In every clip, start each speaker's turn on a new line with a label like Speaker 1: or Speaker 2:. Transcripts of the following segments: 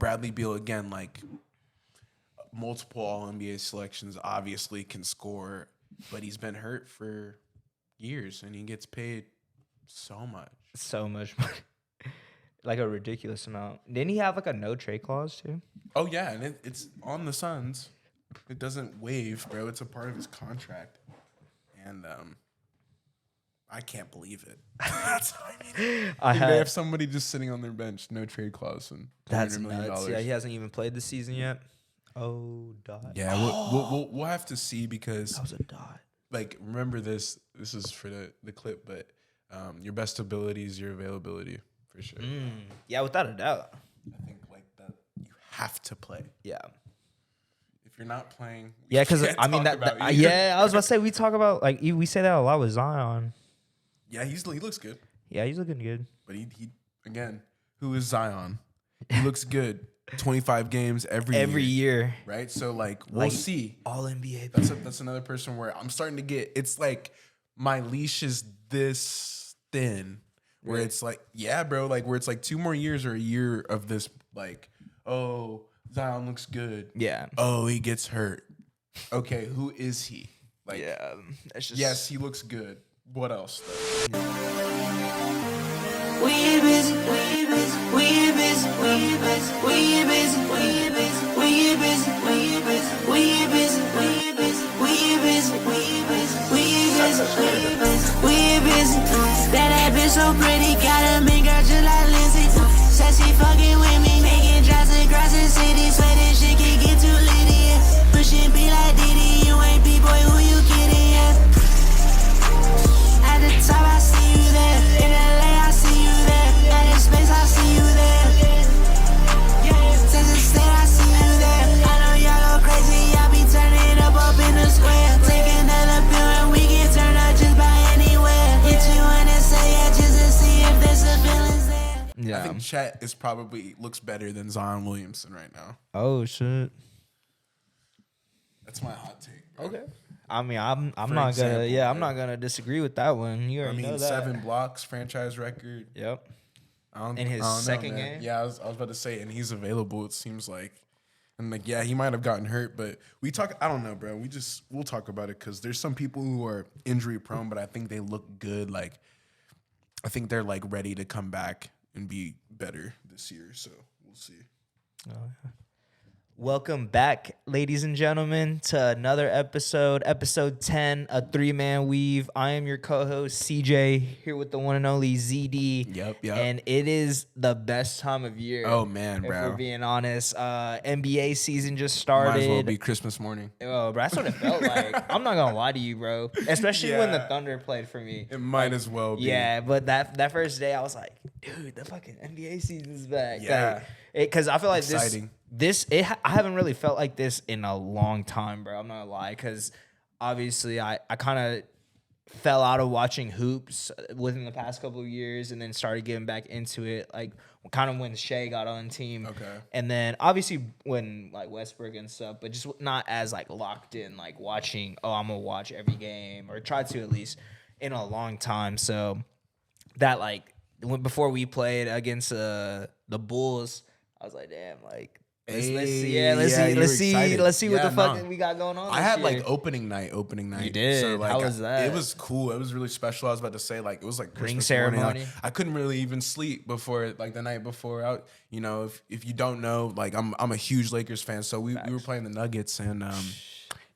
Speaker 1: Bradley Beal, again, like multiple All-NBA selections, obviously can score, but he's been hurt for years, and he gets paid so much.
Speaker 2: So much money. Like a ridiculous amount. Didn't he have like a no trade clause too?
Speaker 1: Oh, yeah, and it's on the Suns. It doesn't waive, bro. It's a part of his contract. And I can't believe it. They have somebody just sitting on their bench, no trade clause, and
Speaker 2: that's
Speaker 1: $100 million.
Speaker 2: nuts. Yeah, he hasn't even played this season yet. Oh, dot.
Speaker 1: Yeah, we'll have to see because
Speaker 2: that was a dot.
Speaker 1: Like, remember this. This is for the clip, but your best ability is your availability for sure.
Speaker 2: Yeah, without a doubt.
Speaker 1: I think like that you have to play.
Speaker 2: Yeah.
Speaker 1: If you're not playing,
Speaker 2: yeah, because I mean yeah, I was about to say we talk about like we say that a lot with Zion.
Speaker 1: Yeah, he looks good.
Speaker 2: Yeah, he's looking good.
Speaker 1: But he again, who is Zion? He looks good. 25 games every year. Right? So like we'll see.
Speaker 2: All NBA.
Speaker 1: That's another person where I'm starting to get, it's like my leash is this thin where
Speaker 2: Really?
Speaker 1: it's like, yeah, bro, like where it's like 2 more years or a year of this like, oh, Zion looks good.
Speaker 2: Yeah.
Speaker 1: Oh, he gets hurt. Okay, who is he? Like,
Speaker 2: yeah. That's just
Speaker 1: yes, he looks good. What else though?
Speaker 3: We busy, we busy, we busy, we busy, we busy, we busy, we busy, we busy, we busy, we busy, we busy, we busy, we busy, we busy. That bitch so pretty, got a mean girl just like Lindsay. Says she fucking with me, making drives across the city, sweating shit can get too litty. Pushing be like Diddy, you ain't B-boy, who you kidding? At the top, I see you there. In LA, I see you there. At the space, I see you there. Texas State, I see you there. I know y'all go crazy, y'all be turning up in the square. Take another pill and we can turn up just by anywhere. Hit you in and say yeah, just to see if there's a feelings there.
Speaker 2: Yeah.
Speaker 1: I think Chet is probably looks better than Zion Williamson right now.
Speaker 2: Oh shit.
Speaker 1: That's my hot take, bro.
Speaker 2: Okay. I mean, I'm
Speaker 1: For
Speaker 2: not
Speaker 1: example,
Speaker 2: gonna. Yeah, I'm
Speaker 1: bro.
Speaker 2: not gonna disagree with that one. You already know that.
Speaker 1: 7 blocks, franchise record.
Speaker 2: Yep.
Speaker 1: I
Speaker 2: In his
Speaker 1: don't know,
Speaker 2: second
Speaker 1: man.
Speaker 2: game?
Speaker 1: Yeah, I was about to say, and he's available. It seems like, and like, yeah, he might have gotten hurt, but we talk. I don't know, bro. We'll talk about it because there's some people who are injury prone, but I think they look good. Like, I think they're like ready to come back and be better this year. So we'll see.
Speaker 2: Welcome back, ladies and gentlemen, to another episode 10, a 3-man weave. I am your co-host, CJ, here with the one and only ZD.
Speaker 1: Yep.
Speaker 2: And it is the best time of year.
Speaker 1: Oh man,
Speaker 2: if
Speaker 1: bro.
Speaker 2: we're being honest. NBA season just started.
Speaker 1: Might as well be Christmas morning.
Speaker 2: Oh, bro, that's what it felt like. I'm not gonna lie to you, bro. Especially when the
Speaker 1: Yeah.
Speaker 2: Thunder played for me.
Speaker 1: It might as well be.
Speaker 2: Yeah, but that first day, I was like, dude, the fucking NBA season's back.
Speaker 1: Yeah.
Speaker 2: Because I feel like
Speaker 1: Exciting.
Speaker 2: I haven't really felt like this in a long time, bro. I'm not gonna lie, because obviously I kind of fell out of watching hoops within the past couple of years, and then started getting back into it, like kind of when Shea got on the team.
Speaker 1: Okay.
Speaker 2: And then obviously when like Westbrook and stuff, but just not as like locked in, like watching. Oh, I'm gonna watch every game, or try to at least, in a long time. So that like before we played against the Bulls, I was like, damn, like. Let's see what the fuck we got going on.
Speaker 1: I had
Speaker 2: year.
Speaker 1: like opening night.
Speaker 2: You did?
Speaker 1: So, like,
Speaker 2: How was that?
Speaker 1: It was cool. It was really special. I was about to say, like, it was like
Speaker 2: Ring
Speaker 1: Christmas
Speaker 2: ceremony.
Speaker 1: morning. Like, I couldn't really even sleep before, like, the night before. If you don't know, like, I'm a huge Lakers fan, so we were playing the Nuggets, and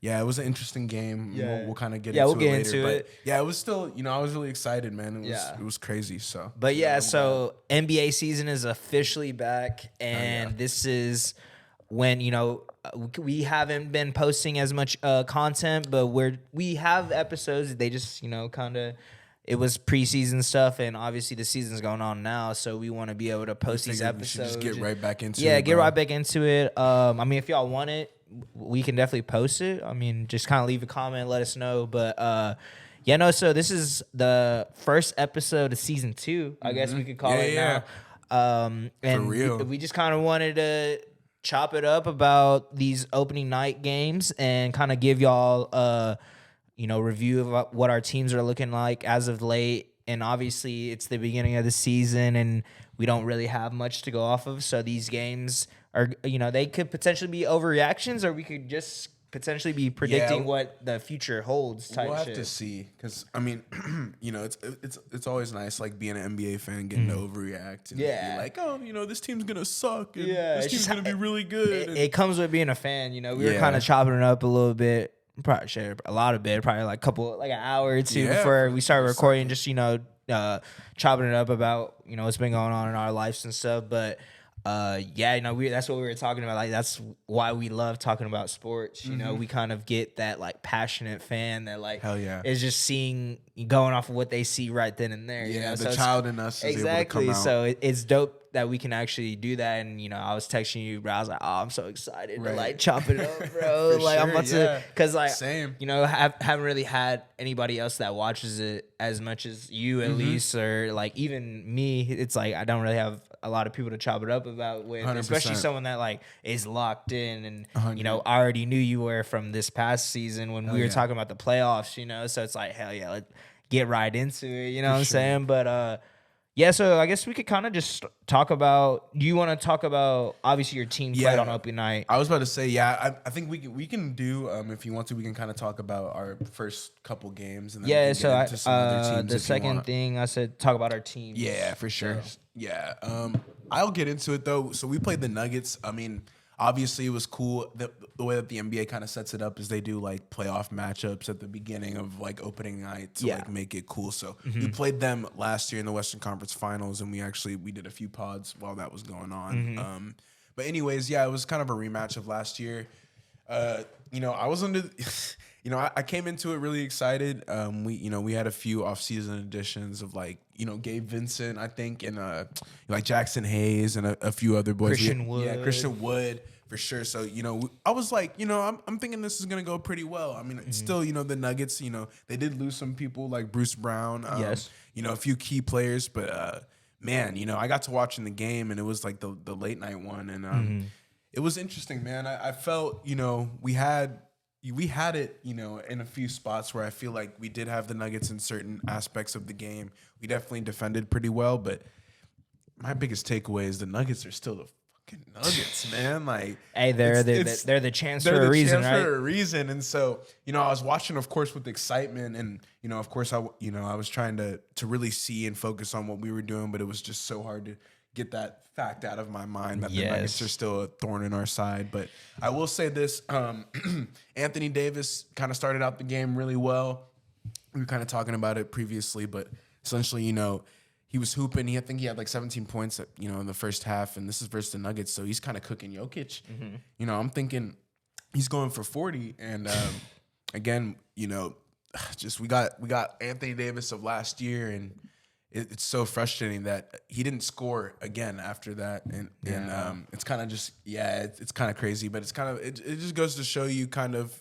Speaker 1: yeah, it was an interesting game.
Speaker 2: Yeah.
Speaker 1: We'll kind of get
Speaker 2: Yeah,
Speaker 1: into
Speaker 2: we'll
Speaker 1: it
Speaker 2: get
Speaker 1: later.
Speaker 2: into
Speaker 1: But
Speaker 2: it.
Speaker 1: yeah, it was still, I was really excited, man. It was crazy. So,
Speaker 2: But yeah,
Speaker 1: I'm
Speaker 2: so NBA season is officially back, and this is when we haven't been posting as much content, but we have episodes. They just kind of. It was preseason stuff, and obviously the season's going on now, so we want to be able to post these
Speaker 1: glad we should
Speaker 2: episodes.
Speaker 1: just get right back into it.
Speaker 2: Yeah, get
Speaker 1: bro.
Speaker 2: right back into it. I mean, if y'all want it, we can definitely post it. I mean, just kind of leave a comment, let us know. But so this is the first episode of season 2, I guess we could call it now. And
Speaker 1: For real.
Speaker 2: we just kind of wanted to chop it up about these opening night games and kind of give y'all review of what our teams are looking like as of late. And obviously it's the beginning of the season and we don't really have much to go off of. So these games are, they could potentially be overreactions, or we could just potentially be predicting what the future holds type
Speaker 1: We'll have
Speaker 2: shit.
Speaker 1: to see, because I mean, it's always nice like being an NBA fan getting to overreact and be like, oh, this team's gonna suck and this team's gonna be really good.
Speaker 2: It comes with being a fan. We were kind of chopping it up a little bit. Probably shared a lot of it, probably like an hour or two before we started recording, just chopping it up about what's been going on in our lives and stuff. But that's what we were talking about. Like, that's why we love talking about sports. We kind of get that like passionate fan that like
Speaker 1: hell yeah
Speaker 2: is just going off of what they see right then and there.
Speaker 1: Yeah,
Speaker 2: So
Speaker 1: the child in us is
Speaker 2: exactly.
Speaker 1: able to come out.
Speaker 2: So it's dope that we can actually do that. And I was texting you, bro. I was like, oh, I'm so excited to like chop it up, bro. Like I'm about to, because like
Speaker 1: same.
Speaker 2: Haven't really had anybody else that watches it as much as you at least, or like even me. It's like I don't really have a lot of people to chop it up about with,
Speaker 1: 100%.
Speaker 2: especially someone that like is locked in and
Speaker 1: 100.
Speaker 2: I already knew you were from this past season when we were talking about the playoffs. So it's like, hell yeah, let's get right into it. You know what I'm saying? But so I guess we could kind of just talk about. Do you want to talk about obviously your team played on opening night?
Speaker 1: I was about to say, I think we can do if you want to, we can kind of talk about our first couple games and then we can get into some other teams
Speaker 2: the second thing I said, talk about our teams.
Speaker 1: Yeah, for sure. So. Yeah. I'll get into it though. So we played the Nuggets. I mean, obviously it was cool. The way that the NBA kind of sets it up is they do like playoff matchups at the beginning of like opening night to like make it cool. So we played them last year in the Western Conference Finals, and we did a few pods while that was going on. But anyways, it was kind of a rematch of last year. I was under. I came into it really excited. We had a few offseason additions of like, Gabe Vincent, I think, and like Jackson Hayes and a few other boys.
Speaker 2: Christian Wood.
Speaker 1: Yeah, Christian Wood for sure. So, I was like, I'm thinking this is going to go pretty well. I mean, it's still, the Nuggets, they did lose some people like Bruce Brown.
Speaker 2: Yes.
Speaker 1: A few key players, but man, I got to watching the game, and it was like the late night one, and it was interesting, man. I felt, we had it, in a few spots where I feel like we did have the Nuggets in certain aspects of the game. We definitely defended pretty well, but my biggest takeaway is the Nuggets are still the fucking Nuggets, man. Like,
Speaker 2: hey, they're the chance for a reason, right?
Speaker 1: For a reason. And so, I was watching, of course, with excitement, and of course, I was trying to really see and focus on what we were doing, but it was just so hard to get that fact out of my mind that the Nuggets are still a thorn in our side. But I will say this, Anthony Davis kind of started out the game really well. We were kind of talking about it previously, but essentially, he was hooping. I think he had like 17 points, in the first half, and this is versus the Nuggets, so he's kind of cooking Jokic. I'm thinking he's going for 40, and again, just we got Anthony Davis of last year, and it's so frustrating that he didn't score again after that, and it's kind of just it's kind of crazy, but it's kind of it just goes to show you kind of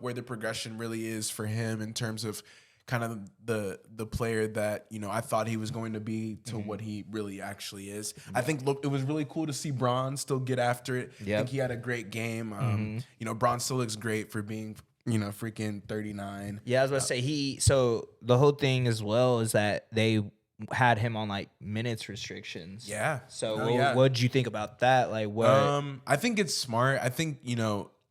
Speaker 1: where the progression really is for him in terms of kind of the player that I thought he was going to be to what he really actually is. I think it was really cool to see Bron still get after it. I think he had a great game. Bron still looks great for being freaking 39.
Speaker 2: Yeah, I was about to say so the whole thing as well is that they had him on like minutes restrictions.
Speaker 1: Yeah.
Speaker 2: So what'd you think about that? Like what?
Speaker 1: I think it's smart. I think,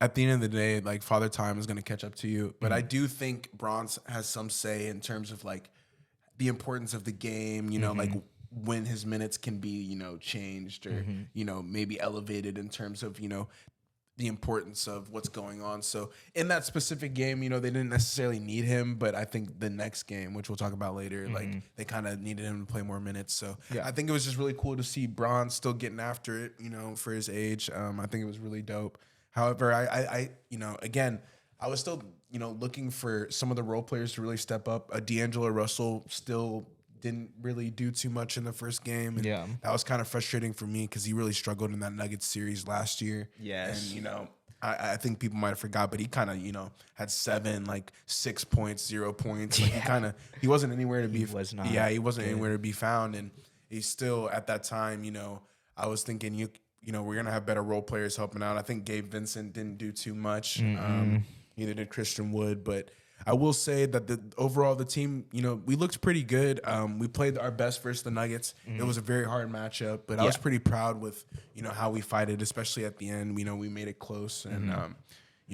Speaker 1: at the end of the day, like Father Time is going to catch up to you. But I do think Bronze has some say in terms of like the importance of the game, like when his minutes can be, changed or, maybe elevated in terms of, the importance of what's going on. So in that specific game, they didn't necessarily need him, but I think the next game, which we'll talk about later, like they kind of needed him to play more minutes. So I think it was just really cool to see Bron still getting after it, for his age. I think it was really dope. However, I again, I was still, looking for some of the role players to really step up. D'Angelo Russell still didn't really do too much in the first game. And that was kind of frustrating for me because he really struggled in that Nuggets series last year.
Speaker 2: Yes.
Speaker 1: And, I think people might have forgot, but he kind of, had 6 points, 0 points. Like he wasn't anywhere to be.
Speaker 2: He was not.
Speaker 1: Yeah, he wasn't anywhere to be found. And he's still, at that time, I was thinking, we're going to have better role players helping out. I think Gabe Vincent didn't do too much. Neither did Christian Wood. But I will say that the team, we looked pretty good. We played our best versus the Nuggets. It was a very hard matchup, but I was pretty proud with, how we fight it, especially at the end. We made it close. And,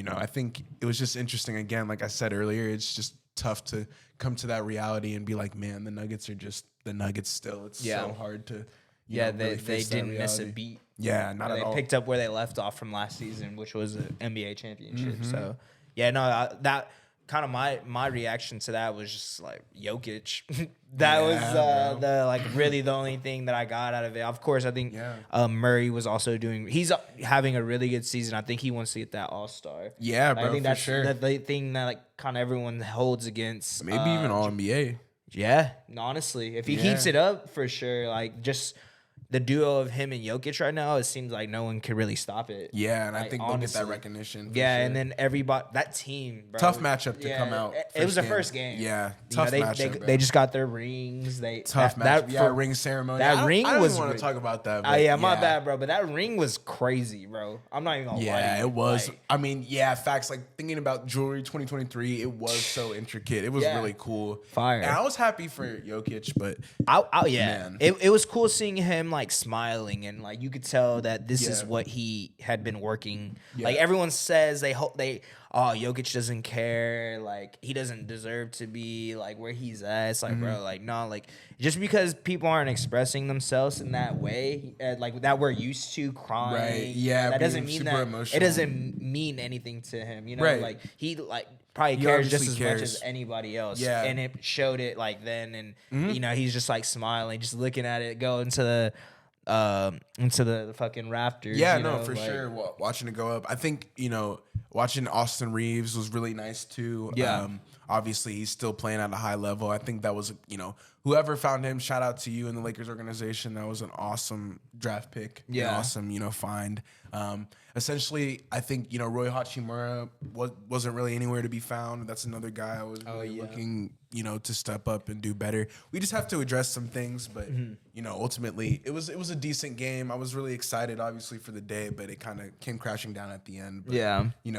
Speaker 1: I think it was just interesting. Again, like I said earlier, it's just tough to come to that reality and be like, man, the Nuggets are just the Nuggets still. It's so hard to,
Speaker 2: they didn't miss a beat.
Speaker 1: Yeah, not at all.
Speaker 2: They picked up where they left off from last season, which was an NBA championship. So, that kind of my reaction to that was just like Jokic. That was really the only thing that I got out of it. Of course, I think Murray was also he's having a really good season. I think he wants to get that All-Star.
Speaker 1: Yeah, bro,
Speaker 2: I think that's
Speaker 1: sure.
Speaker 2: the thing that like kind of everyone holds against.
Speaker 1: Maybe even All-NBA.
Speaker 2: Yeah, honestly, if he keeps it up, for sure. Like just the duo of him and Jokic right now, it seems like no one could really stop it.
Speaker 1: Yeah, and
Speaker 2: like,
Speaker 1: I think they'll get that recognition.
Speaker 2: Yeah, and then everybody, that team, bro.
Speaker 1: Tough matchup to come out.
Speaker 2: It was the first game.
Speaker 1: Yeah, tough matchup.
Speaker 2: They just got their rings.
Speaker 1: Tough matchup. Ring ceremony.
Speaker 2: That ring was.
Speaker 1: I don't want to talk about that. But
Speaker 2: my bad, bro. But that ring was crazy, bro. I'm not even gonna lie.
Speaker 1: Yeah, it was. Like, I mean, facts. Like thinking about jewelry 2023, it was so intricate. It was really cool.
Speaker 2: Fire.
Speaker 1: And I was happy for Jokic, but
Speaker 2: man. It was cool seeing him like smiling. And like you could tell that this is what he had been working. Like everyone says Jokic doesn't care, like he doesn't deserve to be like where he's at. It's like, bro, like no, like just because people aren't expressing themselves in that way, like that we're used to crying.
Speaker 1: Right. Yeah.
Speaker 2: That doesn't mean that
Speaker 1: emotional.
Speaker 2: it doesn't mean anything to him.
Speaker 1: Right.
Speaker 2: Like he probably cares just as
Speaker 1: cares.
Speaker 2: much as anybody else.
Speaker 1: Yeah.
Speaker 2: And it showed it like then, and he's just like smiling, just looking at it go into the fucking rafters.
Speaker 1: Yeah, no, for sure. Watching it go up. I think, watching Austin Reeves was really nice too.
Speaker 2: Yeah.
Speaker 1: Obviously, he's still playing at a high level. I think that was, whoever found him, shout out to you and the Lakers organization. That was an awesome draft pick.
Speaker 2: Yeah.
Speaker 1: An awesome, find. Essentially, I think, Roy Hachimura wasn't really anywhere to be found. That's another guy I was really looking, to step up and do better. We just have to address some things, but, ultimately, it was a decent game. I was really excited, obviously, for the day, but it kind of came crashing down at the end. But,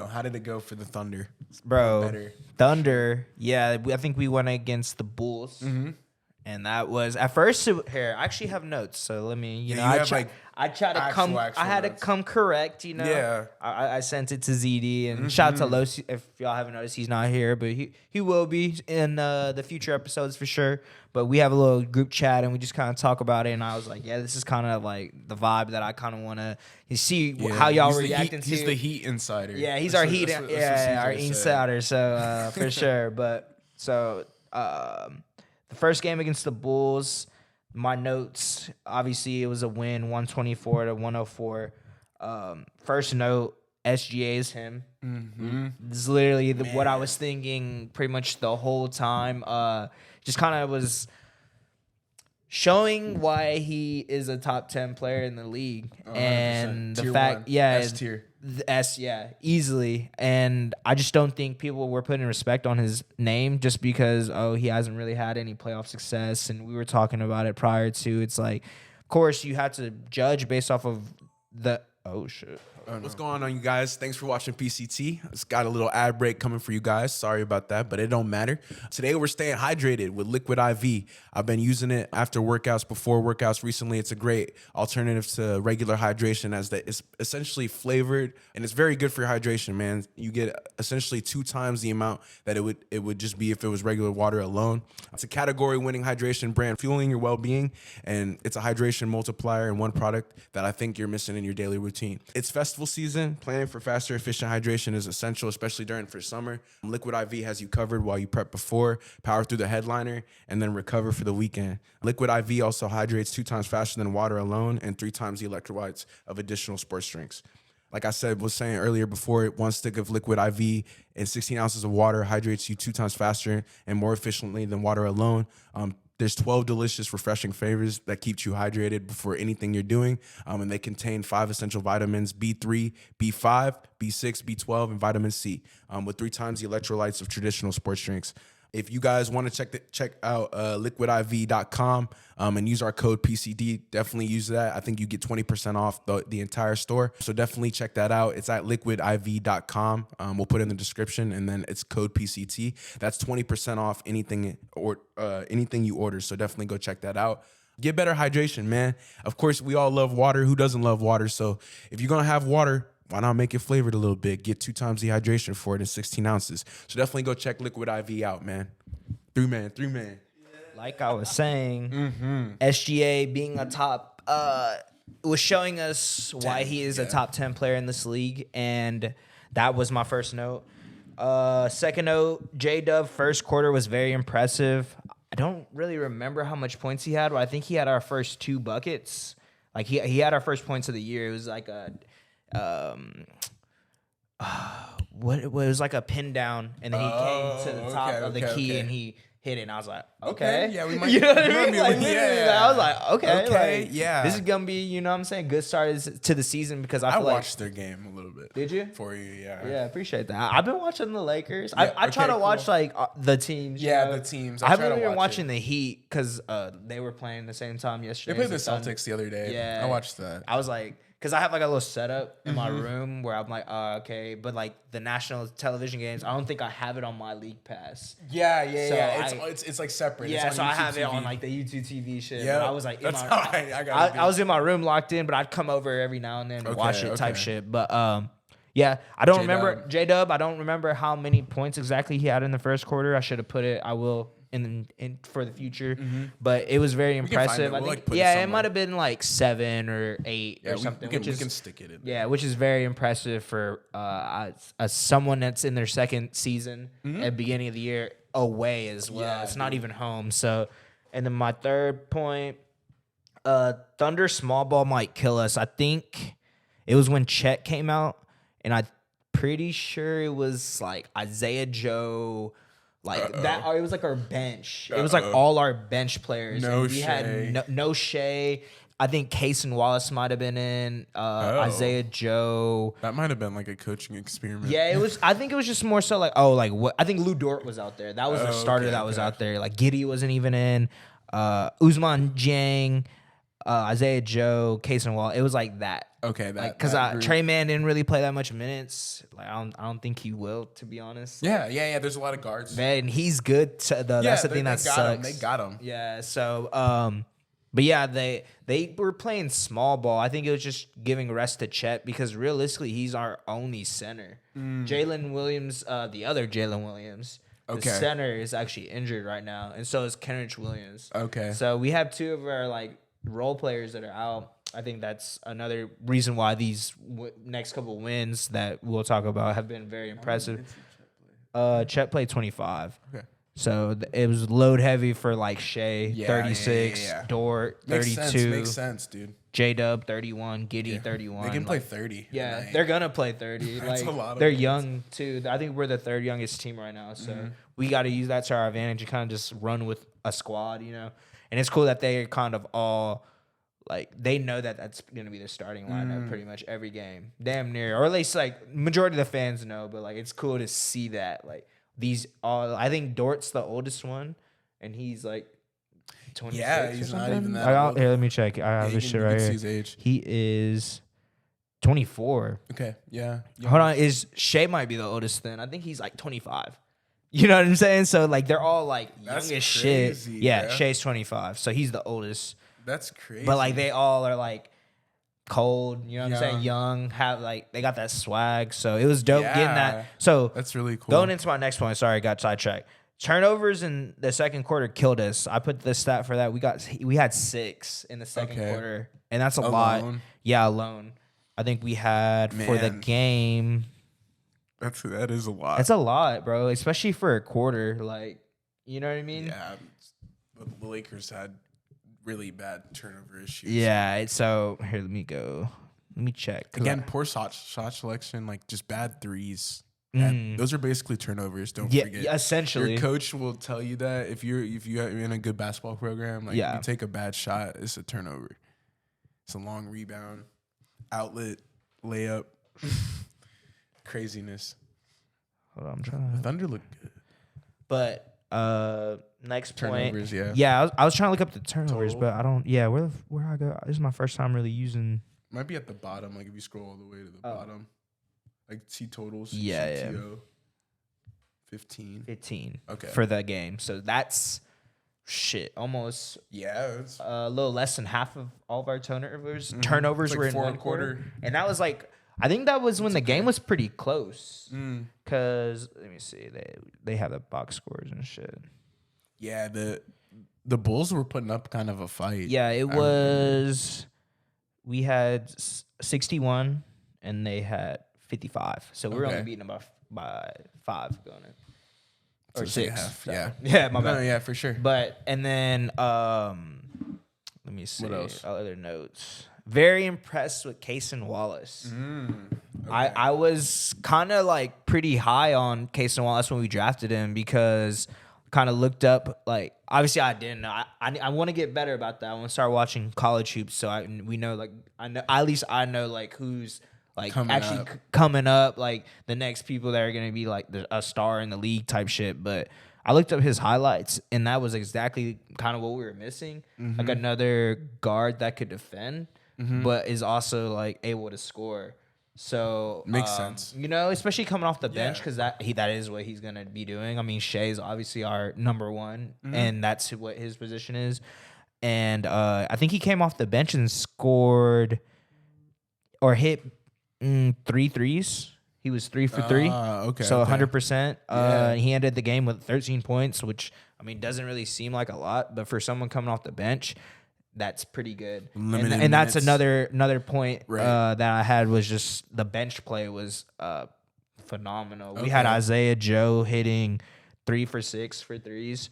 Speaker 1: how did it go for the Thunder?
Speaker 2: Bro,
Speaker 1: Better.
Speaker 2: Thunder, I think we went against the Bulls. And that was at first. Here, I actually have notes, so let me. I try to come. I had to come correct.
Speaker 1: Yeah.
Speaker 2: I sent it to ZD and shout out to Los. If y'all haven't noticed, he's not here, but he will be in the future episodes for sure. But we have a little group chat and we just kind of talk about it. And I was like, this is kind of like the vibe that I kind of want to see how y'all were reacting to.
Speaker 1: He's the Heat insider.
Speaker 2: Yeah, he's our Heat. Our insider. So for sure. But so. The first game against the Bulls, my notes, obviously it was a win, 124 to 104. First note, SGA is him. This is literally what I was thinking pretty much the whole time. Just kind of was showing why he is a top 10 player in the league. 100%. And the
Speaker 1: Tier
Speaker 2: fact,
Speaker 1: one. S tier.
Speaker 2: Easily. And I just don't think people were putting respect on his name just because, he hasn't really had any playoff success. And we were talking about it prior to. It's like, of course, you have to judge based off of the. Oh, shit.
Speaker 1: What's going on, you guys? Thanks for watching PCT. It's got a little ad break coming for you guys. Sorry about that, but it don't matter. Today, we're staying hydrated with Liquid IV. I've been using it after workouts, before workouts recently. It's a great alternative to regular hydration as it's essentially flavored, and it's very good for your hydration, man. You get essentially 2 times the amount that it would just be if it was regular water alone. It's a category-winning hydration brand, fueling your well-being, and it's a hydration multiplier in one product that I think you're missing in your daily routine. It's festival season. Planning for faster, efficient hydration is essential, especially for summer. Liquid IV has you covered while you prep before, power through the headliner, and then recover for the weekend. Liquid IV also hydrates 2 times faster than water alone and 3 times the electrolytes of additional sports drinks. Like I was saying earlier before, 1 stick of Liquid IV and 16 ounces of water hydrates you 2 times faster and more efficiently than water alone. There's 12 delicious, refreshing flavors that keep you hydrated before anything you're doing, and they contain 5 essential vitamins, B3, B5, B6, B12, and vitamin C, with 3 times the electrolytes of traditional sports drinks. If you guys want to check out liquidiv.com and use our code PCD, definitely use that. I think you get 20% off the entire store. So definitely check that out. It's at liquidiv.com. We'll put it in the description, and then it's code PCT. That's 20% off anything you order. So definitely go check that out. Get better hydration, man. Of course, we all love water. Who doesn't love water? So if you're going to have water, why not make it flavored a little bit? Get 2 times the hydration for it in 16 ounces. So definitely go check Liquid IV out, man. 3-man.
Speaker 2: Like I was saying, SGA being a top was showing us why he is a top 10 player in this league, and that was my first note. Second note, J-Dub first quarter was very impressive. I don't really remember how much points he had, but I think he had our first 2 buckets. Like he had our first points of the year. It was like a it was like a pin down, and then he came to the top of the key and he hit it, and I was like, okay.
Speaker 1: Yeah, we might.
Speaker 2: You know what I mean? Like,
Speaker 1: yeah.
Speaker 2: I was like, okay, like,
Speaker 1: yeah.
Speaker 2: this is gonna be, you know what I'm saying, good start to the season, because I feel
Speaker 1: watched their game a little bit.
Speaker 2: Did you?
Speaker 1: For you, yeah.
Speaker 2: Yeah, I appreciate that. I've been watching the Lakers.
Speaker 1: Yeah,
Speaker 2: I try to
Speaker 1: cool.
Speaker 2: watch like the teams.
Speaker 1: Yeah,
Speaker 2: you know?
Speaker 1: the teams.
Speaker 2: I
Speaker 1: try
Speaker 2: haven't
Speaker 1: to
Speaker 2: even been
Speaker 1: watch
Speaker 2: watching the Heat because they were playing the same time yesterday.
Speaker 1: They played the
Speaker 2: as Sun.
Speaker 1: Celtics the other day.
Speaker 2: Yeah,
Speaker 1: I watched that.
Speaker 2: I was like, because I have like a little setup in my room where I'm like, okay, but like the national television games, I don't think I have it on my league pass.
Speaker 1: Yeah.
Speaker 2: So
Speaker 1: It's like separate.
Speaker 2: Yeah,
Speaker 1: it's
Speaker 2: so
Speaker 1: on
Speaker 2: I
Speaker 1: YouTube
Speaker 2: have it
Speaker 1: TV.
Speaker 2: on like the YouTube TV shit.
Speaker 1: Yeah,
Speaker 2: But I was like,
Speaker 1: that's how
Speaker 2: I was in my room locked in, but I'd come over every now and then to watch it type shit. But yeah, I don't remember J-Dub. I don't remember how many points exactly he had in the first quarter. I should have put it. I will in for the future. But it was very impressive. I think it might have been like 7 or 8 or something.
Speaker 1: We can stick it in.
Speaker 2: Yeah, which is very impressive for someone that's in their second season at the beginning of the year away as well.
Speaker 1: Yeah,
Speaker 2: it's not even home. So, and then my third point, Thunder small ball might kill us. I think it was when Chet came out, and I'm pretty sure it was like Isaiah Joe. Like that, it was like our bench. It was like all our bench players.
Speaker 1: No
Speaker 2: and we had no Shea. I think Case and Wallace might have been in. Isaiah Joe.
Speaker 1: That might have been like a coaching experiment.
Speaker 2: Yeah, it was. I think it was just more so like, what? I think Lou Dort was out there. That was the starter that was out there. Like Giddey wasn't even in. Usman Jang, Isaiah Joe, Case and Wallace. It was like that.
Speaker 1: Okay, that
Speaker 2: because Trey Mann didn't really play that much minutes. Like I don't think he will, to be honest.
Speaker 1: Yeah. There's a lot of guards.
Speaker 2: Man, he's good. That's the thing that sucks.
Speaker 1: They got him.
Speaker 2: Yeah. So, but yeah, they were playing small ball. I think it was just giving rest to Chet because realistically, he's our only center. Jalen Williams, the other Jalen Williams, the center is actually injured right now, and so is Kenrich Williams.
Speaker 1: Okay.
Speaker 2: So we have 2 of our like role players that are out. I think that's another reason why these next couple wins that we'll talk about have been very impressive. Chet played 25. Okay. So it was load heavy for like Shea, 36, Dort, 32.
Speaker 1: Makes sense, dude.
Speaker 2: J-Dub, 31, Giddey, 31.
Speaker 1: They can play 30.
Speaker 2: Yeah, they're going to play 30.
Speaker 1: That's a lot of
Speaker 2: they're
Speaker 1: points.
Speaker 2: Young, too. I think we're the 3rd youngest team right now. So we got to use that to our advantage and kind of just run with a squad, you know. And it's cool that they're kind of all... Like, they know that that's going to be their starting lineup pretty much every game. Damn near. Or at least, like, majority of the fans know. But, like, it's cool to see that. Like, these all... I think Dort's the oldest one. And he's, like, 26
Speaker 1: Yeah, he's
Speaker 2: or
Speaker 1: not
Speaker 2: something.
Speaker 1: even that old.
Speaker 2: Here, let me check. I have this shit right here.
Speaker 1: His age.
Speaker 2: He is 24.
Speaker 1: Okay, yeah.
Speaker 2: Hold on. Shea might be the oldest then. I think he's, like, 25. You know what I'm saying? So, like, they're all, like, young as shit. Yeah, bro. Shay's 25. So, he's the oldest.
Speaker 1: That's crazy.
Speaker 2: But like they all are like cold, you know what I'm saying? Young, have like they got that swag. So it was dope getting that. So
Speaker 1: that's really cool.
Speaker 2: Going into my next point, sorry, I got sidetracked. Turnovers in the second quarter killed us. I put the stat for that. We had 6 in the second quarter. And that's a lot. Yeah, alone. I think we had for the game.
Speaker 1: That is a lot.
Speaker 2: That's a lot, bro. Especially for a quarter. Like, you know what I mean?
Speaker 1: Yeah. The Lakers had really bad turnover issues.
Speaker 2: Yeah, so here, let me go. Let me check.
Speaker 1: Again, poor shot selection, like just bad threes. Those are basically turnovers. Don't forget.
Speaker 2: Yeah, essentially.
Speaker 1: Your coach will tell you that if you're in a good basketball program, like if you take a bad shot, it's a turnover. It's a long rebound, outlet, layup, craziness.
Speaker 2: Hold on, I'm trying to.
Speaker 1: The Thunder look good.
Speaker 2: But Next
Speaker 1: Turnovers,
Speaker 2: point.
Speaker 1: yeah.
Speaker 2: I was trying to look up the turnovers,
Speaker 1: Total.
Speaker 2: but I don't. Yeah, where I go? This is my first time really using.
Speaker 1: Might be at the bottom. Like if you scroll all the way to the bottom, like see totals.
Speaker 2: Yeah, yeah.
Speaker 1: CTO, 15.
Speaker 2: 15.
Speaker 1: Okay.
Speaker 2: For the game, so that's shit. Almost
Speaker 1: Yeah. It's
Speaker 2: a little less than half of all of our turnovers.
Speaker 1: It's
Speaker 2: Turnovers
Speaker 1: like
Speaker 2: were in
Speaker 1: 4
Speaker 2: one
Speaker 1: and quarter.
Speaker 2: and that was like I think that was when the game was pretty close. Cause let me see, they have the box scores and shit.
Speaker 1: Yeah. The Bulls were putting up kind of a fight.
Speaker 2: Yeah, it was. We had 61 and they had 55. So we were only
Speaker 1: Okay.
Speaker 2: beating them by 5 going in.
Speaker 1: So
Speaker 2: Or
Speaker 1: say
Speaker 2: 6.
Speaker 1: half,
Speaker 2: So-
Speaker 1: yeah.
Speaker 2: Yeah, my
Speaker 1: No,
Speaker 2: bad.
Speaker 1: yeah, for sure.
Speaker 2: But and then let me see
Speaker 1: What else?
Speaker 2: other notes. Very impressed with Cason Wallace. I was kind of like pretty high on Cason Wallace when we drafted him because kind of looked up like obviously I didn't know. I want to get better about that. I want to start watching college hoops so we know like I know at least I know like who's like
Speaker 1: Coming
Speaker 2: actually
Speaker 1: up.
Speaker 2: coming up like the next people that are gonna be like a star in the league type shit. But I looked up his highlights and that was exactly kind of what we were missing. Like another guard that could defend, but is also like able to score. So
Speaker 1: Makes sense.
Speaker 2: You know, especially coming off the bench
Speaker 1: Yeah.
Speaker 2: because that is what he's gonna be doing. I mean, Shea's obviously our number one, and that's what his position is. And I think he came off the bench and scored or hit 3 threes. He was 3 for 3.
Speaker 1: Okay.
Speaker 2: So
Speaker 1: okay.
Speaker 2: 100%.
Speaker 1: Yeah.
Speaker 2: He ended the game with 13 points, which I mean doesn't really seem like a lot, but for someone coming off the bench, that's pretty good.
Speaker 1: Limited
Speaker 2: And that's
Speaker 1: minutes.
Speaker 2: another point
Speaker 1: Right.
Speaker 2: that I had was just the bench play was phenomenal. We had
Speaker 1: Okay.
Speaker 2: Isaiah Joe hitting 3 for 6 for threes,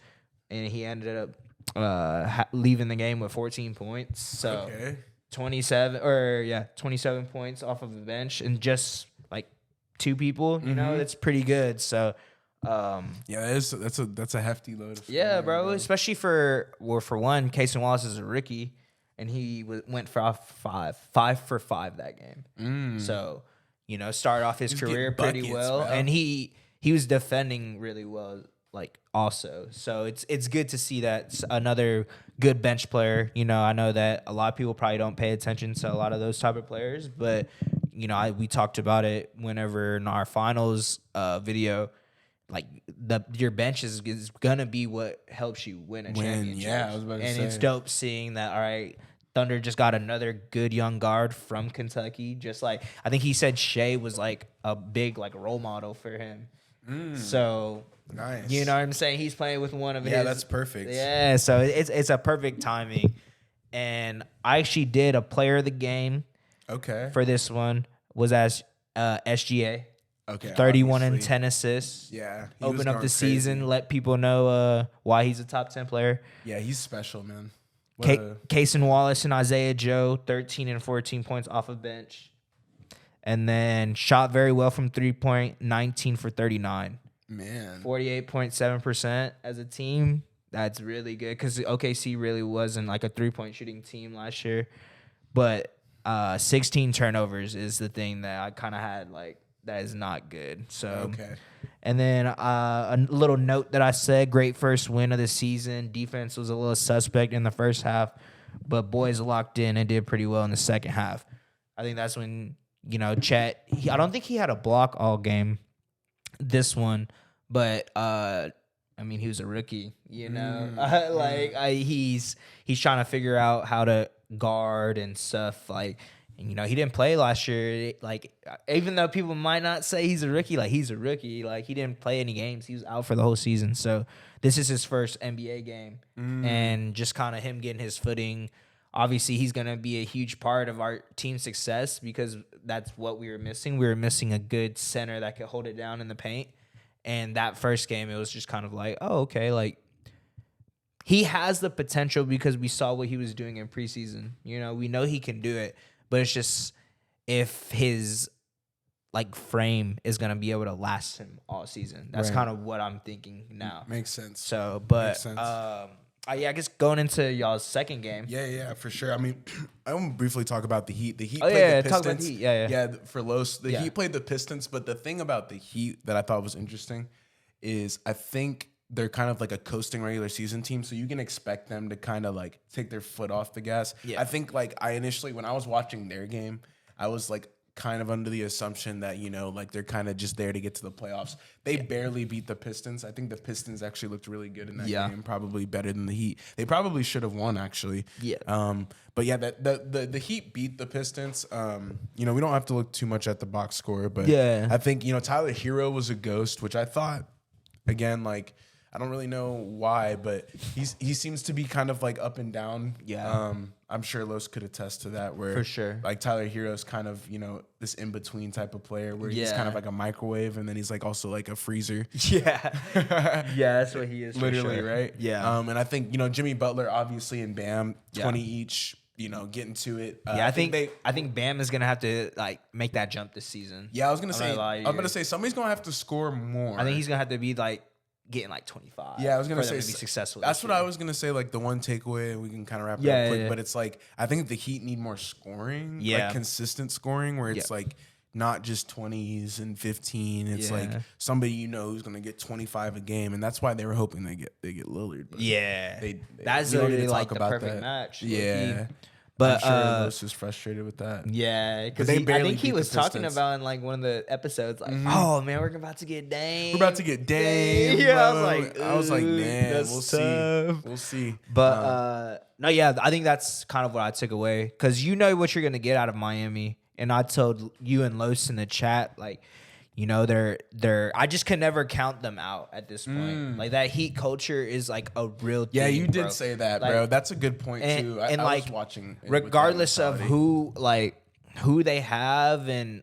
Speaker 2: and he ended up leaving the game with 14 points. So
Speaker 1: Okay.
Speaker 2: 27 points off of the bench and just like 2 people. You know, that's pretty good. So.
Speaker 1: Yeah, that's a hefty load. Of
Speaker 2: Yeah,
Speaker 1: scoring,
Speaker 2: bro. Especially for one, Cason Wallace is a rookie, and he went for 5 for 5 that game. So, you know, started off his
Speaker 1: He's
Speaker 2: career
Speaker 1: getting
Speaker 2: pretty
Speaker 1: buckets,
Speaker 2: well,
Speaker 1: bro.
Speaker 2: and he was defending really well, like also. So it's good to see that another good bench player. You know, I know that a lot of people probably don't pay attention to a lot of those type of players, but you know, we talked about it whenever in our finals video. Like your bench is gonna be what helps you win a championship.
Speaker 1: yeah, I was about to
Speaker 2: and
Speaker 1: say.
Speaker 2: it's dope seeing that. All right, Thunder just got another good young guard from Kentucky. Just like I think he said Shea was like a big like role model for him. So
Speaker 1: Nice.
Speaker 2: you know what I'm saying? He's playing with one of his.
Speaker 1: Yeah, that's perfect.
Speaker 2: Yeah, so it's a perfect timing. And I actually did a player of the game
Speaker 1: Okay.
Speaker 2: for this one was as SGA.
Speaker 1: Okay.
Speaker 2: 31 and
Speaker 1: obviously.
Speaker 2: 10 assists.
Speaker 1: Yeah. he was
Speaker 2: Open up
Speaker 1: going
Speaker 2: the season,
Speaker 1: crazy.
Speaker 2: let people know why he's a top 10 player.
Speaker 1: Yeah, he's special, man. What a-
Speaker 2: Cason Wallace and Isaiah Joe, 13 and 14 points off of bench. And then shot very well from 3-point, 19 for 39.
Speaker 1: man.
Speaker 2: 48.7% as a team. That's really good because OKC really wasn't like a 3-point shooting team last year. But 16 turnovers is the thing that I kind of had like, that is not good. So,
Speaker 1: Okay.
Speaker 2: and then a little note that I said, great first win of the season. Defense was a little suspect in the first half, but boys locked in and did pretty well in the second half. I think that's when, you know, Chet, I don't think he had a block all game this one, but I mean, he was a rookie, you know, he's trying to figure out how to guard and stuff like. And, you know, he didn't play last year. Like, even though people might not say he's a rookie, like, he's a rookie. Like, he didn't play any games. He was out for the whole season. So, this is his first NBA game. And just kind of him getting his footing. Obviously, he's going to be a huge part of our team's success because that's what we were missing. We were missing a good center that could hold it down in the paint. And that first game, it was just kind of like, oh, okay, like, he has the potential because we saw what he was doing in preseason. You know, we know he can do it. But it's just if his like frame is gonna be able to last him all season. That's
Speaker 1: Right.
Speaker 2: kind of what I'm thinking now.
Speaker 1: Makes sense.
Speaker 2: So, but
Speaker 1: Makes sense.
Speaker 2: I guess going into y'all's second game.
Speaker 1: Yeah, for sure. I mean, I want to briefly talk about the Heat. The Heat
Speaker 2: Oh,
Speaker 1: played
Speaker 2: yeah,
Speaker 1: the
Speaker 2: talk
Speaker 1: Pistons.
Speaker 2: about the Heat. Yeah.
Speaker 1: For Los, the
Speaker 2: Yeah.
Speaker 1: Heat played the Pistons, but the thing about the Heat that I thought was interesting is I think they're kind of like a coasting regular season team, so you can expect them to kind of like take their foot off the gas.
Speaker 2: Yeah.
Speaker 1: I think like I initially when I was watching their game, I was like kind of under the assumption that, you know, like they're kind of just there to get to the playoffs. They barely beat the Pistons. I think the Pistons actually looked really good in that game, probably better than the Heat. They probably should have won actually.
Speaker 2: Yeah.
Speaker 1: But yeah, the Heat beat the Pistons. You know, we don't have to look too much at the box score, but I think, you know, Tyler Hero was a ghost, which I thought, again, like, I don't really know why, but he seems to be kind of like up and down.
Speaker 2: Yeah.
Speaker 1: I'm sure Los could attest to that. Where
Speaker 2: For sure.
Speaker 1: like Tyler Hero's kind of, you know, this in between type of player where he's
Speaker 2: Yeah.
Speaker 1: kind of like a microwave and then he's like also like a freezer.
Speaker 2: Yeah. Yeah, that's what he is.
Speaker 1: Literally,
Speaker 2: for sure.
Speaker 1: right?
Speaker 2: Yeah.
Speaker 1: And I think, you know, Jimmy Butler obviously and Bam 20 each. You know, getting to it.
Speaker 2: Yeah, I think Bam is gonna have to like make that jump this season.
Speaker 1: Yeah, I was gonna
Speaker 2: I'm
Speaker 1: say.
Speaker 2: not gonna lie to
Speaker 1: I'm gonna
Speaker 2: you.
Speaker 1: say somebody's gonna have to score more.
Speaker 2: I think he's gonna have to be like getting like 25.
Speaker 1: Yeah, I was gonna
Speaker 2: for
Speaker 1: say
Speaker 2: them to be successful.
Speaker 1: That's
Speaker 2: this
Speaker 1: what
Speaker 2: year.
Speaker 1: I was gonna say. Like the one takeaway, and we can kind of wrap it
Speaker 2: Yeah,
Speaker 1: up quick.
Speaker 2: yeah.
Speaker 1: But it's like I think the Heat need more scoring.
Speaker 2: Yeah.
Speaker 1: Like consistent scoring, where it's
Speaker 2: Yeah.
Speaker 1: like not just 20s and 15. It's like
Speaker 2: Yeah.
Speaker 1: somebody you know who's gonna get 25 a game, and that's why they were hoping they get Lillard. But
Speaker 2: Yeah,
Speaker 1: they
Speaker 2: that's
Speaker 1: we don't need to
Speaker 2: literally like
Speaker 1: talk
Speaker 2: the
Speaker 1: about
Speaker 2: perfect
Speaker 1: that.
Speaker 2: match.
Speaker 1: Yeah.
Speaker 2: low-key. But
Speaker 1: I'm sure Los is frustrated with that.
Speaker 2: yeah, because
Speaker 1: they
Speaker 2: I
Speaker 1: barely
Speaker 2: think he
Speaker 1: beat the
Speaker 2: was talking
Speaker 1: Pistons.
Speaker 2: about in like one of the episodes, like, oh man, we're about to get Dame.
Speaker 1: We're about to get Dame.
Speaker 2: Yeah, I
Speaker 1: bro.
Speaker 2: was like,
Speaker 1: man,
Speaker 2: that's
Speaker 1: we'll
Speaker 2: tough.
Speaker 1: see. We'll see.
Speaker 2: But no, yeah, I think that's kind of what I took away because you know what you're gonna get out of Miami, and I told you and Los in the chat, like, you know, they're. I just can never count them out at this point. Like that Heat culture is like a real thing.
Speaker 1: Yeah, you did
Speaker 2: bro.
Speaker 1: say that,
Speaker 2: Like,
Speaker 1: bro. That's a good point too. I
Speaker 2: like,
Speaker 1: was watching, it with that
Speaker 2: regardless of
Speaker 1: mentality.
Speaker 2: who they have and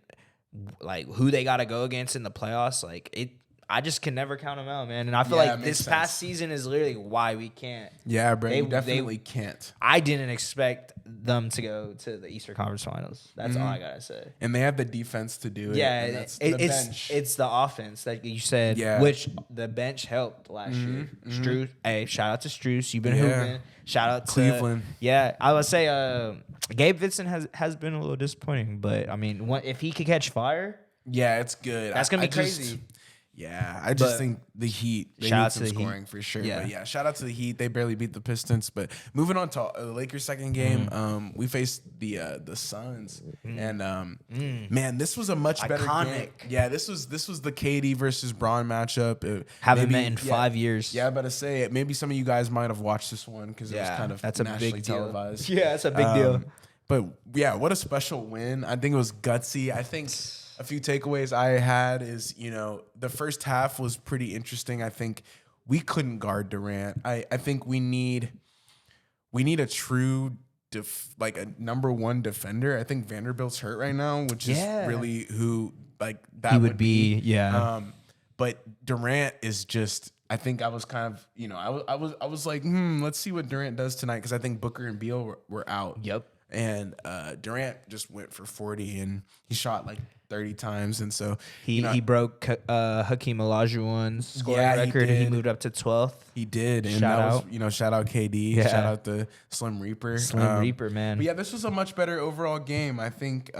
Speaker 2: like who they got to go against in the playoffs, like it. I just can never count them out, man. And I feel
Speaker 1: Yeah, it
Speaker 2: like
Speaker 1: makes
Speaker 2: this
Speaker 1: sense.
Speaker 2: past season is literally why we can't.
Speaker 1: Yeah, bro,
Speaker 2: They-
Speaker 1: you definitely can't.
Speaker 2: I didn't expect them to go to the Eastern Conference Finals. That's all I gotta say.
Speaker 1: And they have the defense to do it.
Speaker 2: Yeah,
Speaker 1: and that's
Speaker 2: it-
Speaker 1: the
Speaker 2: it's
Speaker 1: bench.
Speaker 2: it's the offense that you said,
Speaker 1: Yeah.
Speaker 2: which the bench helped last year. Struce, hey, shout out to Struce. You've been
Speaker 1: Yeah.
Speaker 2: hooping. Shout out to
Speaker 1: Cleveland.
Speaker 2: Yeah, I would say Gabe Vincent has been a little disappointing, but I mean, if he could catch fire,
Speaker 1: Yeah, it's good.
Speaker 2: That's gonna be
Speaker 1: I just-
Speaker 2: crazy.
Speaker 1: Yeah, I just
Speaker 2: But
Speaker 1: think the Heat, they
Speaker 2: shout
Speaker 1: need
Speaker 2: out
Speaker 1: some
Speaker 2: to the Heat.
Speaker 1: scoring for sure.
Speaker 2: Yeah.
Speaker 1: But yeah, shout out to the Heat. They barely beat the Pistons. But moving on to the Lakers' second game, we faced the Suns, and man, this was a much better game.
Speaker 2: Iconic.
Speaker 1: Yeah, this was the KD versus Braun matchup.
Speaker 2: haven't
Speaker 1: Maybe-
Speaker 2: met in 5 years.
Speaker 1: Yeah, I about to say it. Maybe some of you guys might have watched this one because it was
Speaker 2: Yeah,
Speaker 1: kind of
Speaker 2: that's a
Speaker 1: nationally
Speaker 2: big deal.
Speaker 1: televised.
Speaker 2: Yeah, that's a big deal.
Speaker 1: But yeah, what a special win. I think it was gutsy. I think a few takeaways I had is, you know, the first half was pretty interesting. I think we couldn't guard Durant. I think we need a true like a number one defender. I think Vanderbilt's hurt right now, which is
Speaker 2: Yeah.
Speaker 1: really who like that
Speaker 2: He would be, yeah.
Speaker 1: But Durant is just. I think I was kind of, you know, I was like, let's see what Durant does tonight because I think Booker and Beal were out.
Speaker 2: Yep.
Speaker 1: And Durant just went for 40 and he shot like 30 times, and so
Speaker 2: He
Speaker 1: you know,
Speaker 2: he broke Hakeem Olajuwon's scoring
Speaker 1: Yeah, he
Speaker 2: record, and he
Speaker 1: did.
Speaker 2: moved up to 12th.
Speaker 1: he did, and
Speaker 2: Shout
Speaker 1: that was,
Speaker 2: out.
Speaker 1: you know, shout out KD,
Speaker 2: Yeah.
Speaker 1: shout out the Slim Reaper,
Speaker 2: Slim Reaper, man.
Speaker 1: But yeah, this was a much better overall game. I think,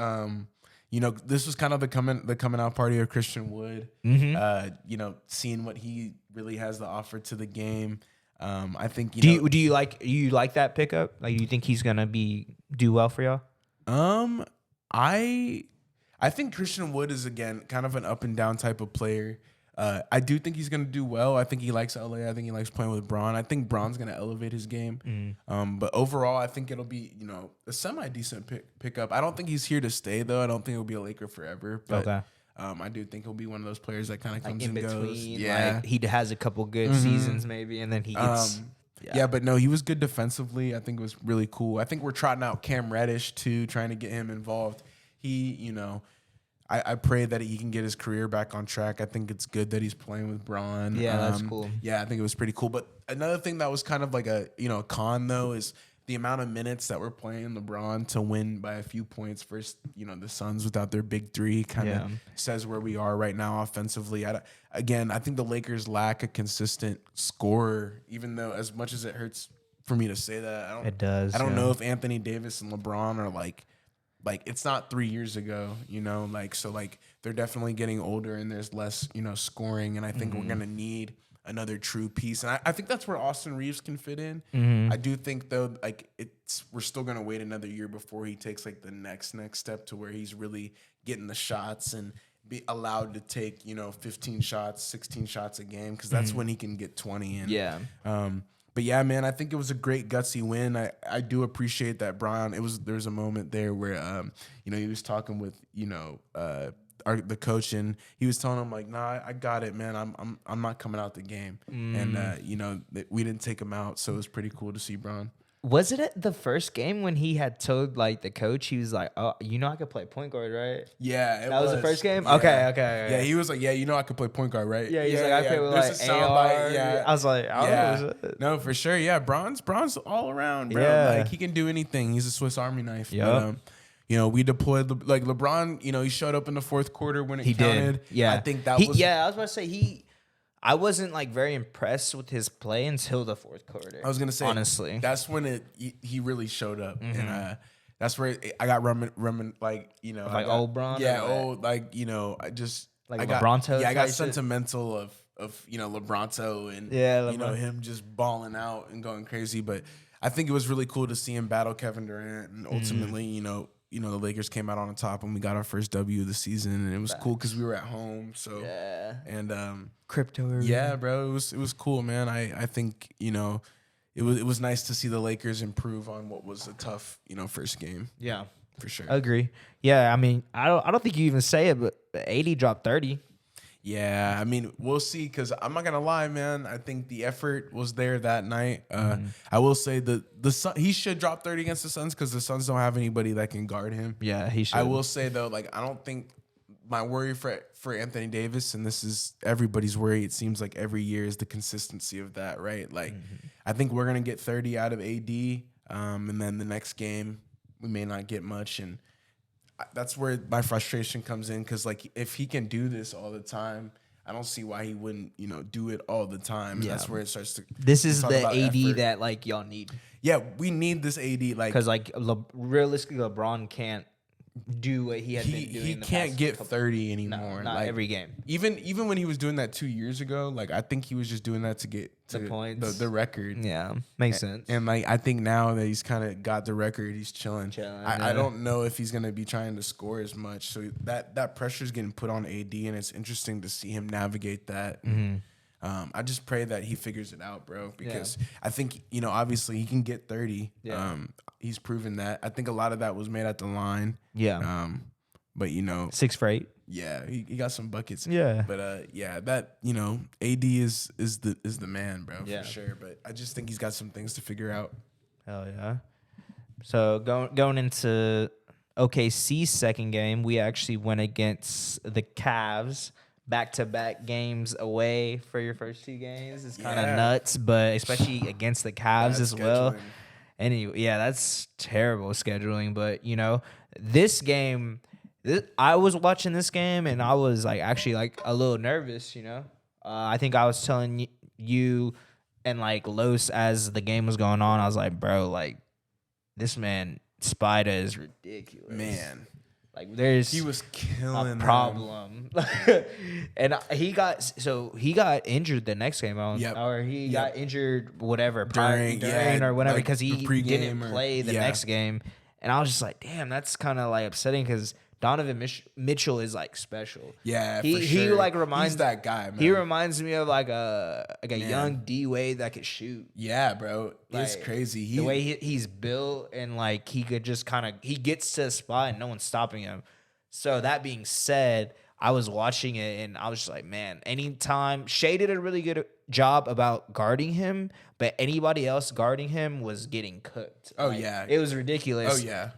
Speaker 1: you know, this was kind of the coming out party of Christian Wood.
Speaker 2: Mm-hmm.
Speaker 1: You know, seeing what he really has to offer to the game. I think
Speaker 2: Do you like that pickup? Like, you think he's gonna do well for y'all?
Speaker 1: I think Christian Wood is, again, kind of an up and down type of player. I do think he's going to do well. I think he likes LA. I think he likes playing with Braun. I think Braun's going to elevate his game. But overall, I think it'll be, you know, a semi-decent pickup. I don't think he's here to stay, though. I don't think he'll be a Laker forever. But
Speaker 2: Okay.
Speaker 1: I do think he'll be one of those players that kind of
Speaker 2: Like
Speaker 1: comes
Speaker 2: in
Speaker 1: and
Speaker 2: between,
Speaker 1: goes. Yeah.
Speaker 2: like he has a couple good seasons maybe, and then he gets.
Speaker 1: Yeah, but no, he was good defensively. I think it was really cool. I think we're trotting out Cam Reddish too, trying to get him involved. He, you know, I pray that he can get his career back on track. I think it's good that he's playing with Braun.
Speaker 2: Yeah, that's cool.
Speaker 1: Yeah, I think it was pretty cool. But another thing that was kind of like a, you know, a con though is the amount of minutes that we're playing LeBron to win by a few points versus, you know, the Suns without their big three kind of says where we are right now offensively. Again, I think the Lakers lack a consistent scorer, even though as much as it hurts for me to say that,
Speaker 2: It does,
Speaker 1: I don't
Speaker 2: yeah.
Speaker 1: know if Anthony Davis and LeBron are like it's not 3 years ago, you know, like, so like they're definitely getting older and there's less, you know, scoring. And I think we're going to need another true piece. And I think that's where Austin Reeves can fit in. I do think though, like we're still gonna wait another year before he takes like the next step to where he's really getting the shots and be allowed to take 15 shots, 16 shots a game, because that's when he can get 20 in.
Speaker 2: Yeah.
Speaker 1: But yeah, man, I think it was a great gutsy win. I do appreciate that Bron. There was a moment there where he was talking with the coach, and he was telling him like, "Nah, I got it, man. I'm not coming out the game." And we didn't take him out, so it was pretty cool to see Bron.
Speaker 2: Was it at the first game when he had told like the coach, he was like, "Oh, I could play point guard, right?"
Speaker 1: Yeah,
Speaker 2: that was the first game.
Speaker 1: Yeah.
Speaker 2: Okay.
Speaker 1: Yeah, he was like, "Yeah, I could play point guard, right?"
Speaker 2: Yeah, he's like, "I play with like AR." Yeah, I was like,
Speaker 1: No, for sure. Yeah, Bron's all around, bro.
Speaker 2: Yeah.
Speaker 1: Like he can do anything. He's a Swiss Army knife.
Speaker 2: Yep.
Speaker 1: But, we deployed like LeBron. He showed up in the fourth quarter when it counted.
Speaker 2: Did. Yeah,
Speaker 1: I think that was.
Speaker 2: Yeah, I was about to say I wasn't like very impressed with his play until the fourth quarter.
Speaker 1: I was gonna say
Speaker 2: honestly,
Speaker 1: that's when he really showed up, and that's where I got
Speaker 2: old Bron.
Speaker 1: Yeah, old I just
Speaker 2: like
Speaker 1: I got
Speaker 2: LeBronto.
Speaker 1: Yeah, I got
Speaker 2: shit.
Speaker 1: sentimental of LeBronto and him just balling out and going crazy. But I think it was really cool to see him battle Kevin Durant, and ultimately, the Lakers came out on the top, and we got our first W of the season, and it was cool because we were at home. So and
Speaker 2: crypto. Arena.
Speaker 1: Yeah, bro, it was cool, man. I think it was nice to see the Lakers improve on what was a tough first game.
Speaker 2: Yeah,
Speaker 1: for sure.
Speaker 2: I agree. Yeah, I mean, I don't think you even say it, but 80 dropped 30.
Speaker 1: Yeah, I mean, we'll see, because I'm not gonna lie, man. I think the effort was there that night. I will say the Sun, he should drop 30 against the Suns, because the Suns don't have anybody that can guard him.
Speaker 2: Yeah, he should.
Speaker 1: I will say though, like, I don't think my worry for Anthony Davis, and this is everybody's worry, it seems like every year, is the consistency of that, right? Like, I think we're gonna get 30 out of AD, and then the next game we may not get much, and that's where my frustration comes in, because like if he can do this all the time, I don't see why he wouldn't do it all the time. And that's where it starts to.
Speaker 2: This is the AD
Speaker 1: effort.
Speaker 2: that like y'all need.
Speaker 1: Yeah, we need this AD, like,
Speaker 2: because like realistically, LeBron can't do what he had been doing.
Speaker 1: He can't get 30 anymore.
Speaker 2: Not
Speaker 1: like,
Speaker 2: every game.
Speaker 1: Even when he was doing that 2 years ago, like I think he was just doing that to get
Speaker 2: the points,
Speaker 1: the record.
Speaker 2: Yeah, makes sense.
Speaker 1: And like I think now that he's kind of got the record, he's chilling. I don't know if he's gonna be trying to score as much. So that pressure is getting put on AD, and it's interesting to see him navigate that. I just pray that he figures it out, bro, because I think obviously he can get 30. He's proven that. I think a lot of that was made at the line.
Speaker 2: Yeah.
Speaker 1: But
Speaker 2: 6 for 8.
Speaker 1: Yeah, he got some buckets.
Speaker 2: Yeah.
Speaker 1: But that AD is the man, bro, for sure. But I just think he's got some things to figure out.
Speaker 2: Hell yeah. So going into OKC's second game, we actually went against the Cavs. Back-to-back games away for your first 2 games is kind of nuts, but especially against the Cavs as well. Anyway, that's terrible scheduling. But this game, I was watching this game and I was like actually like a little nervous. I think I was telling you and like Los as the game was going on, I was like, bro, like this man Spida is ridiculous,
Speaker 1: man.
Speaker 2: Like
Speaker 1: he was killing
Speaker 2: a problem, and he got injured the next game, or he got injured whatever during or whatever, because he didn't play the next game, and I was just like, damn, that's kind of like upsetting, because Donovan Mitchell is like special.
Speaker 1: Yeah,
Speaker 2: he
Speaker 1: for sure.
Speaker 2: He like reminds
Speaker 1: He's that guy, man.
Speaker 2: He reminds me of like a young D Wade that could shoot.
Speaker 1: Yeah, bro, it's
Speaker 2: like,
Speaker 1: crazy.
Speaker 2: The way he's built, and like he could just he gets to a spot and no one's stopping him. So that being said, I was watching it and I was just like, man, anytime Shea did a really good job about guarding him, but anybody else guarding him was getting cooked.
Speaker 1: Oh,
Speaker 2: like,
Speaker 1: yeah.
Speaker 2: It was ridiculous.
Speaker 1: Oh, yeah.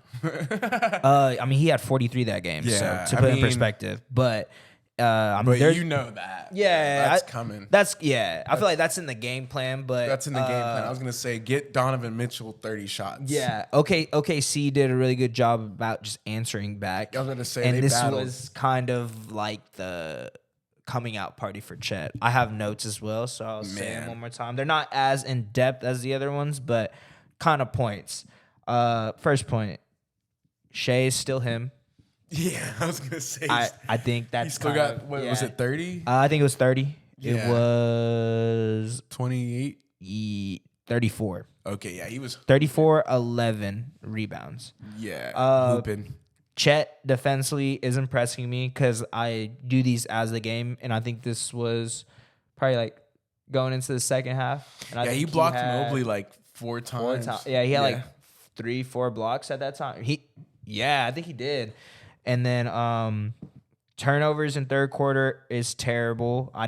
Speaker 2: I mean, he had 43 that game, so to put in perspective. But I mean,
Speaker 1: that.
Speaker 2: Yeah.
Speaker 1: That's coming.
Speaker 2: I feel like that's in the game plan, but
Speaker 1: that's in the game plan. I was going to say, get Donovan Mitchell 30 shots.
Speaker 2: Yeah. OKC did a really good job about just answering back.
Speaker 1: I was going to say,
Speaker 2: and
Speaker 1: they
Speaker 2: this
Speaker 1: battled.
Speaker 2: was kind of like the coming out party for Chet. I have notes as well, so I'll say them one more time. They're not as in depth as the other ones, but kind of points. First point, Shea is still him.
Speaker 1: Yeah, I was gonna say.
Speaker 2: I think that's
Speaker 1: he still got. What was it? 30.
Speaker 2: I think it was 30. It was
Speaker 1: 28.
Speaker 2: 34.
Speaker 1: Okay, yeah, he was
Speaker 2: 34, 11 rebounds.
Speaker 1: hooping.
Speaker 2: Chet defensively is impressing me because I do these as the game, and I think this was probably like going into the second half. And I think
Speaker 1: He blocked
Speaker 2: had
Speaker 1: Mobley like four times.
Speaker 2: Yeah, he had like 3-4 blocks at that time. I think he did. And then turnovers in third quarter is terrible. I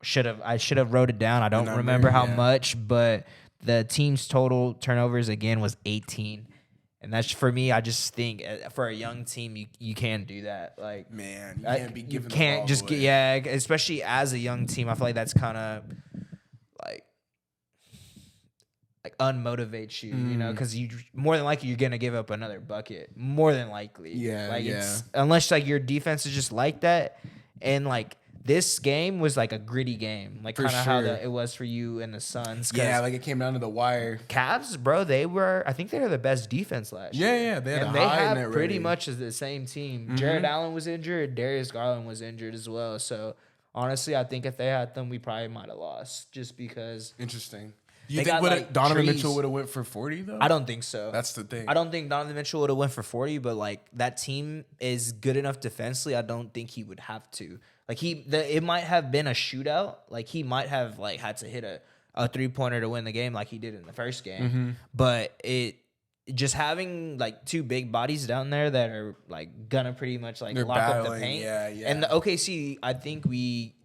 Speaker 2: should have wrote it down. I don't remember how much, but the team's total turnovers again was 18. And that's for me. I just think for a young team, you can't do that. Like,
Speaker 1: man, you can't be giving.
Speaker 2: You can't
Speaker 1: the ball
Speaker 2: just
Speaker 1: away.
Speaker 2: especially as a young team. I feel like that's kind of like unmotivates you, you know, because you more than likely you're gonna give up another bucket. More than likely, it's unless like your defense is just like that, and like this game was like a gritty game, like kind of how it was for you and the Suns.
Speaker 1: Yeah, like it came down to the wire.
Speaker 2: Cavs, bro, I think they were the best defense last year.
Speaker 1: Yeah, they had
Speaker 2: and they have pretty much as the same team. Jared Allen was injured, Darius Garland was injured as well. So honestly, I think if they had them, we probably might have lost just because.
Speaker 1: Interesting. Do you think Donovan Mitchell would have went for 40 though?
Speaker 2: I don't think so.
Speaker 1: That's the thing.
Speaker 2: I don't think Donovan Mitchell would have went for 40, but like that team is good enough defensively. I don't think he would have to. Like it might have been a shootout. Like he might have like had to hit a 3-pointer to win the game, like he did in the first game. But it just having like two big bodies down there that are like gonna pretty much like lock up the paint.
Speaker 1: Yeah.
Speaker 2: And the OKC, I think we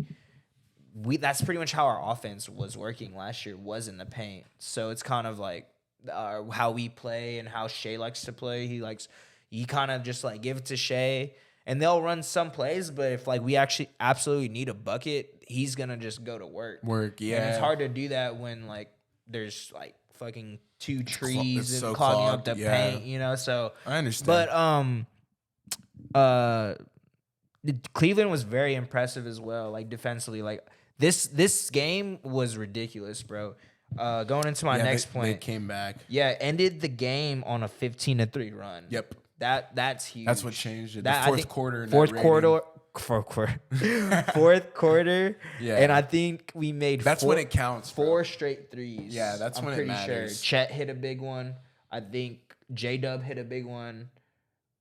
Speaker 2: that's pretty much how our offense was working last year, was in the paint. So it's kind of like how we play and how Shea likes to play. He kind of just like give it to Shea, and they'll run some plays. But if like we actually absolutely need a bucket, he's gonna just go to work.
Speaker 1: Yeah.
Speaker 2: And it's hard to do that when like there's like fucking two trees and
Speaker 1: so
Speaker 2: clogging up
Speaker 1: clogged,
Speaker 2: the paint, you know. So
Speaker 1: I understand.
Speaker 2: But Cleveland was very impressive as well, like defensively. Like this game was ridiculous, bro. Going into my next point,
Speaker 1: they came back.
Speaker 2: Yeah, ended the game on a 15-3 run.
Speaker 1: Yep,
Speaker 2: that's huge.
Speaker 1: That's what changed it.
Speaker 2: The
Speaker 1: fourth quarter.
Speaker 2: Fourth quarter.
Speaker 1: Yeah,
Speaker 2: and I think we made
Speaker 1: when it counts.
Speaker 2: Four straight threes.
Speaker 1: Yeah, that's when it matters.
Speaker 2: I'm pretty sure Chet hit a big one. I think J-Dub hit a big one.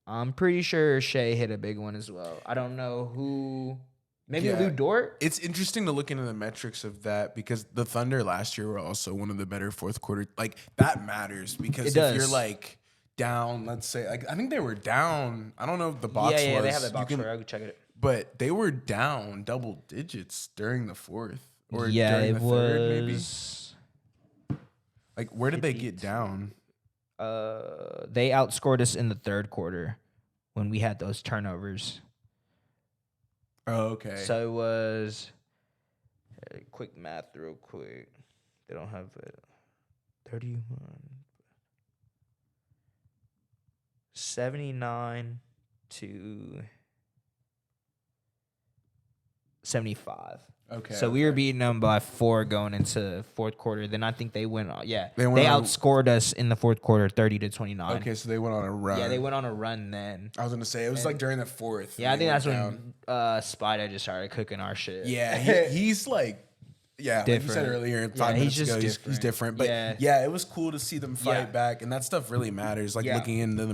Speaker 2: I'm pretty sure Shea hit a big one as well. I don't know who. Maybe Lou Dort?
Speaker 1: It's interesting to look into the metrics of that because the Thunder last year were also one of the better fourth quarter. Like, that matters because if you're, like, down, let's say, like, I think they were down. I don't know if the box was.
Speaker 2: Yeah, they have the box score. I could check it.
Speaker 1: But they were down double digits during the fourth. Or
Speaker 2: during
Speaker 1: the third, maybe. Like, where did they get down?
Speaker 2: They outscored us in the third quarter when we had those turnovers.
Speaker 1: Oh, okay.
Speaker 2: So it was quick math real quick. They don't have it. 31. 79 to 75.
Speaker 1: Okay.
Speaker 2: So we were beating them by 4 going into fourth quarter. Then I think they went on. Yeah, they outscored us in the fourth quarter 30-29.
Speaker 1: Okay, so they went on a run.
Speaker 2: Yeah, they went on a run then.
Speaker 1: I was gonna say it was like during the fourth.
Speaker 2: Yeah, I think that's when Spider just started cooking our shit.
Speaker 1: Yeah, he's like. Yeah, like you said earlier, 5 minutes ago, he's different. But yeah, it was cool to see them fight back, and that stuff really matters. Like looking into the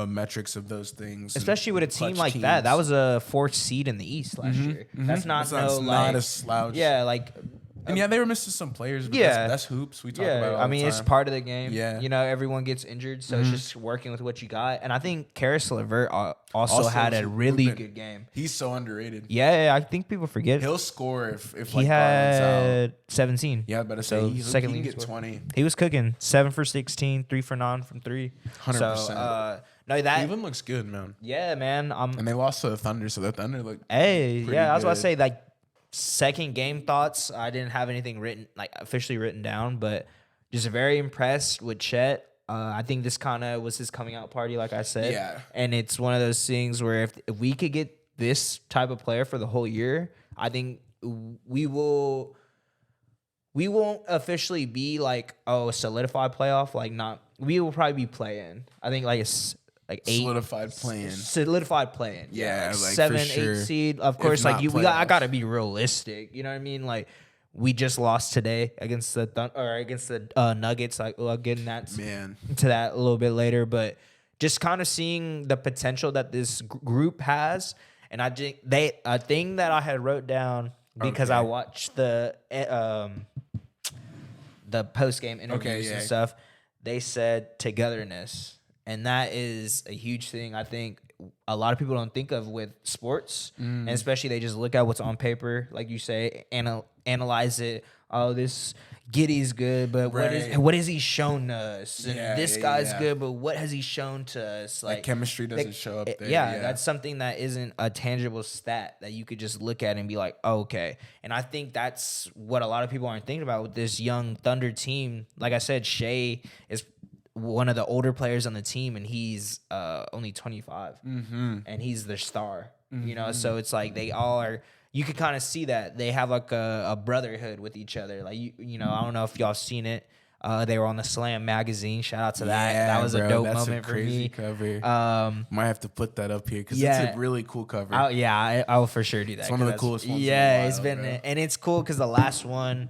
Speaker 1: metrics of those things,
Speaker 2: especially with a team like teams. That was a 4th seed in the East last year. That's not not
Speaker 1: a slouch.
Speaker 2: Yeah, like.
Speaker 1: And they were missing some players. But that's hoops. We talk about it all the time.
Speaker 2: It's part of the game.
Speaker 1: Yeah.
Speaker 2: You know, everyone gets injured, so it's just working with what you got. And I think Karis LeVert also had a really good game.
Speaker 1: He's so underrated.
Speaker 2: Yeah, I think people forget.
Speaker 1: He'll score if
Speaker 2: he had 17.
Speaker 1: Yeah, but so he can get 20.
Speaker 2: He was cooking 7 for 16, 3 for 9 from 3.
Speaker 1: 100%.
Speaker 2: So, no, that
Speaker 1: Cleveland looks good, man.
Speaker 2: Yeah, man.
Speaker 1: And they lost to the Thunder, so the Thunder look.
Speaker 2: I was about to say like. Second game thoughts. I didn't have anything officially written down, but just very impressed with Chet. I think this kind of was his coming out party, like I said.
Speaker 1: Yeah.
Speaker 2: And it's one of those things where if we could get this type of player for the whole year, I think we won't officially be like, a solidified playoff. Like we will probably be playing. I think like like 8
Speaker 1: solidified playing.
Speaker 2: Yeah, like
Speaker 1: like
Speaker 2: 7,
Speaker 1: for
Speaker 2: 8
Speaker 1: sure.
Speaker 2: seed. Of
Speaker 1: If
Speaker 2: course, like
Speaker 1: not
Speaker 2: I
Speaker 1: playoffs.
Speaker 2: gotta be realistic. You know what I mean? Like we just lost today against the against the Nuggets. Like we'll get into that a little bit later, but just kind of seeing the potential that this group has, and I think a thing that I had wrote down because I watched the post game interviews and stuff. They said togetherness, and that is a huge thing. I think a lot of people don't think of with sports, and especially they just look at what's on paper, like you say, analyze it. Oh, this Giddy's good, but what has he shown to us? And this guy's good, but what has he shown to us?
Speaker 1: Like chemistry doesn't show up there.
Speaker 2: Yeah, that's something that isn't a tangible stat that you could just look at and be like, oh, okay. And I think that's what a lot of people aren't thinking about with this young Thunder team. Like I said, Shea is one of the older players on the team, and he's only 25, and he's their star. You know, so it's like they all are. You could kind of see that they have like a brotherhood with each other. Like you know, I don't know if y'all seen it. They were on the Slam magazine. Shout out to that. That was a dope moment for me.
Speaker 1: Cover. Might have to put that up here because it's a really cool cover.
Speaker 2: I will for sure do that.
Speaker 1: It's one of the coolest ones.
Speaker 2: Yeah, it's been, and it's cool because the last one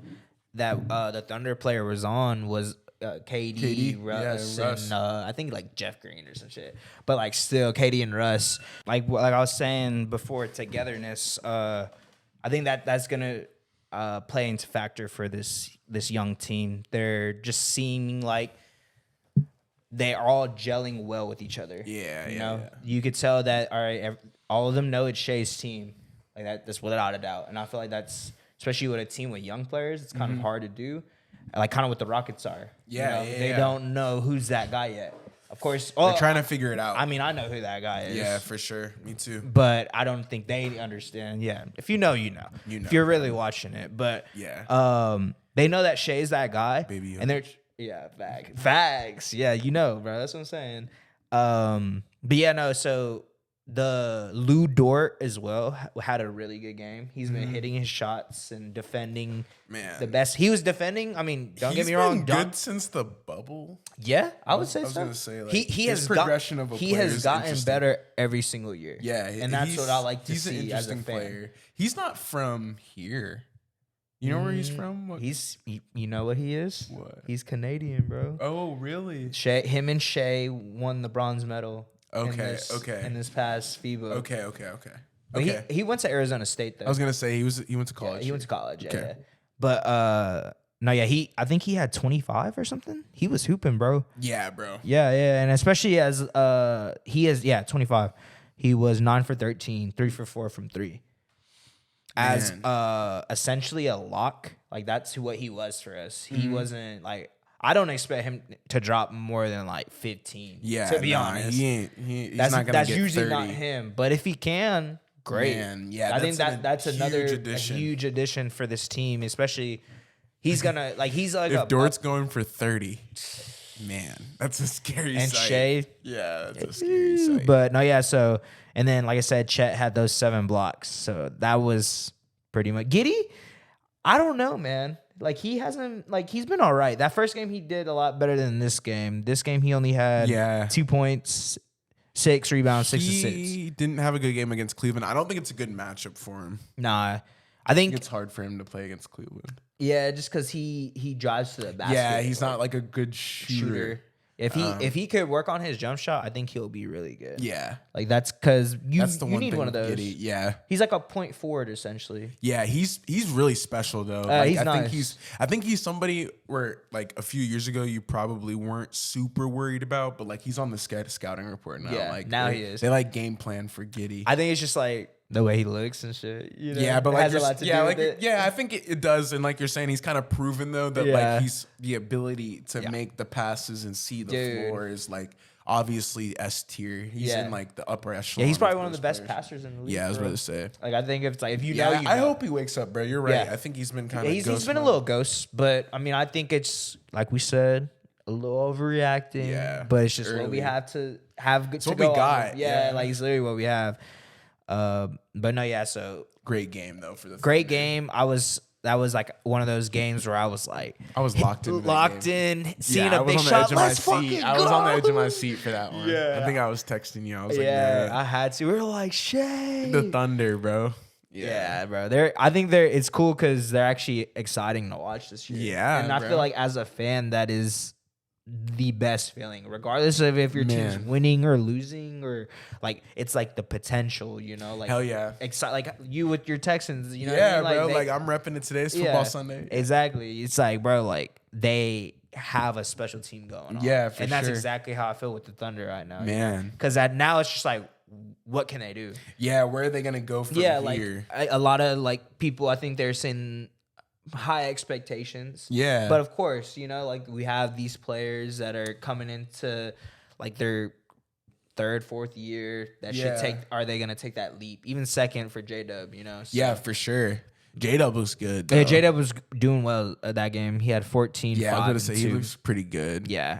Speaker 2: that the Thunder player was on was KD, Russ, and I think like Jeff Green or some shit. But like still, KD and Russ, like I was saying before, togetherness. I think that's gonna play into factor for this young team. They're just seeming like they're all gelling well with each other. You could tell that. All right, all of them know it's Shea's team. Like that's without a doubt. And I feel like that's especially with a team with young players. It's kind of hard to do. Like kind of what the Rockets are. They don't know who's that guy yet. Of course,
Speaker 1: they're trying to figure it out.
Speaker 2: I mean, I know who that guy is.
Speaker 1: Yeah, for sure. Me too.
Speaker 2: But I don't think they understand. Yeah, if you know, you know. If you're really watching it, but they know that Shea's that guy,
Speaker 1: baby,
Speaker 2: and they're fags. Yeah, you know, bro. That's what I'm saying. But yeah, no. So the Lou Dort as well had a really good game. He's been hitting his shots and defending the best. He was defending. I mean, don't get me wrong.
Speaker 1: Good since the bubble.
Speaker 2: Yeah, I would say so.
Speaker 1: I was gonna say like,
Speaker 2: he has
Speaker 1: progression of a
Speaker 2: he
Speaker 1: player
Speaker 2: has gotten better every single year.
Speaker 1: Yeah,
Speaker 2: and that's what I like to
Speaker 1: he's
Speaker 2: see
Speaker 1: an interesting
Speaker 2: as a fan.
Speaker 1: player. He's not from here. You know where he's from? What?
Speaker 2: You know what he is?
Speaker 1: What?
Speaker 2: He's Canadian, bro.
Speaker 1: Oh, really?
Speaker 2: Him and Shea won the bronze medal. In this past FIBA.
Speaker 1: Okay.
Speaker 2: But he went to Arizona State though.
Speaker 1: I was gonna say he went to college.
Speaker 2: Yeah, he went to college. Yeah. But I think he had 25 or something. He was hooping, bro.
Speaker 1: Yeah, bro.
Speaker 2: Yeah, and especially as he is 25. He was 9 for 13, 3 for 4 from 3. As essentially a lock, like that's what he was for us. He wasn't like. I don't expect him to drop more than like 15. Yeah, to be honest,
Speaker 1: he's not gonna
Speaker 2: that's
Speaker 1: get
Speaker 2: usually
Speaker 1: 30.
Speaker 2: not him. But if he can, great.
Speaker 1: Man, yeah,
Speaker 2: I think that's another huge addition for this team. Especially, he's gonna like
Speaker 1: if Dort's going for 30. Man, that's a scary
Speaker 2: and
Speaker 1: sight.
Speaker 2: Shea,
Speaker 1: yeah, that's a scary sight.
Speaker 2: But no, yeah. So and then like I said, Chet had those 7 blocks. So that was pretty much Giddy. I don't know, man. Like he's been all right. That first game he did a lot better than this game. This game he only had 2 points, 6 rebounds, 6 assists.
Speaker 1: He didn't have a good game against Cleveland. I don't think it's a good matchup for him.
Speaker 2: Nah, I think
Speaker 1: it's hard for him to play against Cleveland.
Speaker 2: Yeah, just because he drives to the basket.
Speaker 1: Yeah, he's not like a good shooter.
Speaker 2: If he could work on his jump shot, I think he'll be really good.
Speaker 1: Yeah,
Speaker 2: like that's because you need
Speaker 1: thing
Speaker 2: one of those.
Speaker 1: Giddy, yeah,
Speaker 2: he's like a point forward essentially.
Speaker 1: Yeah, he's really special though. Like,
Speaker 2: he's
Speaker 1: nice. I think he's somebody where like a few years ago you probably weren't super worried about, but like he's on the scouting report now.
Speaker 2: Yeah,
Speaker 1: like
Speaker 2: now he is.
Speaker 1: They like game plan for Giddy.
Speaker 2: I think it's just like the way he looks and shit. You know?
Speaker 1: Yeah, but
Speaker 2: like
Speaker 1: I think it does. And like you're saying, he's kind of proven though that like he's the ability to make the passes and see the floor is like obviously S tier. He's in like the upper echelon.
Speaker 2: Yeah, he's probably one of the best passers in the league.
Speaker 1: Yeah, I was about to say.
Speaker 2: Like I think if you
Speaker 1: know,
Speaker 2: you know.
Speaker 1: I hope he wakes up, bro. You're right. Yeah. I think he's been kind of
Speaker 2: he's been a little ghost, but I mean I think it's like we said. A little overreacting, but it's just what we have to have.
Speaker 1: It's what we got.
Speaker 2: Yeah, like it's literally what we have. But no, yeah. So
Speaker 1: great game though for the
Speaker 2: great game. I was that was like one of those games where I was like,
Speaker 1: I was locked in.
Speaker 2: Seeing
Speaker 1: I
Speaker 2: a
Speaker 1: was
Speaker 2: big
Speaker 1: on the
Speaker 2: shot.
Speaker 1: edge of my
Speaker 2: Let's fucking
Speaker 1: seat.
Speaker 2: go.
Speaker 1: I was on the edge of my seat for that one.
Speaker 2: Yeah.
Speaker 1: I think I was texting you. I was
Speaker 2: Yeah,
Speaker 1: like,
Speaker 2: I had to. We were like, Shay.
Speaker 1: the Thunder, bro.
Speaker 2: Yeah, bro. I think it's cool because they're actually exciting to watch this year.
Speaker 1: Yeah,
Speaker 2: and I
Speaker 1: bro.
Speaker 2: feel like as a fan, that is the best feeling, regardless of if your team's
Speaker 1: Man.
Speaker 2: winning or losing, or like it's like the potential, you know, like
Speaker 1: Hell yeah.
Speaker 2: like you with your Texans, you know,
Speaker 1: Yeah,
Speaker 2: what I mean?
Speaker 1: bro.
Speaker 2: They-
Speaker 1: Like I'm repping it today. It's football Sunday.
Speaker 2: Exactly. It's like, bro, like they have a special team going on.
Speaker 1: Yeah, for
Speaker 2: and that's
Speaker 1: sure.
Speaker 2: exactly how I feel with the Thunder right now.
Speaker 1: Man.
Speaker 2: because now it's just like, what can they do?
Speaker 1: Yeah, where are they gonna go from
Speaker 2: Like
Speaker 1: here?
Speaker 2: a lot of like people, I think they're saying high expectations.
Speaker 1: Yeah.
Speaker 2: But of course, you know, like we have these players that are coming into like their third, fourth year that
Speaker 1: Yeah.
Speaker 2: should are they going to take that leap? Even second for J-Dub, you know? So,
Speaker 1: Yeah, for sure. J-Dub looks good.
Speaker 2: yeah,
Speaker 1: though.
Speaker 2: J-Dub was doing well at that game. He had 14,
Speaker 1: Yeah, I
Speaker 2: 5,
Speaker 1: was gonna
Speaker 2: and
Speaker 1: say he
Speaker 2: 2.
Speaker 1: looks pretty good.
Speaker 2: Yeah,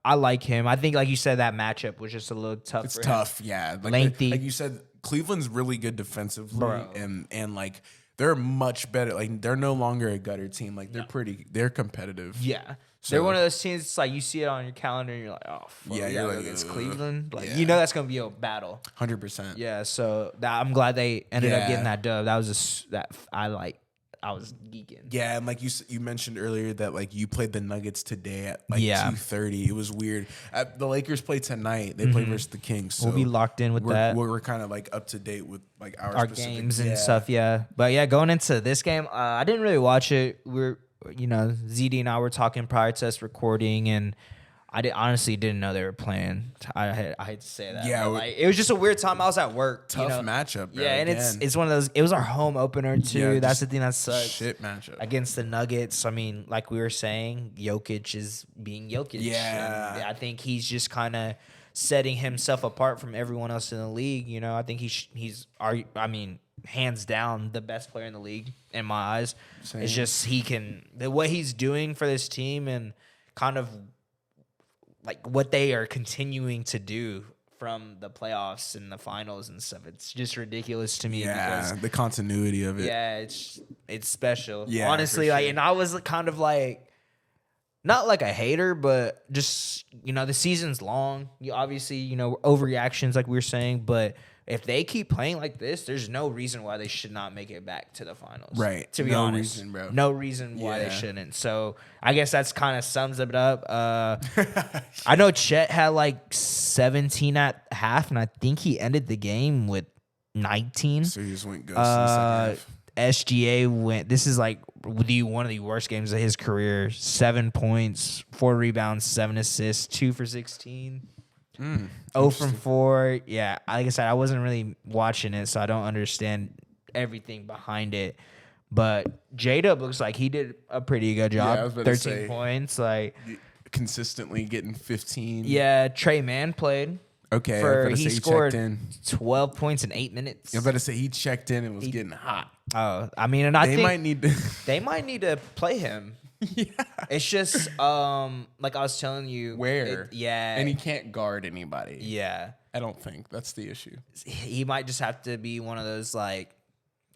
Speaker 2: I like him. I think, like you said, that matchup was just a little tough
Speaker 1: It's
Speaker 2: for him.
Speaker 1: tough, yeah. Like
Speaker 2: Lengthy.
Speaker 1: like you said, Cleveland's really good defensively,
Speaker 2: Bro.
Speaker 1: and like they're much better. Like they're no longer a gutter team. Like they're competitive.
Speaker 2: Yeah.
Speaker 1: So-
Speaker 2: They're one of those teams, it's like you see it on your calendar and you're like, oh, fuck,
Speaker 1: Yeah,
Speaker 2: yeah,
Speaker 1: you're
Speaker 2: you're
Speaker 1: like,
Speaker 2: against
Speaker 1: ugh.
Speaker 2: Cleveland. Like,
Speaker 1: Yeah.
Speaker 2: you know that's going to be a battle.
Speaker 1: 100%.
Speaker 2: Yeah, so I'm glad they ended up
Speaker 1: Yeah.
Speaker 2: getting that dub. That was I was geeking.
Speaker 1: Yeah, and like you mentioned earlier that like you played the Nuggets today at like
Speaker 2: Yeah.
Speaker 1: 2:30. It was weird. The Lakers play tonight. They play versus the Kings. So
Speaker 2: We'll be locked in with that.
Speaker 1: We're kind of like up to date with like
Speaker 2: Our
Speaker 1: specific-
Speaker 2: games and
Speaker 1: yeah.
Speaker 2: stuff, yeah. But yeah, going into this game, I didn't really watch it. ZD and I were talking prior to us recording, and I honestly didn't know they were playing. I hate to say that.
Speaker 1: Yeah,
Speaker 2: but, like it was just a weird time. I was at work.
Speaker 1: Tough
Speaker 2: you know?
Speaker 1: matchup. Bro,
Speaker 2: Yeah, and
Speaker 1: again.
Speaker 2: it's one of those. It was our home opener too.
Speaker 1: Yeah,
Speaker 2: That's
Speaker 1: just
Speaker 2: the thing that sucks.
Speaker 1: shit matchup.
Speaker 2: Against the Nuggets, I mean, like we were saying, Jokic is being Jokic.
Speaker 1: Yeah.
Speaker 2: And I think he's just kind of setting himself apart from everyone else in the league. You know, I think he's hands down the best player in the league in my eyes.
Speaker 1: Same.
Speaker 2: It's just what he's doing for this team and kind of like what they are continuing to do from the playoffs and the finals and stuff. It's just ridiculous to me
Speaker 1: Yeah,
Speaker 2: because
Speaker 1: the continuity of it.
Speaker 2: yeah, it's special.
Speaker 1: Yeah,
Speaker 2: Honestly,
Speaker 1: for
Speaker 2: like,
Speaker 1: sure.
Speaker 2: and I was kind of like, not like a hater, but just, the season's long. You obviously, overreactions, like we were saying, but if they keep playing like this, there's no reason why they should not make it back to the finals.
Speaker 1: Right.
Speaker 2: To be
Speaker 1: No
Speaker 2: honest.
Speaker 1: reason, bro.
Speaker 2: No reason why they
Speaker 1: Yeah.
Speaker 2: shouldn't. So I guess that's kind of sums it up. I know Chet had like 17 at half, and I think he ended the game with 19.
Speaker 1: So he just went ghost in the second half.
Speaker 2: SGA went. This is like one of the worst games of his career. 7 points, 4 rebounds, 7 assists, 2 for 16. 0 from 4. Yeah, like I said, I wasn't really watching it, so I don't understand everything behind it. But J-Dub looks like he did a pretty good job.
Speaker 1: I was about to
Speaker 2: 13
Speaker 1: say.
Speaker 2: points. Like,
Speaker 1: Consistently getting 15.
Speaker 2: yeah, Trey Mann played.
Speaker 1: Okay. I was about to
Speaker 2: He
Speaker 1: say he
Speaker 2: scored
Speaker 1: checked in.
Speaker 2: 12 points in 8 minutes.
Speaker 1: I was about to say he checked in and was getting hot.
Speaker 2: Oh, I mean, and I
Speaker 1: They
Speaker 2: think
Speaker 1: might need to.
Speaker 2: they might need to play him.
Speaker 1: Yeah.
Speaker 2: It's just like I was telling you.
Speaker 1: Where?
Speaker 2: Yeah.
Speaker 1: And he can't guard anybody.
Speaker 2: yeah.
Speaker 1: I don't think that's the issue.
Speaker 2: He might just have to be one of those like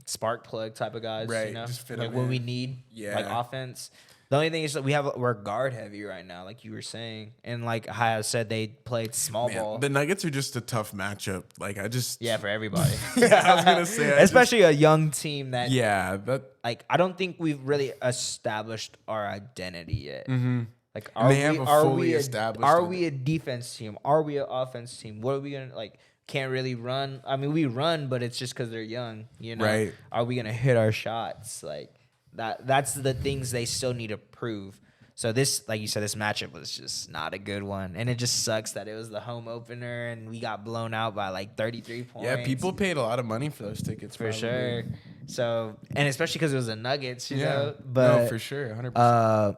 Speaker 2: spark plug type of guys.
Speaker 1: Right,
Speaker 2: You know?
Speaker 1: just fit
Speaker 2: like
Speaker 1: him
Speaker 2: when
Speaker 1: in.
Speaker 2: we need
Speaker 1: Yeah.
Speaker 2: like offense. The only thing is that we're guard heavy right now, like you were saying. And like how I said, they played small
Speaker 1: Man,
Speaker 2: ball.
Speaker 1: the Nuggets are just a tough matchup. Like I just.
Speaker 2: Yeah, for everybody.
Speaker 1: Yeah, I was gonna say.
Speaker 2: Especially a young team that
Speaker 1: Yeah, that.
Speaker 2: like I don't think we've really established our identity yet. Like
Speaker 1: And they have a fully established
Speaker 2: Are we a defense team? Are we an offense team? What are we gonna like? Can't really run. I mean, we run, but it's just because they're young. You know,
Speaker 1: Right.
Speaker 2: Are we gonna hit our shots? Like that. That's the things they still need to prove. So this, like you said, this matchup was just not a good one, and it just sucks that it was the home opener and we got blown out by like 33 points.
Speaker 1: Yeah, people paid a lot of money for those tickets.
Speaker 2: for
Speaker 1: probably.
Speaker 2: sure. So, and especially because it was the Nuggets, you
Speaker 1: Yeah,
Speaker 2: know. But
Speaker 1: no, for sure, 100%.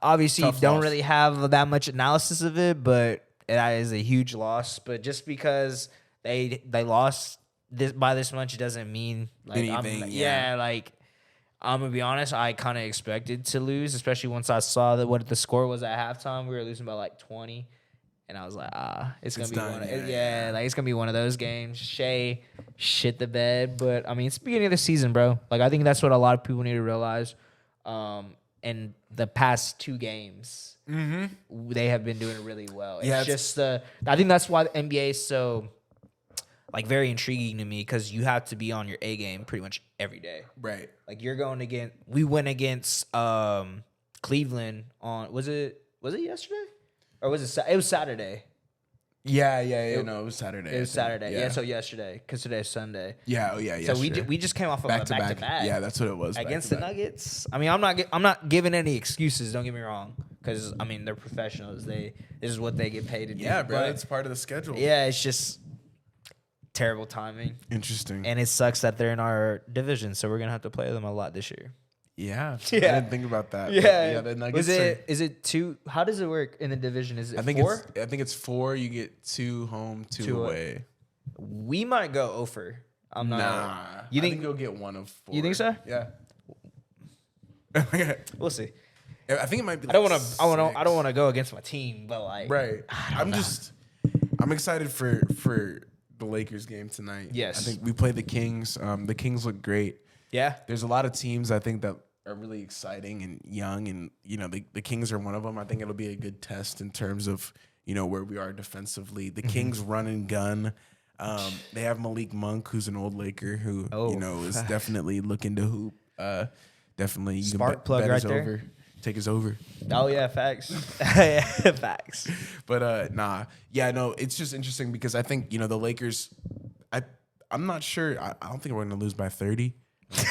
Speaker 2: Obviously
Speaker 1: Tough
Speaker 2: don't
Speaker 1: loss.
Speaker 2: really have that much analysis of it, but that is a huge loss. But just because they lost this by this much doesn't mean like
Speaker 1: Anything, yeah.
Speaker 2: like I'm gonna be honest, I kind of expected to lose, especially once I saw that what the score was at halftime. We were losing by like 20. And I was like, it's gonna
Speaker 1: It's
Speaker 2: be
Speaker 1: done,
Speaker 2: one of
Speaker 1: yeah.
Speaker 2: like it's gonna be one of those games. Shea shit the bed. But I mean, it's the beginning of the season, bro. Like I think that's what a lot of people need to realize. In the past 2 games, they have been doing really well.
Speaker 1: Yeah,
Speaker 2: It's just I think that's why the NBA is so like very intriguing to me because you have to be on your A game pretty much every day.
Speaker 1: Right.
Speaker 2: Like you're going against. We went against Cleveland on was it yesterday or was it? It was Saturday.
Speaker 1: Yeah. No, it was Saturday.
Speaker 2: It was Saturday. Yeah. So yesterday, because today's Sunday.
Speaker 1: Yeah. Oh yeah.
Speaker 2: So we just came off of a back to back.
Speaker 1: Yeah, that's what it was.
Speaker 2: Against the Nuggets. I mean, I'm not giving any excuses. Don't get me wrong, because I mean they're professionals. This is what they get paid to do.
Speaker 1: Yeah, bro.
Speaker 2: But,
Speaker 1: It's part of the schedule.
Speaker 2: yeah, it's just terrible timing,
Speaker 1: Interesting.
Speaker 2: and it sucks that they're in our division. So we're gonna have to play them a lot this year.
Speaker 1: Yeah.
Speaker 2: Yeah.
Speaker 1: I didn't think about that. Yeah. The Nuggets.
Speaker 2: Is it 2? How does it work in the division? Is it
Speaker 1: I think
Speaker 2: 4?
Speaker 1: I think it's 4. You get 2 home, 2 away.
Speaker 2: We might go over. I'm not.
Speaker 1: Nah.
Speaker 2: You
Speaker 1: I
Speaker 2: think
Speaker 1: think you'll get 1 of 4.
Speaker 2: You think so?
Speaker 1: Yeah.
Speaker 2: We'll see.
Speaker 1: I think it might be.
Speaker 2: I don't want to go against my team, but like,
Speaker 1: Right. I'm excited for the Lakers game tonight.
Speaker 2: Yes.
Speaker 1: I think we play the Kings. The Kings look great.
Speaker 2: yeah,
Speaker 1: There's a lot of teams I think that are really exciting and young, and the Kings are one of them. I think it'll be a good test in terms of where we are defensely. The Kings run and gun. They have Malik Monk, who's an old Laker who is definitely looking to hoop. Definitely, you
Speaker 2: Spark
Speaker 1: can
Speaker 2: plug
Speaker 1: bet
Speaker 2: right
Speaker 1: his
Speaker 2: there.
Speaker 1: over. Take his over.
Speaker 2: Oh yeah, facts. Facts.
Speaker 1: But it's just interesting because I think the Lakers. I'm not sure. I don't think we're going to lose by 30.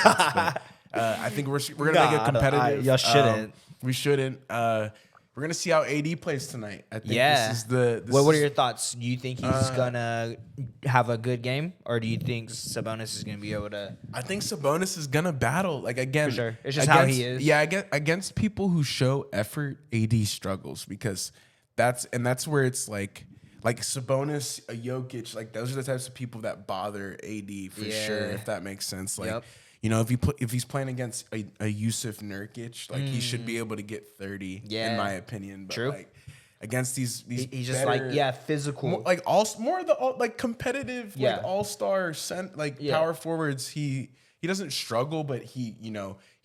Speaker 1: But, I think we're going to make it competitive.
Speaker 2: Y'all shouldn't.
Speaker 1: We shouldn't. We're going to see how AD plays tonight. I think
Speaker 2: Yeah.
Speaker 1: this is the.
Speaker 2: What are your thoughts? Do you think he's gonna have a good game, or do you think Sabonis is gonna be able to?
Speaker 1: I think Sabonis is going to battle. Like again,
Speaker 2: For sure. It's just how he is.
Speaker 1: Yeah, against people who show effort, AD struggles because that's where it's like Sabonis, a Jokic, like those are the types of people that bother AD for sure. If that makes sense, like.
Speaker 2: Yep.
Speaker 1: If he's playing against a Yusuf Nurkic, like he should be able to get 30, in my opinion. But
Speaker 2: True.
Speaker 1: like against these
Speaker 2: He's just
Speaker 1: better,
Speaker 2: physical.
Speaker 1: more of the competitive, like all-star power forwards. He doesn't struggle, but he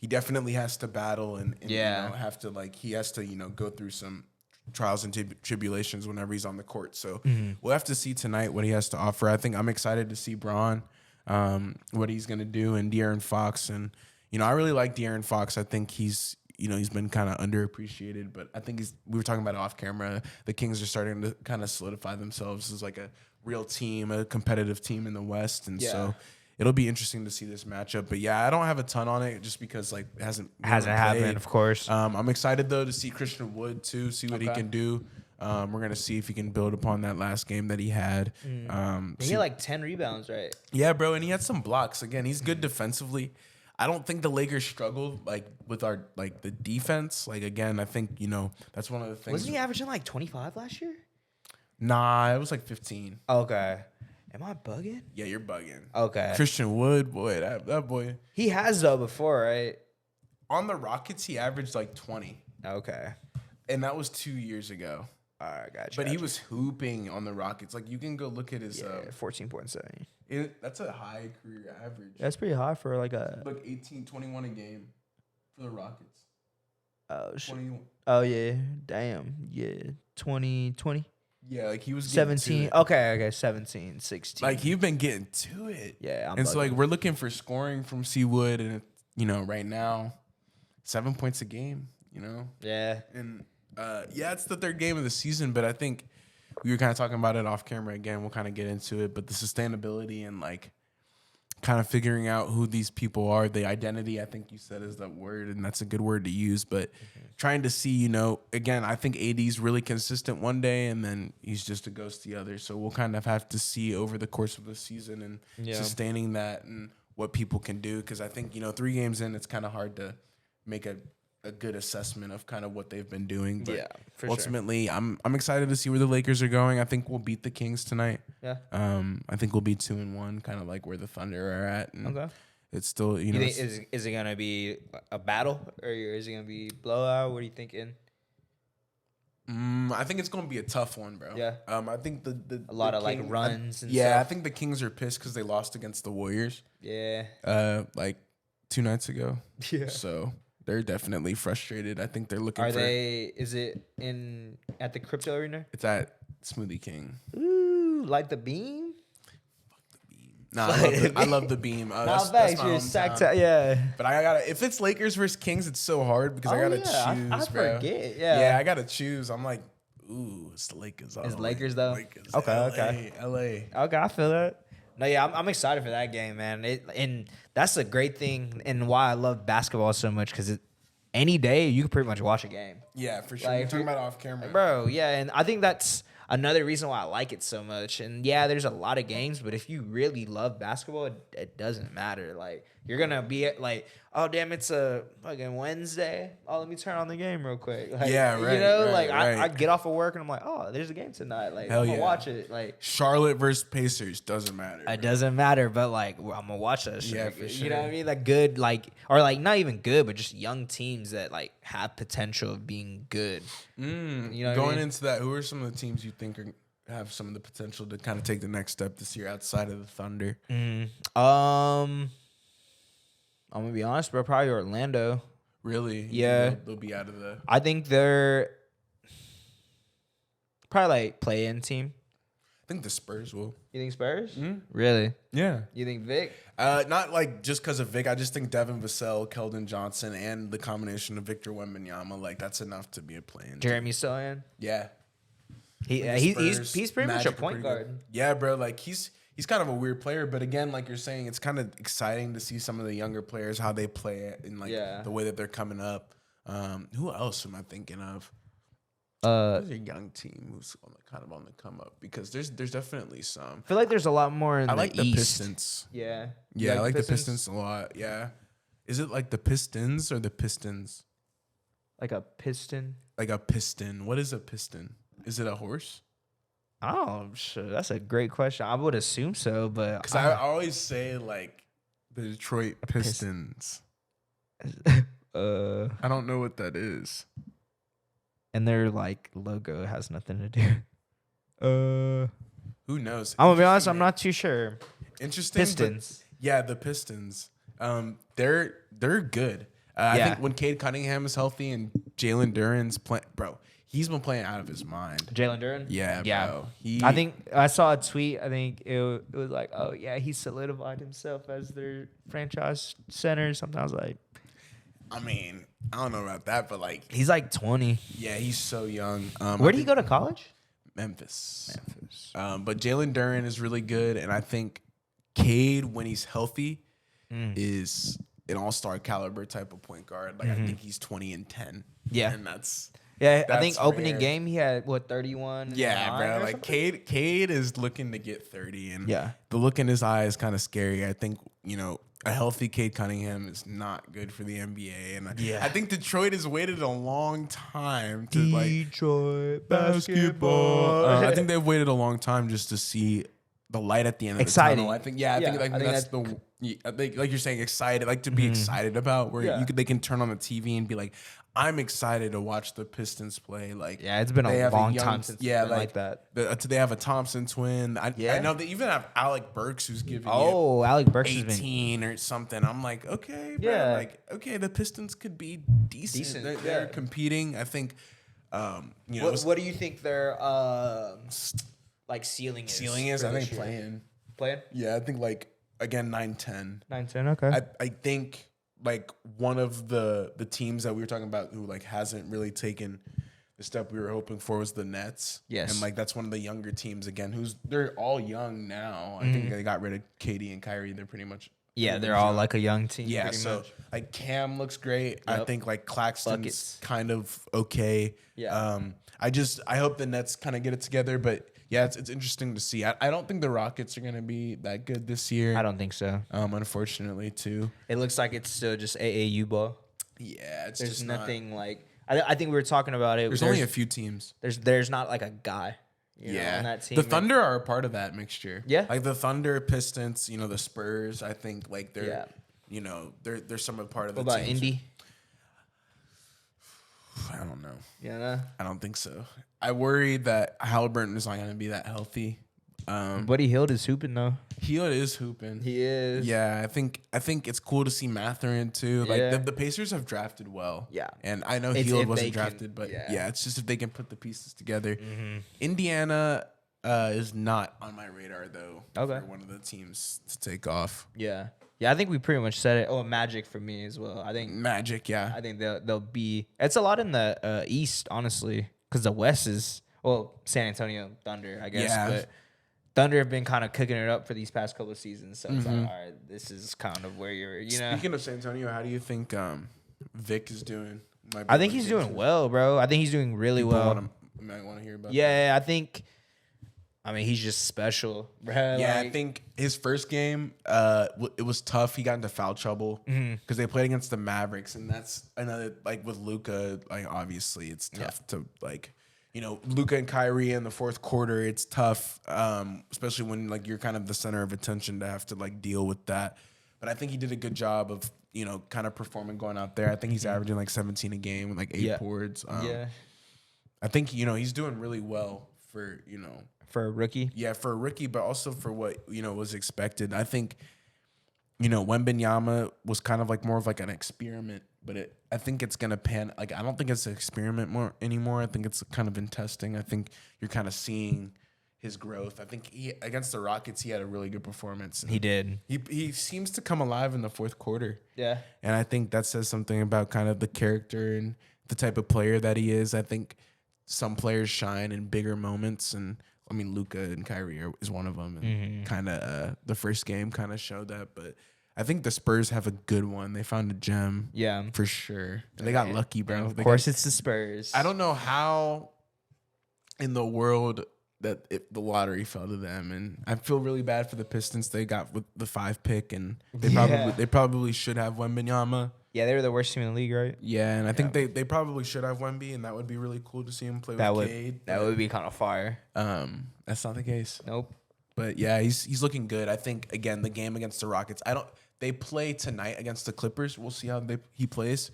Speaker 1: definitely has to battle and he has to go through some trials and tribulations whenever he's on the court. So we'll have to see tonight what he has to offer. I think I'm excited to see Braun. What he's gonna do, and De'Aaron Fox, and I really like De'Aaron Fox. I think he's been kind of underappreciated, but I think we were talking about it off camera. The Kings are starting to kind of solidify themselves as like a real team, a competitive team in the West, and so it'll be interesting to see this matchup. But yeah, I don't have a ton on it just because like it hasn't
Speaker 2: happened, of course.
Speaker 1: I'm excited though to see Christian Wood too, see what he can do. We're gonna see if he can build upon that last game that he had.
Speaker 2: He had like 10 rebounds, right?
Speaker 1: Yeah, bro, and he had some blocks. Again, he's good defensively. I don't think the Lakers struggled like with our the defense. Like again, I think that's one of the things.
Speaker 2: Wasn't he averaging like 25 last year?
Speaker 1: Nah, it was like 15.
Speaker 2: Okay. Am I bugging?
Speaker 1: Yeah, you're bugging.
Speaker 2: Okay.
Speaker 1: Christian Wood, boy, that boy.
Speaker 2: He has though before, right?
Speaker 1: On the Rockets, he averaged like 20,
Speaker 2: Okay.
Speaker 1: and that was 2 years ago.
Speaker 2: All right, gotcha.
Speaker 1: But he was hooping on the Rockets. Like you can go look at his.
Speaker 2: 14.7.
Speaker 1: That's a high career average.
Speaker 2: That's pretty high for like a.
Speaker 1: Like 18, 21 a game for the Rockets.
Speaker 2: Oh shit.
Speaker 1: 21.
Speaker 2: Oh yeah. Damn. Yeah. 20.
Speaker 1: Yeah, like he was getting
Speaker 2: 17.
Speaker 1: to it.
Speaker 2: Okay. 17, 16.
Speaker 1: Like he's been getting to it.
Speaker 2: Yeah.
Speaker 1: And so like we're looking for scoring from Seawood, and right now, 7 points a game.
Speaker 2: Yeah.
Speaker 1: And it's the third game of the season, but I think we were kind of talking about it off camera again. We'll kind of get into it, but the sustainability and like kind of figuring out who these people are, the identity, I think you said is that word, and that's a good word to use, but trying to see, again, I think AD's really consistent one day and then he's just a ghost the other. So we'll kind of have to see over the course of the season and sustaining that and what people can do. Cause I think, 3 games in, it's kind of hard to make a good assessment of kind of what they've been doing. But ultimately, I'm excited to see where the Lakers are going. I think we'll beat the Kings tonight.
Speaker 2: Yeah.
Speaker 1: I think we'll be 2-1, kind of like where the Thunder are at. And
Speaker 2: Okay.
Speaker 1: It's still,
Speaker 2: You think is it gonna be a battle or is it gonna be blowout? What are you thinking?
Speaker 1: I think it's going to be a tough one, bro.
Speaker 2: Yeah.
Speaker 1: I think
Speaker 2: A lot of like runs and
Speaker 1: yeah,
Speaker 2: stuff.
Speaker 1: I think the Kings are pissed because they lost against the Warriors.
Speaker 2: Yeah.
Speaker 1: Like 2 nights ago.
Speaker 2: Yeah.
Speaker 1: So they're definitely frustrated. I think they're looking.
Speaker 2: Are they? Is it at the crypto arena?
Speaker 1: It's at Smoothie King.
Speaker 2: Ooh, like the beam.
Speaker 1: Nah, I love the beam.
Speaker 2: Not
Speaker 1: That's
Speaker 2: facts.
Speaker 1: my
Speaker 2: You're
Speaker 1: hometown.
Speaker 2: sacked. Yeah.
Speaker 1: But I gotta. If it's Lakers versus Kings, it's so hard because I gotta choose,
Speaker 2: I
Speaker 1: bro.
Speaker 2: forget. Yeah.
Speaker 1: Yeah, I gotta choose. I'm like, ooh, it's the Lakers.
Speaker 2: It's Lakers though.
Speaker 1: Lakers.
Speaker 2: Okay,
Speaker 1: LA,
Speaker 2: okay.
Speaker 1: LA.
Speaker 2: Okay, I feel that. No, yeah, I'm excited for that game, man. And that's a great thing, and why I love basketball so much because any day you can pretty much watch a game,
Speaker 1: Yeah, for sure.
Speaker 2: Like,
Speaker 1: We're talking about off camera,
Speaker 2: bro. Yeah, and I think that's another reason why I like it so much. And yeah, there's a lot of games, but if you really love basketball, it doesn't matter. Like you're gonna be like, oh damn, it's a fucking Wednesday. Oh, let me turn on the game real quick. Like,
Speaker 1: Yeah, right,
Speaker 2: You know,
Speaker 1: right,
Speaker 2: like
Speaker 1: right.
Speaker 2: I get off of work and I'm like, oh, there's a game tonight. Like
Speaker 1: Hell
Speaker 2: I'm gonna
Speaker 1: yeah.
Speaker 2: watch it. Like
Speaker 1: Charlotte versus Pacers doesn't matter.
Speaker 2: it doesn't matter, but like I'm gonna watch that shit.
Speaker 1: Yeah, for
Speaker 2: You know what I
Speaker 1: sure.
Speaker 2: mean? Like good, like or like not even good, but just young teams that like have potential of being good. You know what I
Speaker 1: Going
Speaker 2: mean?
Speaker 1: into that, who are some of the teams you think have some of the potential to kind of take the next step this year outside of the Thunder?
Speaker 2: I'm gonna be honest, bro. Probably Orlando.
Speaker 1: Really?
Speaker 2: Yeah.
Speaker 1: They'll be out of the.
Speaker 2: I think they're probably like play-in team.
Speaker 1: I think the Spurs will.
Speaker 2: You think Spurs? Really?
Speaker 1: Yeah.
Speaker 2: You think Vic?
Speaker 1: Not like just because of Vic. I just think Devin Vassell, Keldon Johnson, and the combination of Victor Wembanyama, like that's enough to be a play-in.
Speaker 2: Jeremy Sohan?
Speaker 1: Yeah.
Speaker 2: He's
Speaker 1: Spurs,
Speaker 2: pretty much a
Speaker 1: Magic are
Speaker 2: point
Speaker 1: pretty
Speaker 2: guard.
Speaker 1: good. Yeah, bro. Like he's kind of a weird player, but again, like you're saying, it's kind of exciting to see some of the younger players how they play it and like
Speaker 2: Yeah.
Speaker 1: the way that they're coming up. Who else am I thinking of? Who's a young team who's kind of on the come up? Because there's definitely some.
Speaker 2: I feel like there's a lot more in
Speaker 1: I like the
Speaker 2: East.
Speaker 1: Pistons.
Speaker 2: Yeah.
Speaker 1: Yeah, I like the Pistons a lot. Yeah. Is it like the Pistons or the Pistons?
Speaker 2: Like a piston.
Speaker 1: Like a piston. What is a piston? Is it a horse?
Speaker 2: Oh, sure. That's a great question. I would assume so, but
Speaker 1: Because I always say like the Detroit Pistons. I don't know what that is.
Speaker 2: and their like logo has nothing to do.
Speaker 1: Who knows?
Speaker 2: I'm gonna be honest,
Speaker 1: Interesting,
Speaker 2: I'm not too sure.
Speaker 1: Interesting.
Speaker 2: Pistons.
Speaker 1: Yeah, the Pistons. They're good. I
Speaker 2: Yeah.
Speaker 1: think when Cade Cunningham is healthy and Jalen Duren's playing, bro, he's been playing out of his mind.
Speaker 2: Jalen Duren?
Speaker 1: Yeah, bro.
Speaker 2: I think I saw a tweet. I think it was like, oh, yeah, he solidified himself as their franchise center. Sometimes like,
Speaker 1: I mean, I don't know about that, but like,
Speaker 2: he's like 20.
Speaker 1: yeah, he's so young.
Speaker 2: Where did he go to college?
Speaker 1: Memphis. But Jalen Duren is really good, and I think Cade, when he's healthy, is an all-star caliber type of point guard. Like I think he's 20 and 10.
Speaker 2: Yeah.
Speaker 1: and that's
Speaker 2: Yeah, I think
Speaker 1: That's
Speaker 2: opening
Speaker 1: rare.
Speaker 2: game he had what 31.
Speaker 1: yeah, bro.
Speaker 2: or
Speaker 1: Like
Speaker 2: something?
Speaker 1: Cade is looking to get 30, and
Speaker 2: Yeah.
Speaker 1: the look in his eye is kind of scary. I think a healthy Cade Cunningham is not good for the NBA, and
Speaker 2: Yeah.
Speaker 1: I think Detroit has waited a long time to like
Speaker 2: Detroit
Speaker 1: basketball. I think they've waited a long time just to see the light at the end of
Speaker 2: Exciting.
Speaker 1: the tunnel. I think I think that's the I think, like you're saying, excited, like to be excited about where
Speaker 2: Yeah.
Speaker 1: they can turn on the TV and be like, I'm excited to watch the Pistons play. Like,
Speaker 2: Yeah, it's been
Speaker 1: they
Speaker 2: a
Speaker 1: have
Speaker 2: long
Speaker 1: young-
Speaker 2: time since
Speaker 1: yeah,
Speaker 2: it's been like that.
Speaker 1: They have a Thompson twin. I
Speaker 2: Yeah.
Speaker 1: know they even have Alec Burks who's giving
Speaker 2: Oh, Alec Burks has been
Speaker 1: 18 or something. I'm like, okay, bro.
Speaker 2: Yeah.
Speaker 1: Like, okay, the Pistons could be decent.
Speaker 2: Decent,
Speaker 1: They're
Speaker 2: yeah.
Speaker 1: competing. I think, you know,
Speaker 2: What do you think their like ceiling is?
Speaker 1: ceiling is,
Speaker 2: for
Speaker 1: I
Speaker 2: this
Speaker 1: think,
Speaker 2: year?
Speaker 1: playing.
Speaker 2: Playing?
Speaker 1: Yeah, I think like again 9-10.
Speaker 2: 9-10, okay.
Speaker 1: I think like one of the teams that we were talking about who like hasn't really taken the step we were hoping for was the Nets.
Speaker 2: Yes.
Speaker 1: And like that's one of the younger teams again they're all young now. I think they got rid of Katie and Kyrie. They're pretty much
Speaker 2: Yeah, they're all like a young team.
Speaker 1: yeah,
Speaker 2: pretty
Speaker 1: so
Speaker 2: much.
Speaker 1: like Cam looks great. I
Speaker 2: Yep.
Speaker 1: think like Claxton's
Speaker 2: Buckets.
Speaker 1: kind of okay.
Speaker 2: Yeah.
Speaker 1: I hope the Nets kind of get it together, but yeah, it's interesting to see. I don't think the Rockets are gonna be that good this year.
Speaker 2: I don't think so.
Speaker 1: Unfortunately, too.
Speaker 2: It looks like it's still just AAU ball.
Speaker 1: Yeah, it's
Speaker 2: There's
Speaker 1: just
Speaker 2: nothing like. I think we were talking about it.
Speaker 1: There's only a few teams.
Speaker 2: There's not like a guy. On that team.
Speaker 1: The Thunder are a part of that mixture.
Speaker 2: Yeah.
Speaker 1: like the Thunder, Pistons, the Spurs. I think like they're,
Speaker 2: Yeah.
Speaker 1: they're some of part of the
Speaker 2: What about
Speaker 1: teams.
Speaker 2: Indy?
Speaker 1: I don't know.
Speaker 2: Yeah,
Speaker 1: I don't think so. I worry that Halliburton is not going to be that healthy.
Speaker 2: Buddy Hield is hooping though.
Speaker 1: Hield is hooping.
Speaker 2: He is.
Speaker 1: Yeah, I think it's cool to see Mathurin too. Like
Speaker 2: Yeah.
Speaker 1: the Pacers have drafted well.
Speaker 2: Yeah.
Speaker 1: And I know
Speaker 2: It's
Speaker 1: Hield
Speaker 2: if they
Speaker 1: wasn't
Speaker 2: can-
Speaker 1: drafted, but
Speaker 2: yeah.
Speaker 1: yeah, it's just if they can put the pieces together. Indiana is not on my radar though.
Speaker 2: Okay.
Speaker 1: For one of the teams to take off.
Speaker 2: Yeah. Yeah, I think we pretty much said it. Oh, Magic for me as well. I think
Speaker 1: Magic, yeah.
Speaker 2: they'll be. It's a lot in the East, honestly, because the West is San Antonio Thunder, I guess.
Speaker 1: Yeah.
Speaker 2: But Thunder have been kind of cooking it up for these past couple of seasons, so it's like, all right, this is kind of where you're.
Speaker 1: Speaking of San Antonio, how do you think Vic is doing? Might be
Speaker 2: I think
Speaker 1: one
Speaker 2: he's
Speaker 1: game
Speaker 2: doing
Speaker 1: soon.
Speaker 2: well, bro. I think he's doing really well.
Speaker 1: Might want to hear about.
Speaker 2: Yeah, I think. I mean, he's just special, bro.
Speaker 1: Yeah, I
Speaker 2: Like,
Speaker 1: think his first game, it was tough. He got into foul trouble because they played against the Mavericks, and that's another like with Luka. Like obviously, it's tough to like, Luka and Kyrie in the fourth quarter. It's tough, especially when like you're kind of the center of attention to have to like deal with that. But I think he did a good job of kind of performing going out there. I think he's averaging like 17 a game with like 8 boards.
Speaker 2: yeah,
Speaker 1: I think he's doing really well for
Speaker 2: for a rookie.
Speaker 1: Yeah, for a rookie, but also for what was expected. I think Wembenyama was kind of like more of like an experiment, but I think it's gonna pan. Like I don't think it's an experiment more anymore. I think it's kind of in testing. I think you're kind of seeing his growth. I think against the Rockets he had a really good performance.
Speaker 2: He did.
Speaker 1: He seems to come alive in the fourth quarter.
Speaker 2: Yeah.
Speaker 1: And I think that says something about kind of the character and the type of player that he is. I think some players shine in bigger moments, and I mean, Luka and Kyrie is one of them, and kind of the first game kind of showed that. But I think the Spurs have a good one. They found a gem,
Speaker 2: Yeah.
Speaker 1: for sure. And they got lucky, bro.
Speaker 2: Of course, it's the Spurs.
Speaker 1: I don't know how in the world that the lottery fell to them, and I feel really bad for the Pistons. They got with the 5 pick, and they probably should have Wembenyama.
Speaker 2: Yeah, they were the worst team in the league, right?
Speaker 1: Yeah, and I think they probably should have Wemby, and that would be really cool to see him play with Cade.
Speaker 2: That would be kind of fire.
Speaker 1: That's not the case.
Speaker 2: Nope.
Speaker 1: But yeah, he's looking good. I think again the game against the Rockets. They play tonight against the Clippers. We'll see how he plays.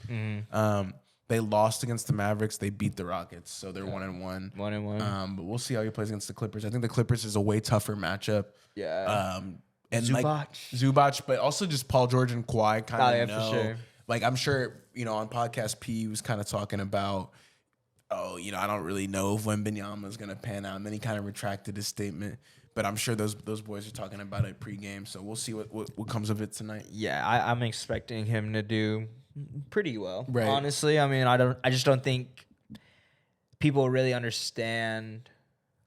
Speaker 1: They lost against the Mavericks. They beat the Rockets, so they're 1-1.
Speaker 2: 1-1.
Speaker 1: But we'll see how he plays against the Clippers. I think the Clippers is a way tougher matchup.
Speaker 2: Yeah.
Speaker 1: And
Speaker 2: Zubac.
Speaker 1: but also just Paul George and Kawhi kind of know.
Speaker 2: For sure.
Speaker 1: Like I'm sure on podcast P he was kind of talking about, I don't really know if Wembenyama is gonna pan out, and then he kind of retracted his statement. But I'm sure those boys are talking about it pregame, so we'll see what comes of it tonight.
Speaker 2: Yeah, I'm expecting him to do pretty well.
Speaker 1: Right.
Speaker 2: Honestly, I mean, I just don't think people really understand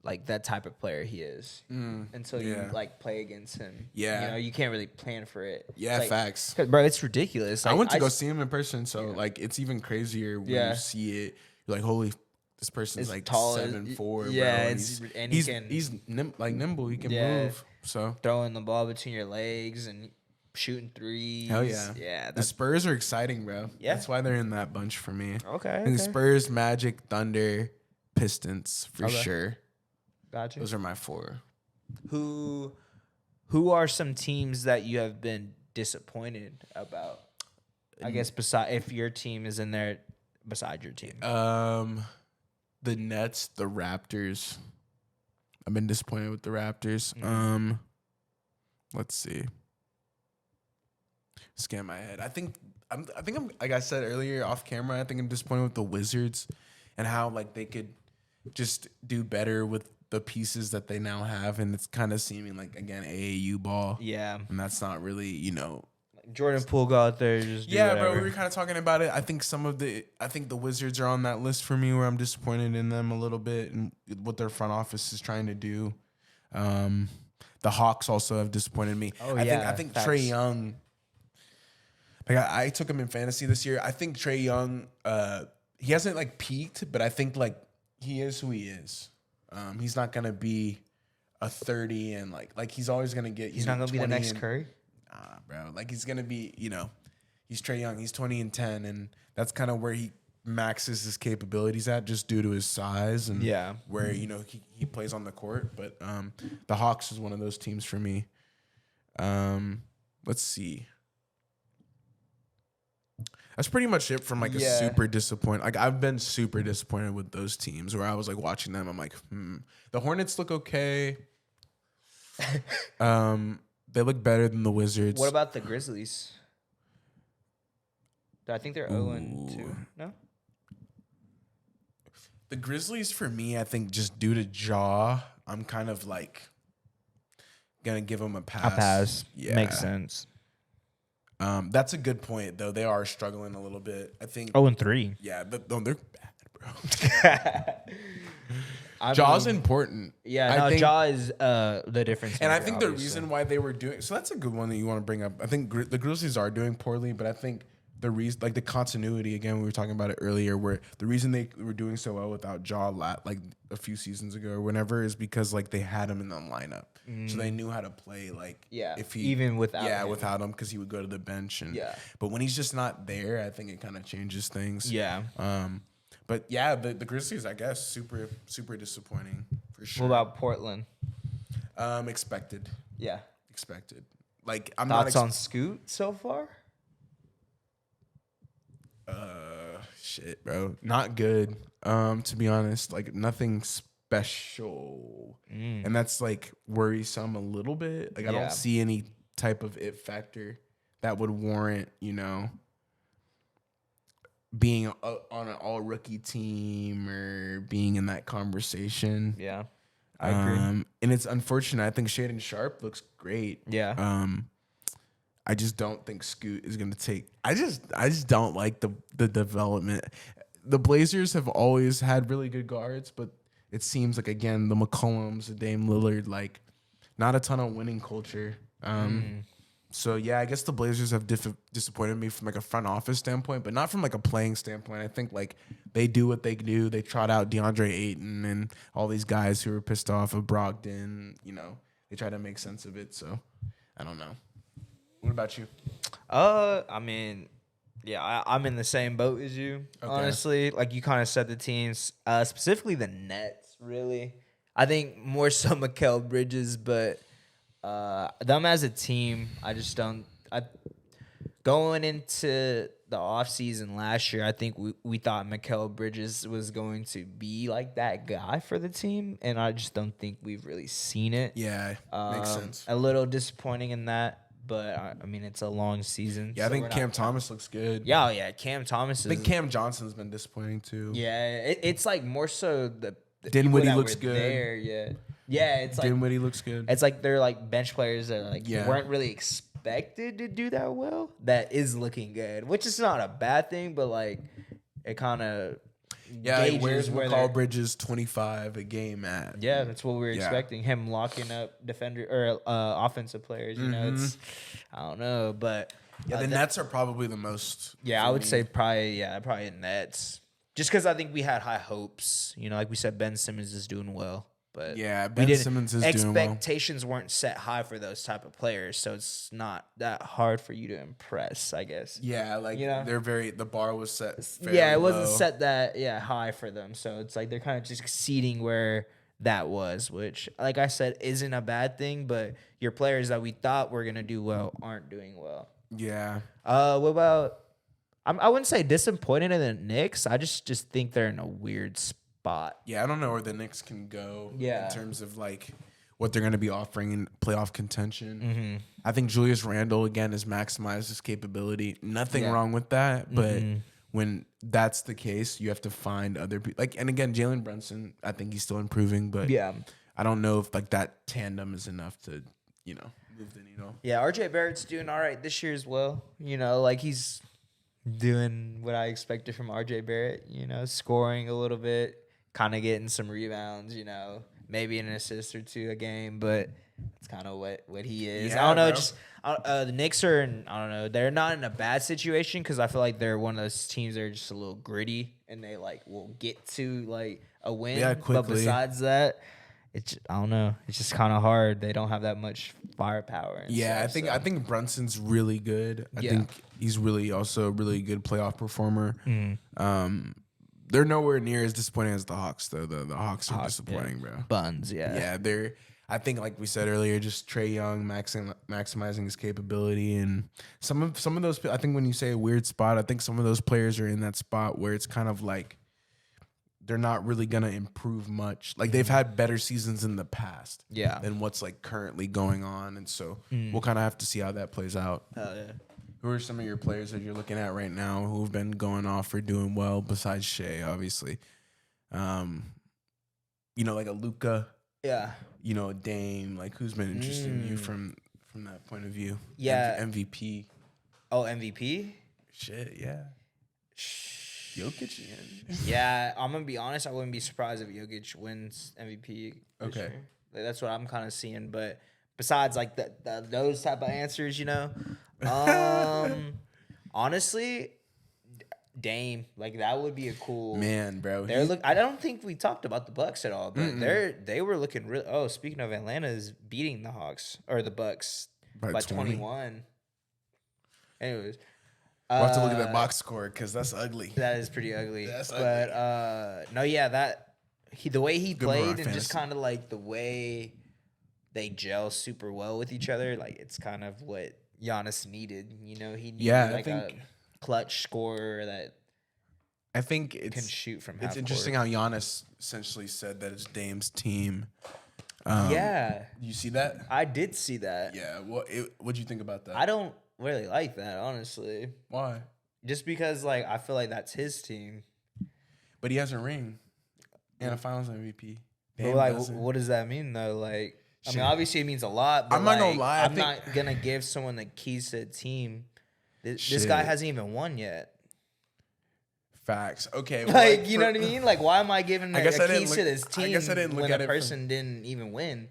Speaker 2: like that type of player he is until you like play against him.
Speaker 1: Yeah.
Speaker 2: You can't really plan for it.
Speaker 1: Yeah,
Speaker 2: Like,
Speaker 1: facts.
Speaker 2: bro, it's ridiculous.
Speaker 1: I
Speaker 2: Like,
Speaker 1: went to go see him in person, so like it's even crazier when
Speaker 2: Yeah.
Speaker 1: you see it. You're like, holy, this person's
Speaker 2: It's
Speaker 1: like
Speaker 2: tall as-
Speaker 1: 7'4".
Speaker 2: yeah,
Speaker 1: bro.
Speaker 2: it's- and he
Speaker 1: he's nimble. He can
Speaker 2: Yeah.
Speaker 1: move. So
Speaker 2: throwing the ball between your legs and shooting threes.
Speaker 1: hell yeah,
Speaker 2: Yeah.
Speaker 1: The Spurs are exciting, bro.
Speaker 2: Yeah.
Speaker 1: That's why they're in that bunch for me.
Speaker 2: Okay.
Speaker 1: I think the Spurs, Magic, Thunder, Pistons for sure.
Speaker 2: Gotcha.
Speaker 1: Those are my 4.
Speaker 2: Who are some teams that you have been disappointed about? I guess beside if your team is in there beside your team.
Speaker 1: The Nets, the Raptors. I've been disappointed with the Raptors. Let's see. Scan my head. I think I'm like I said earlier off camera. I think I'm disappointed with the Wizards and how like they could just do better with the pieces that they now have, and it's kind of seeming like again AAU ball.
Speaker 2: Yeah.
Speaker 1: And that's not really
Speaker 2: Jordan Poole go out there just do
Speaker 1: bro.
Speaker 2: whatever.
Speaker 1: We were kind of talking about it. I think the Wizards are on that list for me where I'm disappointed in them a little bit and what their front office is trying to do. The Hawks also have disappointed me. I think
Speaker 2: facts.
Speaker 1: Trae Young. Like I took him in fantasy this year. I think Trae Young. He hasn't like peaked, but I think like he is who he is. He's not gonna be a 30 and like he's always gonna get.
Speaker 2: He's not gonna be the next
Speaker 1: and,
Speaker 2: Curry.
Speaker 1: Nah, bro. Like he's gonna be. He's Trae Young. He's 20 and 10, and that's kind of where he maxes his capabilities at, just due to his size and where he plays on the court. But the Hawks is one of those teams for me. Let's see. That's pretty much it from like a
Speaker 2: Yeah.
Speaker 1: super disappointed. Like I've been super disappointed with those teams where I was like watching them. I'm like, the Hornets look okay. They look better than the Wizards.
Speaker 2: What about the Grizzlies? I think they're 0-2. No?
Speaker 1: The Grizzlies for me, I think just due to Jaw, I'm kind of like gonna give them a pass. Yeah,
Speaker 2: Makes sense.
Speaker 1: That's a good point though. They are struggling a little bit. I think.
Speaker 2: 0-3.
Speaker 1: Yeah, they're bad, bro. Jaw's important.
Speaker 2: Yeah,
Speaker 1: I think,
Speaker 2: Jaw is the difference.
Speaker 1: And I
Speaker 2: maker,
Speaker 1: think the
Speaker 2: obviously.
Speaker 1: reason why they were doing so that's a good one that you want to bring up. I think the Grizzlies are doing poorly, but I think the reason, like the continuity again, we were talking about it earlier, where the reason they were doing so well without Jaw like a few seasons ago or whenever is because like they had him in the lineup, so they knew how to play. Like if he
Speaker 2: even without
Speaker 1: without him because he would go to the bench and but when he's just not there, I think it kind of changes things.
Speaker 2: Yeah.
Speaker 1: But yeah, the Grizzlies, I guess, super disappointing for sure.
Speaker 2: What about Portland?
Speaker 1: Expected.
Speaker 2: Yeah.
Speaker 1: Expected. Like I'm
Speaker 2: Thoughts
Speaker 1: not
Speaker 2: on Scoot so far?
Speaker 1: Shit, bro. Not good. To be honest, like nothing special. And that's like worrisome a little bit. Like I don't see any type of it factor that would warrant, being on an all rookie team or being in that conversation.
Speaker 2: Yeah. I agree.
Speaker 1: And it's unfortunate. I think Shaden Sharp looks great.
Speaker 2: Yeah.
Speaker 1: I just don't think Scoot is going to take. I just don't like the development. The Blazers have always had really good guards, but it seems like again the McCollums, the Dame Lillard, like not a ton of winning culture. So yeah, I guess the Blazers have disappointed me from like a front office standpoint, but not from like a playing standpoint. I think like they do what they do. They trot out DeAndre Ayton and all these guys who are pissed off of Brogdon. They try to make sense of it. So I don't know. What about you?
Speaker 2: I mean, yeah, I'm in the same boat as you.
Speaker 1: Okay.
Speaker 2: Honestly, like you kind of said, the teams, specifically the Nets. Really, I think more so Mikal Bridges, but them as a team, I just don't. Going into the offseason last year, I think we thought Mikal Bridges was going to be like that guy for the team, and I just don't think we've really seen it.
Speaker 1: Yeah, makes sense.
Speaker 2: A little disappointing in that. But, I mean, it's a long season.
Speaker 1: Yeah, so I think Cam Thomas looks good.
Speaker 2: Yeah, Cam Thomas is...
Speaker 1: I think Cam Johnson's been disappointing, too.
Speaker 2: Yeah, it's like more so the
Speaker 1: Dinwiddie looks good.
Speaker 2: There, yeah, it's like...
Speaker 1: Dinwiddie looks good.
Speaker 2: It's like they're like bench players that like weren't really expected to do that well. That is looking good, which is not a bad thing, but like it kind of...
Speaker 1: Yeah, where's McCall Bridges 25 a game at?
Speaker 2: Yeah, that's what we were expecting. Him locking up defender or offensive players. It's I don't know, but
Speaker 1: the Nets are probably the most.
Speaker 2: Yeah, I would say probably Nets. Just because I think we had high hopes. Like we said, Ben Simmons is doing well. But
Speaker 1: Ben Simmons is doing well.
Speaker 2: Expectations weren't set high for those type of players, so it's not that hard for you to impress, I guess.
Speaker 1: Yeah, like they're the bar was set.
Speaker 2: It wasn't set that high for them, so it's like they're kind of just exceeding where that was, which, like I said, isn't a bad thing. But your players that we thought were gonna do well aren't doing well.
Speaker 1: Yeah.
Speaker 2: What about? I wouldn't say disappointed in the Knicks. I just think they're in a weird spot.
Speaker 1: Yeah, I don't know where the Knicks can go in terms of like what they're going to be offering in playoff contention. I think Julius Randle again has maximized his capability. Nothing wrong with that, but when that's the case, you have to find other people. And again, Jalen Brunson, I think he's still improving, but I don't know if like that tandem is enough to move the needle.
Speaker 2: Yeah, RJ Barrett's doing all right this year as well. Like he's doing what I expected from RJ Barrett. Scoring a little bit. Kind of getting some rebounds, maybe an assist or two a game, but it's kind of what he is.
Speaker 1: Yeah,
Speaker 2: I don't know.
Speaker 1: bro.
Speaker 2: Just the Knicks are I don't know. They're not in a bad situation because I feel like they're one of those teams that are just a little gritty and they like will get to like a win.
Speaker 1: Yeah,
Speaker 2: but
Speaker 1: quickly.
Speaker 2: besides that, I don't know. It's just kind of hard. They don't have that much firepower.
Speaker 1: Yeah, I think Brunson's really good. I think he's really also a really good playoff performer. They're nowhere near as disappointing as the Hawks, though. The Hawks are disappointing, bro.
Speaker 2: Buns,
Speaker 1: Yeah, I think, like we said earlier, just Trae Young maximizing his capability, and some of those. I think when you say a weird spot, I think some of those players are in that spot where it's kind of like they're not really gonna improve much. Like they've had better seasons in the past, than what's like currently going on, and so we'll kind of have to see how that plays out.
Speaker 2: Hell yeah.
Speaker 1: Who are some of your players that you're looking at right now who've been going off or doing well besides Shea, obviously? Like a Luka.
Speaker 2: Yeah.
Speaker 1: A Dame. Like who's been interesting to you from that point of view?
Speaker 2: Yeah.
Speaker 1: MVP.
Speaker 2: Oh, MVP?
Speaker 1: Shit, yeah. Jokic again.
Speaker 2: Yeah, I'm gonna be honest. I wouldn't be surprised if Jokic wins MVP. This year. Like, that's what I'm kind of seeing. But besides like those type of answers, honestly, Dame, like that would be a cool
Speaker 1: man, bro.
Speaker 2: I don't think we talked about the Bucks at all, but they were looking real. Oh, speaking of Atlanta, is beating the Hawks or the Bucks by 21. Anyways,
Speaker 1: we'll have to look at that box score because that's ugly.
Speaker 2: That is pretty ugly.
Speaker 1: That's
Speaker 2: but
Speaker 1: ugly.
Speaker 2: no, yeah, the way he played and
Speaker 1: fantasy.
Speaker 2: just kind of like the way they gel super well with each other, like it's kind of what Giannis needed. He needed a clutch scorer that
Speaker 1: I think it
Speaker 2: can shoot from half
Speaker 1: It's interesting how Giannis essentially said that it's Dame's team.
Speaker 2: Yeah.
Speaker 1: You see that?
Speaker 2: I did see that.
Speaker 1: Yeah. What'd you think about that?
Speaker 2: I don't really like that, honestly.
Speaker 1: Why?
Speaker 2: Just because, like, I feel like that's his team.
Speaker 1: But he has a ring and a Finals MVP.
Speaker 2: But, like, what does that mean, though? Like, I mean, obviously it means a lot, but
Speaker 1: I'm not gonna lie.
Speaker 2: I'm not going to give someone the keys to the team. This guy hasn't even won yet.
Speaker 1: Facts. Okay.
Speaker 2: Like, you know what I mean? Like, why am I giving the keys to this team
Speaker 1: I guess I didn't look
Speaker 2: when
Speaker 1: at
Speaker 2: a
Speaker 1: it
Speaker 2: person didn't even win?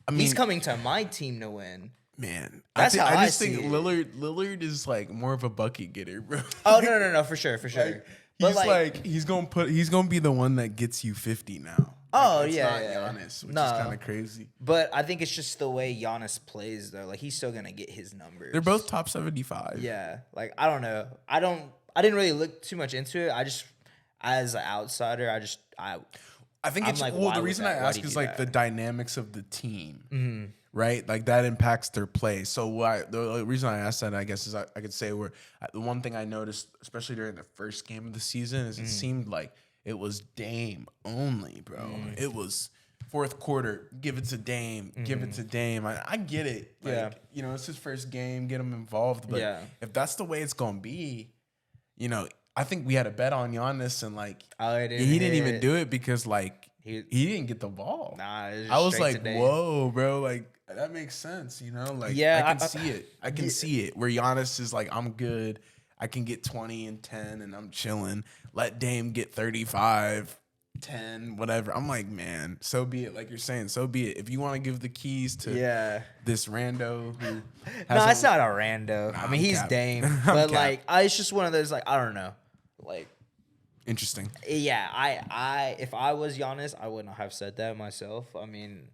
Speaker 1: I mean,
Speaker 2: he's coming to my team to win.
Speaker 1: Man,
Speaker 2: That's how
Speaker 1: I
Speaker 2: I
Speaker 1: just think
Speaker 2: see it.
Speaker 1: Lillard is like more of a bucket getter, bro.
Speaker 2: Oh, no, for sure.
Speaker 1: He's gonna be the one that gets you 50 now.
Speaker 2: Oh,
Speaker 1: it's
Speaker 2: yeah,
Speaker 1: not
Speaker 2: yeah.
Speaker 1: Giannis, which is kind of crazy.
Speaker 2: But I think it's just the way Giannis plays, though. Like, he's still gonna get his numbers.
Speaker 1: They're both top 75.
Speaker 2: Yeah. Like, I don't know. I didn't really look too much into it. I just, as an outsider, I
Speaker 1: think it's
Speaker 2: like,
Speaker 1: the reason I ask is like the dynamics of the team, right? Like that impacts their play. So the reason I asked that, I guess, is I could say the one thing I noticed, especially during the first game of the season, is it seemed like it was Dame only, bro. It was fourth quarter, give it to Dame, give it to Dame. I get it. Like, it's his first game, get him involved. But if that's the way it's gonna be, I think we had a bet on Giannis, and like he didn't even do it because like he didn't get the ball.
Speaker 2: Nah,
Speaker 1: I was like, whoa, bro, like that makes sense, Like I can see it. I can see it where Giannis is like, I'm good. I can get 20 and 10 and I'm chilling. Let Dame get 35, 10, whatever. I'm like, man, so be it. Like you're saying, so be it. If you want to give the keys to this rando who
Speaker 2: no, it's not a rando. I mean, he's Dame. But like, it's just one of those, like, I don't know. Like,
Speaker 1: interesting.
Speaker 2: Yeah, I if I was Giannis, I wouldn't have said that myself. I mean,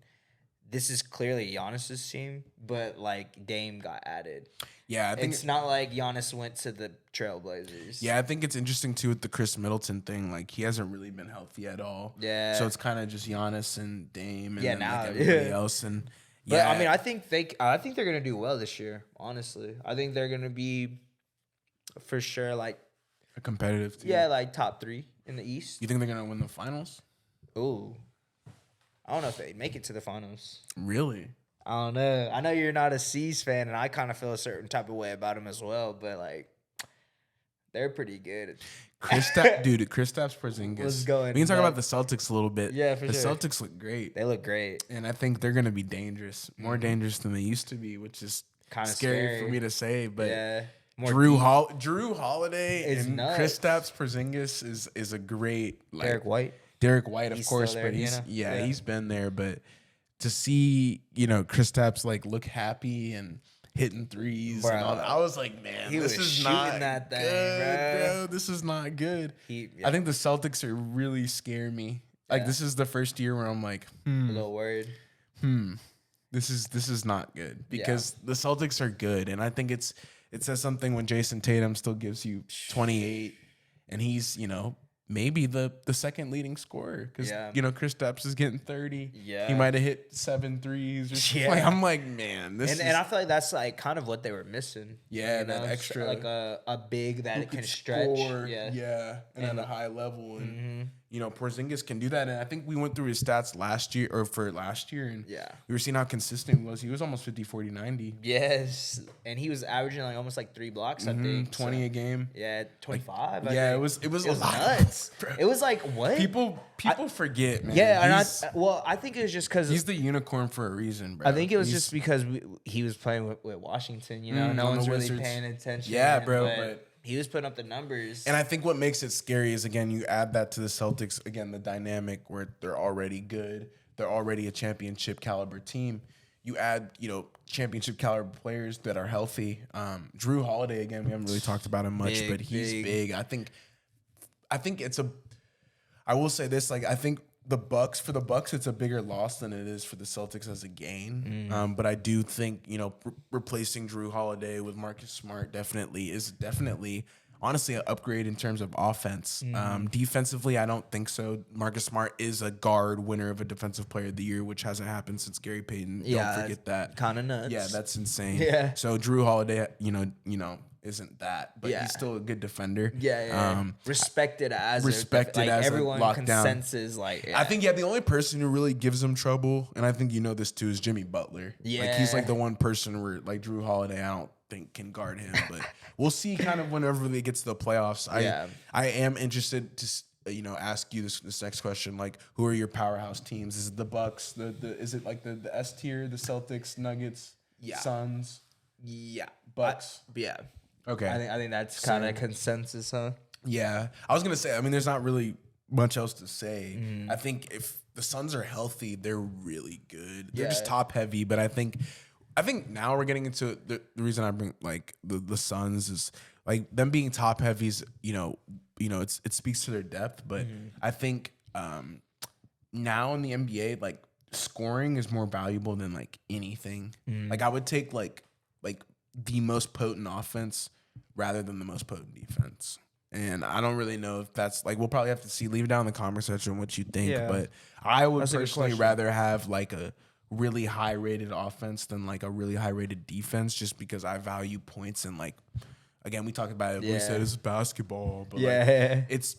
Speaker 2: this is clearly Giannis's team, but like Dame got added.
Speaker 1: Yeah, I think
Speaker 2: it's not like Giannis went to the Trailblazers.
Speaker 1: Yeah, I think it's interesting too with the Chris Middleton thing. Like he hasn't really been healthy at all.
Speaker 2: Yeah.
Speaker 1: So it's kind of just Giannis and Dame and
Speaker 2: now
Speaker 1: everybody else. And
Speaker 2: but I mean, I think they're gonna do well this year. Honestly, I think they're gonna be for sure like
Speaker 1: a competitive team.
Speaker 2: Yeah, like top 3 in the East.
Speaker 1: You think they're gonna win the finals?
Speaker 2: Ooh, I don't know if they make it to the finals.
Speaker 1: Really?
Speaker 2: I don't know. I know you're not a C's fan, and I kind of feel a certain type of way about them as well. But like, they're pretty good.
Speaker 1: Kristaps Porzingis.
Speaker 2: What's going?
Speaker 1: We can talk about the Celtics a little bit.
Speaker 2: Yeah, for
Speaker 1: sure. The Celtics look great.
Speaker 2: They look great,
Speaker 1: and I think they're gonna be dangerous, more dangerous than they used to be, which is kind of scary for me to say. But yeah. Drew Holiday and Kristaps Porzingis is a great
Speaker 2: Derek White.
Speaker 1: Of course, but he's been there. But to see Kristaps like look happy and hitting threes, and all that, I was like, man, this is not that thing, good, bro. This is not good. I think the Celtics are really scare me. Like this is the first year where I'm like,
Speaker 2: a little worried.
Speaker 1: This is not good because the Celtics are good, and I think it says something when Jason Tatum still gives you 28 and he's, maybe the second leading scorer because Kristaps is getting 30.
Speaker 2: Yeah.
Speaker 1: He might have hit 7 threes or something.
Speaker 2: Yeah.
Speaker 1: Like, I'm like, man, this
Speaker 2: and I feel like that's like kind of what they were missing.
Speaker 1: Yeah, that extra
Speaker 2: like a big that
Speaker 1: who
Speaker 2: it can
Speaker 1: could
Speaker 2: stretch.
Speaker 1: score, and at a high level, and Porzingis can do that. And I think we went through his stats last year, and we were seeing how consistent he was. He was almost 50, 40, 90.
Speaker 2: Yes, and he was averaging like almost like 3 blocks. I think
Speaker 1: 20 a game.
Speaker 2: Yeah, 25.
Speaker 1: Like, it was a lot.
Speaker 2: Nuts. It was like what
Speaker 1: people forget, man.
Speaker 2: Yeah, I think it was just because
Speaker 1: he's the unicorn for a reason, bro.
Speaker 2: I think it was just because he was playing with Washington. No one's really paying attention.
Speaker 1: Yeah, bro, but
Speaker 2: he was putting up the numbers.
Speaker 1: And I think what makes it scary is, again, you add that to the Celtics, again, the dynamic where they're already good. They're already a championship caliber team. You add, championship caliber players that are healthy. Drew Holiday, again, we haven't really talked about him much, but he's big. I think I will say this, like, I think for the Bucks, it's a bigger loss than it is for the Celtics as a gain. But I do think, replacing Drew Holiday with Marcus Smart is honestly an upgrade in terms of offense. Defensively, I don't think so. Marcus Smart is a guard winner of a Defensive Player of the Year, which hasn't happened since Gary Payton.
Speaker 2: Yeah,
Speaker 1: don't forget that.
Speaker 2: Kind of nuts.
Speaker 1: Yeah, that's insane.
Speaker 2: Yeah.
Speaker 1: So Drew Holiday, isn't that, but he's still a good defender.
Speaker 2: Yeah. Respected as everyone
Speaker 1: lockdown
Speaker 2: consensus.
Speaker 1: I think the only person who really gives him trouble, and I think this too, is Jimmy Butler.
Speaker 2: Yeah,
Speaker 1: like he's like the one person where like Drew Holiday, I don't think can guard him, but we'll see kind of whenever they get to the playoffs. I am interested to ask you this next question, like who are your powerhouse teams? Is it the Bucks? Is it like the S tier, the Celtics, Nuggets, Suns?
Speaker 2: Yeah,
Speaker 1: Bucks. Okay.
Speaker 2: I think that's kind of consensus, huh?
Speaker 1: Yeah. I was going to say, there's not really much else to say. I think if the Suns are healthy, they're really good. They're just top heavy, but I think now we're getting into the reason I bring like the Suns is like them being top heavies, it speaks to their depth, but I think now in the NBA, like scoring is more valuable than like anything. Like I would take like the most potent offense rather than the most potent defense. And I don't really know if that's like, we'll probably have to see, leave it down in the comment section what you think. Yeah. But I would personally rather have like a really high rated offense than like a really high rated defense, just because I value points. And like, again, we talked about it. We said it's basketball, but like, it's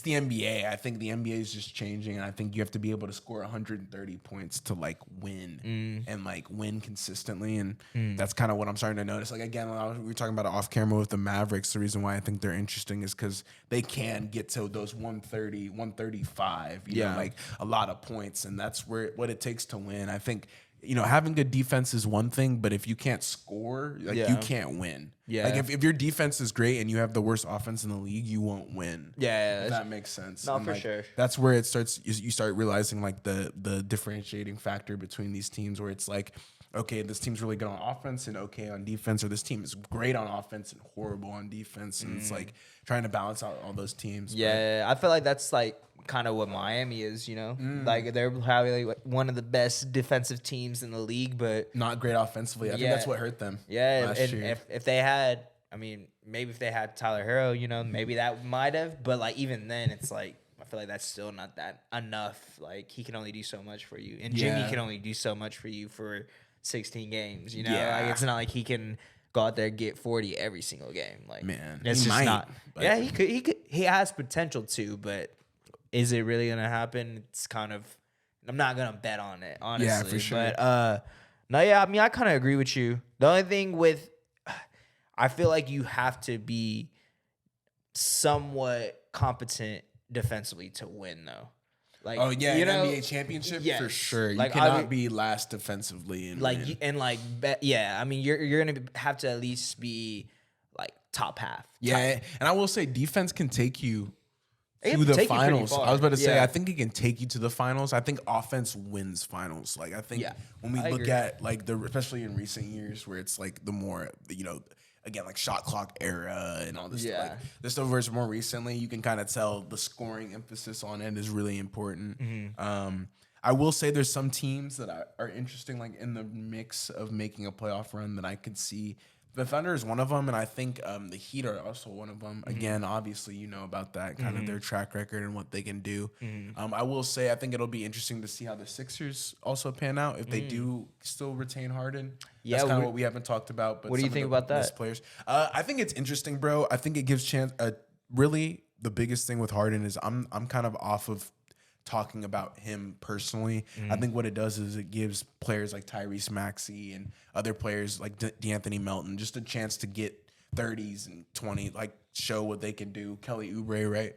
Speaker 1: the NBA. I think the NBA is just changing, and I think you have to be able to score 130 points to like win and like win consistently. And that's kind of what I'm starting to notice. Like again, we were talking about it off camera with the Mavericks. The reason why I think they're interesting is because they can get to those 130, 135, like a lot of points, and that's what it takes to win. I think having good defense is one thing, but if you can't score, you can't win. Yeah. Like if your defense is great and you have the worst offense in the league, you won't win. Yeah. If that makes sense.
Speaker 2: No, for sure.
Speaker 1: That's where it starts. You start realizing like the differentiating factor between these teams, where it's like, okay, this team's really good on offense and okay on defense, or this team is great on offense and horrible on defense. And it's like trying to balance out all those teams.
Speaker 2: Yeah. I feel like that's like kind of what Miami is, like they're probably like one of the best defensive teams in the league, but
Speaker 1: not great offensively. I think that's what hurt them.
Speaker 2: Yeah, and if they had, maybe if they had Tyler Hero, maybe that might have, but like even then, it's like I feel like that's still not that enough. Like he can only do so much for you, and Jimmy can only do so much for you for 16 games. Like it's not like he can go out there and get 40 every single game. Like
Speaker 1: man,
Speaker 2: it's just not. Yeah, he could. He has potential to, but is it really gonna happen? It's kind of. I'm not gonna bet on it, honestly.
Speaker 1: Yeah, for sure.
Speaker 2: But I kind of agree with you. The only thing with, I feel like you have to be somewhat competent defensively to win, though. Like,
Speaker 1: an NBA championship for sure. You cannot be last defensively and win.
Speaker 2: You're gonna have to at least be like top half.
Speaker 1: Yeah, and I will say defense can take you to the finals. I was about to say, I think it can take you to the finals. I think offense wins finals. Like I think when we look at like especially in recent years where it's like the more again like shot clock era and all this stuff. Like this stuff where more recently you can kind of tell the scoring emphasis on it is really important. I will say there's some teams that are interesting, like in the mix of making a playoff run, that I could see The Thunder is one of them, and I think the Heat are also one of them. Again, obviously, you know about that kind of their track record and what they can do. I will say, I think it'll be interesting to see how the Sixers also pan out if they do still retain Harden.
Speaker 2: Yeah,
Speaker 1: That's kind of what we haven't talked about. But
Speaker 2: what do you
Speaker 1: some of
Speaker 2: think
Speaker 1: the
Speaker 2: about that?
Speaker 1: missed players, I think it's interesting, bro. I think it gives chance. Really, the biggest thing with Harden is I'm kind of off of talking about him personally. I think what it does is it gives players like Tyrese Maxey and other players like D'Anthony Melton just a chance to get 30s and 20, like show what they can do. Kelly Oubre, right?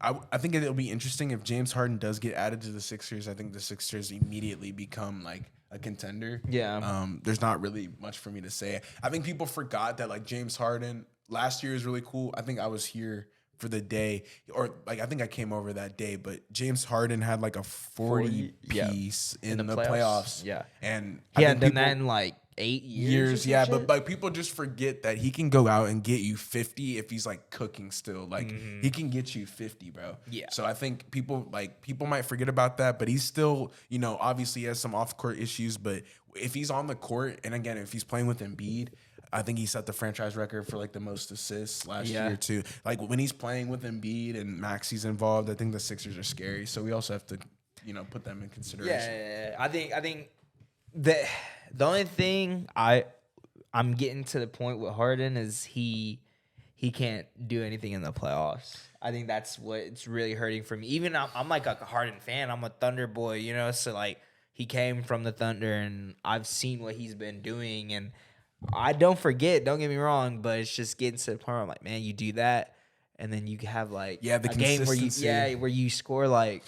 Speaker 1: I think it'll be interesting if James Harden does get added to the Sixers. I think the Sixers immediately become like a contender.
Speaker 2: Yeah.
Speaker 1: There's not really much for me to say. I think people forgot that like James Harden last year is really cool. I think I was here for the day, or like I think I came over that day, but James Harden had like a 40 piece in the playoffs.
Speaker 2: Yeah.
Speaker 1: And
Speaker 2: He
Speaker 1: I
Speaker 2: hadn't
Speaker 1: think
Speaker 2: done that
Speaker 1: people-
Speaker 2: in like 8 years.
Speaker 1: yeah, but like people just forget that he can go out and get you 50 if he's like cooking still. Like he can get you 50, bro.
Speaker 2: Yeah.
Speaker 1: So I think people might forget about that, but he's still, you know, obviously he has some off court issues, but if he's on the court, and again, if he's playing with Embiid, I think he set the franchise record for like the most assists last year too. Like when he's playing with Embiid and Maxey's involved, I think the Sixers are scary. So we also have to, you know, put them in consideration.
Speaker 2: Yeah. I think the only thing I'm getting to the point with Harden is he can't do anything in the playoffs. I think that's what it's really hurting for me. Even I'm like a Harden fan. I'm a Thunder boy, you know. So like he came from the Thunder, and I've seen what he's been doing, and I don't forget. Don't get me wrong, but it's just getting to the point where I'm like, man, you do that, and then you have like
Speaker 1: the
Speaker 2: a game where
Speaker 1: consistency.
Speaker 2: where you score like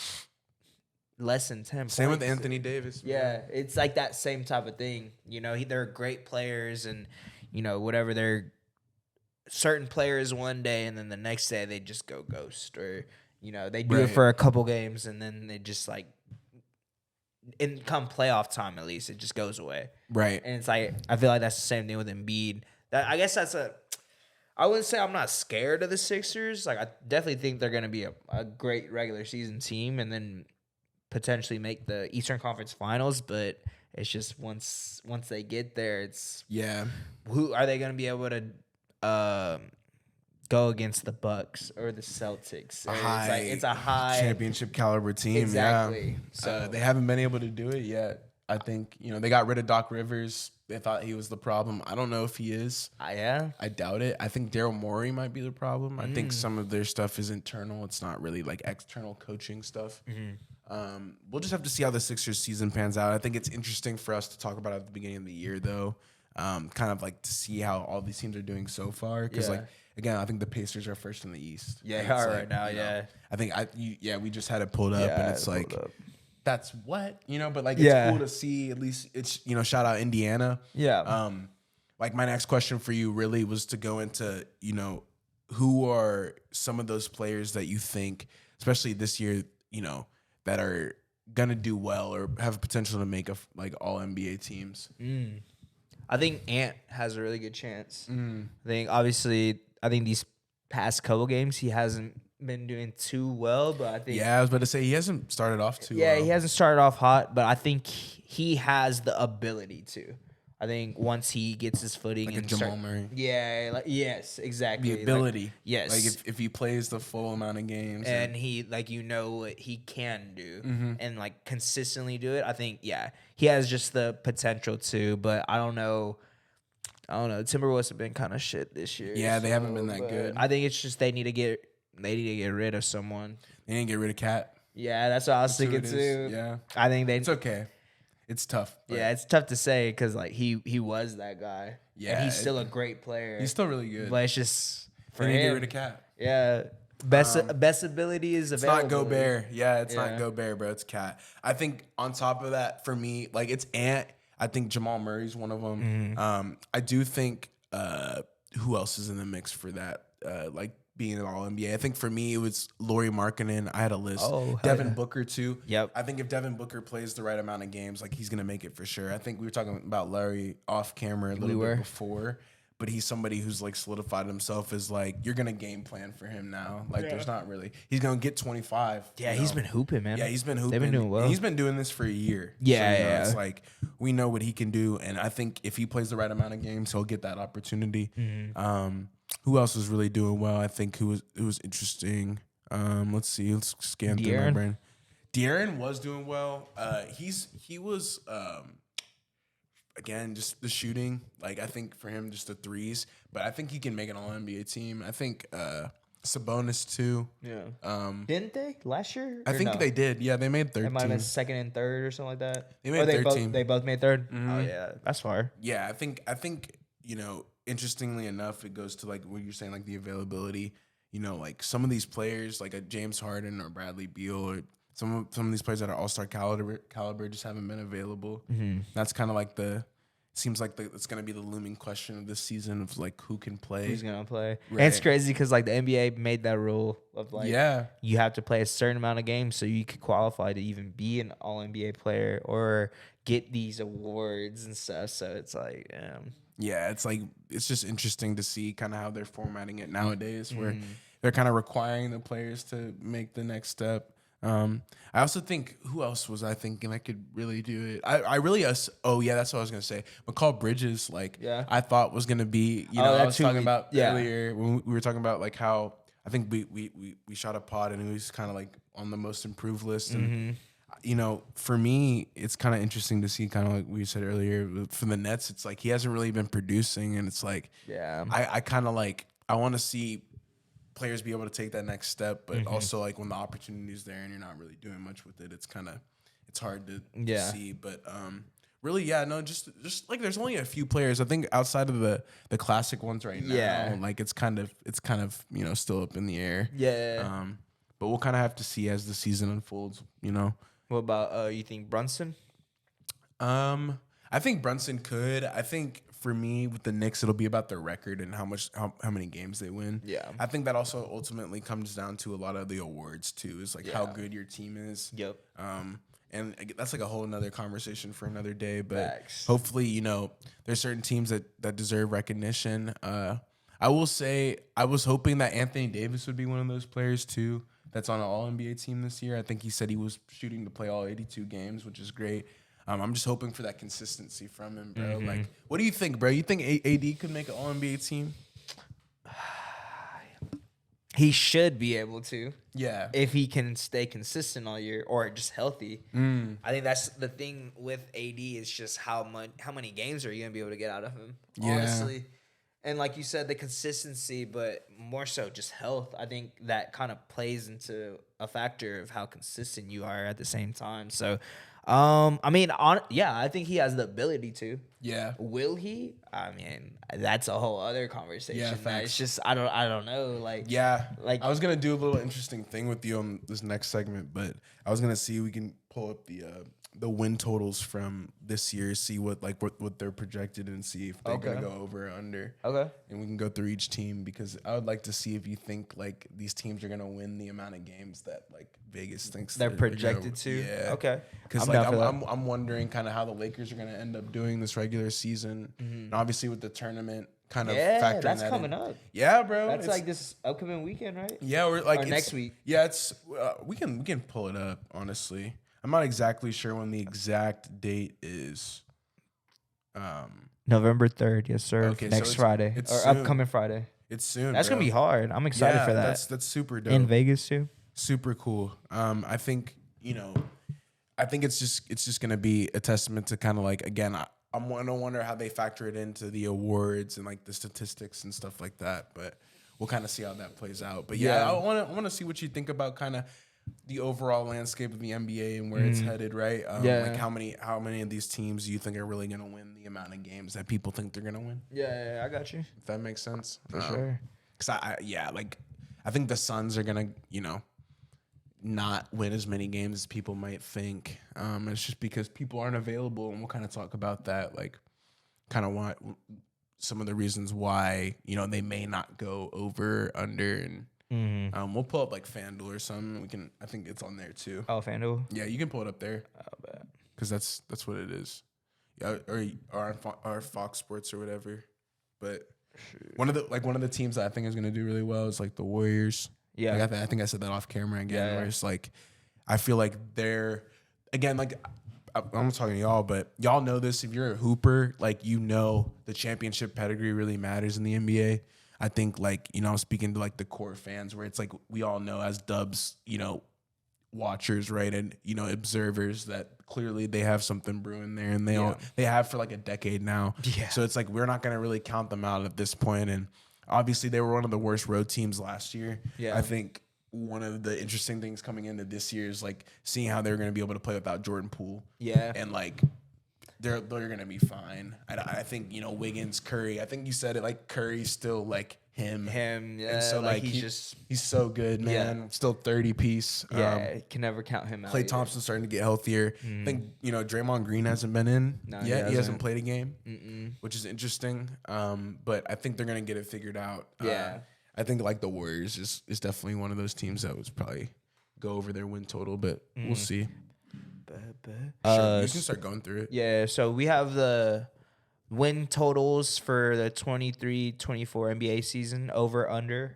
Speaker 2: less than 10
Speaker 1: Same with
Speaker 2: points.
Speaker 1: Anthony Davis. man.
Speaker 2: Yeah, it's like that same type of thing. You know, they're great players, and you know whatever they're certain players one day, and then the next day they just go ghost, or you know they do it
Speaker 1: Right.
Speaker 2: for a couple games, and then they just like in come playoff time at least it just goes away.
Speaker 1: Right.
Speaker 2: And it's like I feel like that's the same thing with Embiid. That I guess I wouldn't say I'm not scared of the Sixers. Like I definitely think they're gonna be a great regular season team, and then potentially make the Eastern Conference Finals. But it's just once they get there, it's
Speaker 1: Yeah.
Speaker 2: who are they gonna be able to go against the Bucks or the Celtics? It's a high
Speaker 1: championship caliber team.
Speaker 2: Exactly.
Speaker 1: Yeah.
Speaker 2: So
Speaker 1: they haven't been able to do it yet. I think, you know, they got rid of Doc Rivers. They thought he was the problem. I don't know if he is.
Speaker 2: yeah.
Speaker 1: I doubt it. I think Daryl Morey might be the problem. I think some of their stuff is internal. It's not really like external coaching stuff. We'll just have to see how the Sixers season pans out. I think it's interesting for us to talk about at the beginning of the year, though. Kind of like to see how all these teams are doing so far. Because,
Speaker 2: Yeah.
Speaker 1: like, again, I think the Pacers are first in the East.
Speaker 2: Yeah,
Speaker 1: And
Speaker 2: they
Speaker 1: it's
Speaker 2: are
Speaker 1: like,
Speaker 2: right now,
Speaker 1: you know,
Speaker 2: yeah.
Speaker 1: I think we just had it pulled up,
Speaker 2: Yeah,
Speaker 1: and it's
Speaker 2: I
Speaker 1: like,
Speaker 2: pulled up.
Speaker 1: that's what, you know, but like,
Speaker 2: Yeah.
Speaker 1: it's cool to see at least it's, you know, shout out Indiana.
Speaker 2: Yeah.
Speaker 1: Like my next question for you really was to go into, you know, who are some of those players that you think, especially this year, you know, that are gonna do well or have potential to make like all NBA teams.
Speaker 2: I think Ant has a really good chance. I think these past couple games he hasn't been doing too well, but I think
Speaker 1: Yeah, I was about to say he hasn't started off too well.
Speaker 2: he hasn't started off hot, but I think he has the ability to. I think once he gets his footing
Speaker 1: Like a
Speaker 2: and
Speaker 1: Jamal Murray.
Speaker 2: Yeah, yes, exactly.
Speaker 1: The ability.
Speaker 2: yes.
Speaker 1: Like if he plays the full amount of games.
Speaker 2: and he like what he can do and like consistently do it. I think he has just the potential to, but I don't know. Timberwolves have been kind of shit this year.
Speaker 1: Yeah, they haven't been that
Speaker 2: but
Speaker 1: good.
Speaker 2: I think it's just they need to get rid of someone.
Speaker 1: They didn't get rid of Cat.
Speaker 2: Yeah, that's what I was
Speaker 1: That's who
Speaker 2: thinking
Speaker 1: it is.
Speaker 2: too.
Speaker 1: Yeah.
Speaker 2: I think
Speaker 1: It's okay. It's tough. but
Speaker 2: Yeah, it's tough to say because like he was that guy.
Speaker 1: Yeah,
Speaker 2: and he's still a great player.
Speaker 1: He's still really good.
Speaker 2: but it's just for
Speaker 1: They didn't
Speaker 2: him.
Speaker 1: get rid of Cat.
Speaker 2: Yeah, best ability is
Speaker 1: It's
Speaker 2: available.
Speaker 1: not Gobert. Yeah, it's
Speaker 2: Yeah.
Speaker 1: not Gobert, bro. It's Cat. I think on top of that, for me, like it's Ant. I think Jamal Murray's one of them. I do think who else is in the mix for that? Like being an All NBA. I think for me it was Lauri Markkanen. I had a list.
Speaker 2: Oh, hell
Speaker 1: Devin
Speaker 2: yeah.
Speaker 1: Booker too.
Speaker 2: Yep.
Speaker 1: I think if Devin Booker plays the right amount of games, like he's gonna make it for sure. I think we were talking about Larry off camera a little bit
Speaker 2: were.
Speaker 1: before. but he's somebody who's like solidified himself as like you're gonna game plan for him now. Like there's not really he's gonna get 25.
Speaker 2: Yeah,
Speaker 1: you
Speaker 2: he's
Speaker 1: know?
Speaker 2: been hooping, man.
Speaker 1: Yeah, he's been hooping.
Speaker 2: They've been doing well.
Speaker 1: And he's been doing this for a year.
Speaker 2: Yeah,
Speaker 1: so,
Speaker 2: yeah.
Speaker 1: It's like we know what he can do, and I think if he plays the right amount of games, he'll get that opportunity. Who else is really doing well? I think it was interesting. Let's see. Let's scan through my
Speaker 2: De'Aaron?
Speaker 1: brain. De'Aaron was doing well. He was again just the shooting. Like I think for him just the threes, but I think he can make an All NBA team. I think Sabonis too.
Speaker 2: Yeah. Didn't they last year?
Speaker 1: I think they did. Yeah, they made third
Speaker 2: It might have
Speaker 1: team.
Speaker 2: been second and third or something like that.
Speaker 1: They made
Speaker 2: Or
Speaker 1: third
Speaker 2: both,
Speaker 1: team.
Speaker 2: They both made 3rd. Oh yeah, that's far.
Speaker 1: Yeah, I think interestingly enough, it goes to like what you're saying, like the availability. Like some of these players, like a James Harden or Bradley Beal, or some of these players that are All-Star caliber just haven't been available. That's kind of like seems like it's gonna be the looming question of this season of like who can play.
Speaker 2: Who's gonna play?
Speaker 1: Right.
Speaker 2: And it's crazy because like the NBA made that rule of like
Speaker 1: Yeah.
Speaker 2: you have to play a certain amount of games so you could qualify to even be an All NBA player or get these awards and stuff. So it's like,
Speaker 1: Yeah, it's just interesting to see kind of how they're formatting it nowadays, where they're kind of requiring the players to make the next step. I also think who else was I thinking I could really do it? I really that's what I was gonna say. McCall Bridges, I thought was gonna be. I was talking about earlier when we were talking about like how I think we shot a pod and he was kind of like on the most improved list and. For me, it's kind of interesting to see, kind of like we said earlier, for the Nets, it's like he hasn't really been producing, and it's like, I kind of like, I want to see players be able to take that next step, but also like when the opportunity is there and you're not really doing much with it, it's hard to see. But really, just like there's only a few players. I think outside of the classic ones right now, like it's kind of still up in the air. But we'll kind of have to see as the season unfolds.
Speaker 2: What about you think Brunson?
Speaker 1: I think Brunson could. I think for me with the Knicks, it'll be about their record and how many games they win.
Speaker 2: Yeah.
Speaker 1: I think that also ultimately comes down to a lot of the awards too. Is like how good your team is.
Speaker 2: Yep.
Speaker 1: And that's like a whole another conversation for another day. But
Speaker 2: Facts.
Speaker 1: hopefully, there's certain teams that deserve recognition. I will say I was hoping that Anthony Davis would be one of those players too. That's on an All-NBA team this year. I think he said he was shooting to play all 82 games, which is great. I'm just hoping for that consistency from him, bro. Like, what do you think, bro? You think AD could make an All-NBA team?
Speaker 2: He should be able to.
Speaker 1: Yeah.
Speaker 2: If he can stay consistent all year or just healthy. I think that's the thing with AD is just how many games are you going to be able to get out of him, honestly. And like you said, the consistency, but more so just health. I think that kind of plays into a factor of how consistent you are at the same time. So, I think he has the ability to.
Speaker 1: Yeah.
Speaker 2: Will he? I mean, that's a whole other conversation.
Speaker 1: Yeah,
Speaker 2: It's just I don't know. Like
Speaker 1: I was gonna do a little interesting thing with you on this next segment, but I was gonna see if we can pull up the win totals from this year, see what they're projected, and see if they're gonna go over or under.
Speaker 2: Okay.
Speaker 1: And we can go through each team because I would like to see if you think like these teams are gonna win the amount of games that like Vegas thinks
Speaker 2: They're projected to.
Speaker 1: Yeah.
Speaker 2: Okay.
Speaker 1: Because like I'm wondering kind of how the Lakers are gonna end up doing this regular season, and obviously with the tournament kind of factoring
Speaker 2: that's
Speaker 1: that
Speaker 2: coming
Speaker 1: in.
Speaker 2: up.
Speaker 1: Yeah, bro.
Speaker 2: That's like this upcoming weekend, right?
Speaker 1: Yeah, we're like
Speaker 2: Or next week.
Speaker 1: Yeah, it's we can pull it up. Honestly, I'm not exactly sure when the exact date is.
Speaker 2: November 3rd, yes, sir.
Speaker 1: Okay,
Speaker 2: next
Speaker 1: so
Speaker 2: Friday
Speaker 1: it's
Speaker 2: or
Speaker 1: soon.
Speaker 2: upcoming Friday.
Speaker 1: It's soon.
Speaker 2: That's
Speaker 1: bro.
Speaker 2: gonna be hard. I'm excited for that.
Speaker 1: That's super dope.
Speaker 2: In Vegas too.
Speaker 1: Super cool. I think I think it's just gonna be a testament to kind of like again. I'm gonna wonder how they factor it into the awards and like the statistics and stuff like that. But we'll kind of see how that plays out. But yeah, I want to see what you think about kind of the overall landscape of the NBA and where it's headed. Right? Like how many of these teams do you think are really gonna win the amount of games that people think they're gonna win?
Speaker 2: Yeah, I got you.
Speaker 1: If that makes sense.
Speaker 2: For sure.
Speaker 1: Because I think the Suns are gonna not win as many games as people might think. It's just because people aren't available, and we'll kind of talk about that, like kind of what some of the reasons why they may not go over, under, and we'll pull up like FanDuel or something. We can. I think it's on there too.
Speaker 2: Oh, FanDuel.
Speaker 1: Yeah, you can pull it up there.
Speaker 2: Oh, bet.
Speaker 1: Because that's what it is. Yeah, or Fox Sports or whatever. But One of the teams that I think is going to do really well is like the Warriors.
Speaker 2: Yeah.
Speaker 1: Like, I think I said that off camera again.
Speaker 2: Yeah.
Speaker 1: Where it's like, I feel like they're again like I'm talking to y'all, but y'all know this. If you're a hooper, like the championship pedigree really matters in the NBA. I think like I'm speaking to like the core fans where it's like we all know as Dubs, watchers, right, and observers that clearly they have something brewing there, and they have for like a decade now.
Speaker 2: Yeah.
Speaker 1: So it's like we're not gonna really count them out at this point, and obviously they were one of the worst road teams last year.
Speaker 2: Yeah.
Speaker 1: I think one of the interesting things coming into this year is like seeing how they're gonna be able to play without Jordan Poole.
Speaker 2: Yeah.
Speaker 1: And like they're gonna be fine. I think Wiggins, Curry. I think you said it like Curry's still like him.
Speaker 2: Yeah.
Speaker 1: And so like he's so good, man.
Speaker 2: Yeah.
Speaker 1: Still 30 piece.
Speaker 2: Yeah, can never count him out.
Speaker 1: Klay
Speaker 2: either.
Speaker 1: Thompson's starting to get healthier. I think Draymond Green hasn't been in yet. He hasn't played a game, which is interesting. But I think they're gonna get it figured out.
Speaker 2: Yeah.
Speaker 1: I think like the Warriors is definitely one of those teams that was probably go over their win total, but we'll see. Sure, you can start going through it.
Speaker 2: Yeah, so we have the win totals for the 23-24 NBA season over under.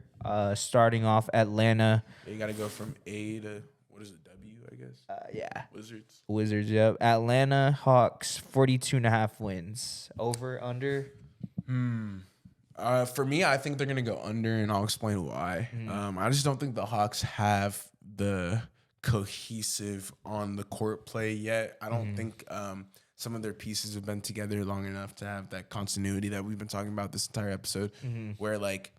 Speaker 2: Starting off Atlanta.
Speaker 1: You got to go from A to what is it? W, I guess.
Speaker 2: Yeah.
Speaker 1: Wizards.
Speaker 2: Yep. Atlanta Hawks 42.5 wins. Over under.
Speaker 1: For me, I think they're gonna go under, and I'll explain why. I just don't think the Hawks have the cohesive on the court play yet. I don't think some of their pieces have been together long enough to have that continuity that we've been talking about this entire episode. Where like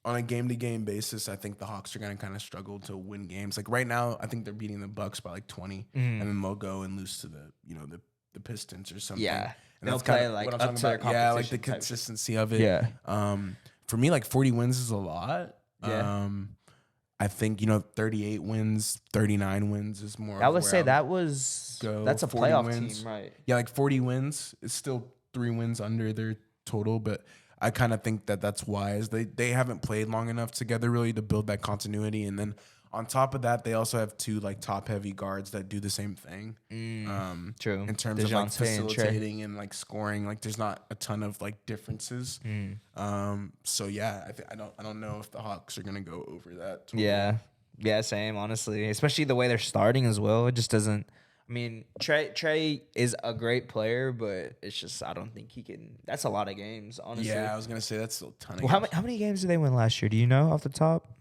Speaker 1: on a game-to-game basis, I think the Hawks are gonna kind of struggle to win games. Like right now, I think they're beating the Bucks by like 20, and then they'll go and lose to the Pistons or something.
Speaker 2: Yeah.
Speaker 1: And
Speaker 2: They'll
Speaker 1: that's kinda
Speaker 2: play, like,
Speaker 1: what I'm
Speaker 2: up
Speaker 1: talking
Speaker 2: to their
Speaker 1: about. Yeah, like the
Speaker 2: competition type shit.
Speaker 1: consistency of it.
Speaker 2: Yeah.
Speaker 1: For me, like 40 wins is a lot.
Speaker 2: Yeah.
Speaker 1: I think 38 wins, 39 wins is more.
Speaker 2: I would
Speaker 1: where
Speaker 2: say
Speaker 1: would
Speaker 2: that's a
Speaker 1: 40
Speaker 2: playoff
Speaker 1: wins.
Speaker 2: team, right?
Speaker 1: Yeah, like 40 wins. It's still 3 wins under their total, but I kind of think that's wise. They haven't played long enough together really to build that continuity, and then on top of that, they also have 2 like top heavy guards that do the same thing.
Speaker 2: True.
Speaker 1: In terms of like
Speaker 2: DeJounte and Trey.
Speaker 1: facilitating and like scoring, like there's not a ton of like differences. So yeah, I don't know if the Hawks are gonna go over that total.
Speaker 2: Yeah, same, honestly. Especially the way they're starting as well. It just doesn't. I mean, Trey is a great player, but it's just I don't think he can. That's a lot of games, honestly.
Speaker 1: Yeah, I was gonna say that's still a ton of
Speaker 2: Well,
Speaker 1: games.
Speaker 2: how many games did they win last year? Do you know off the top?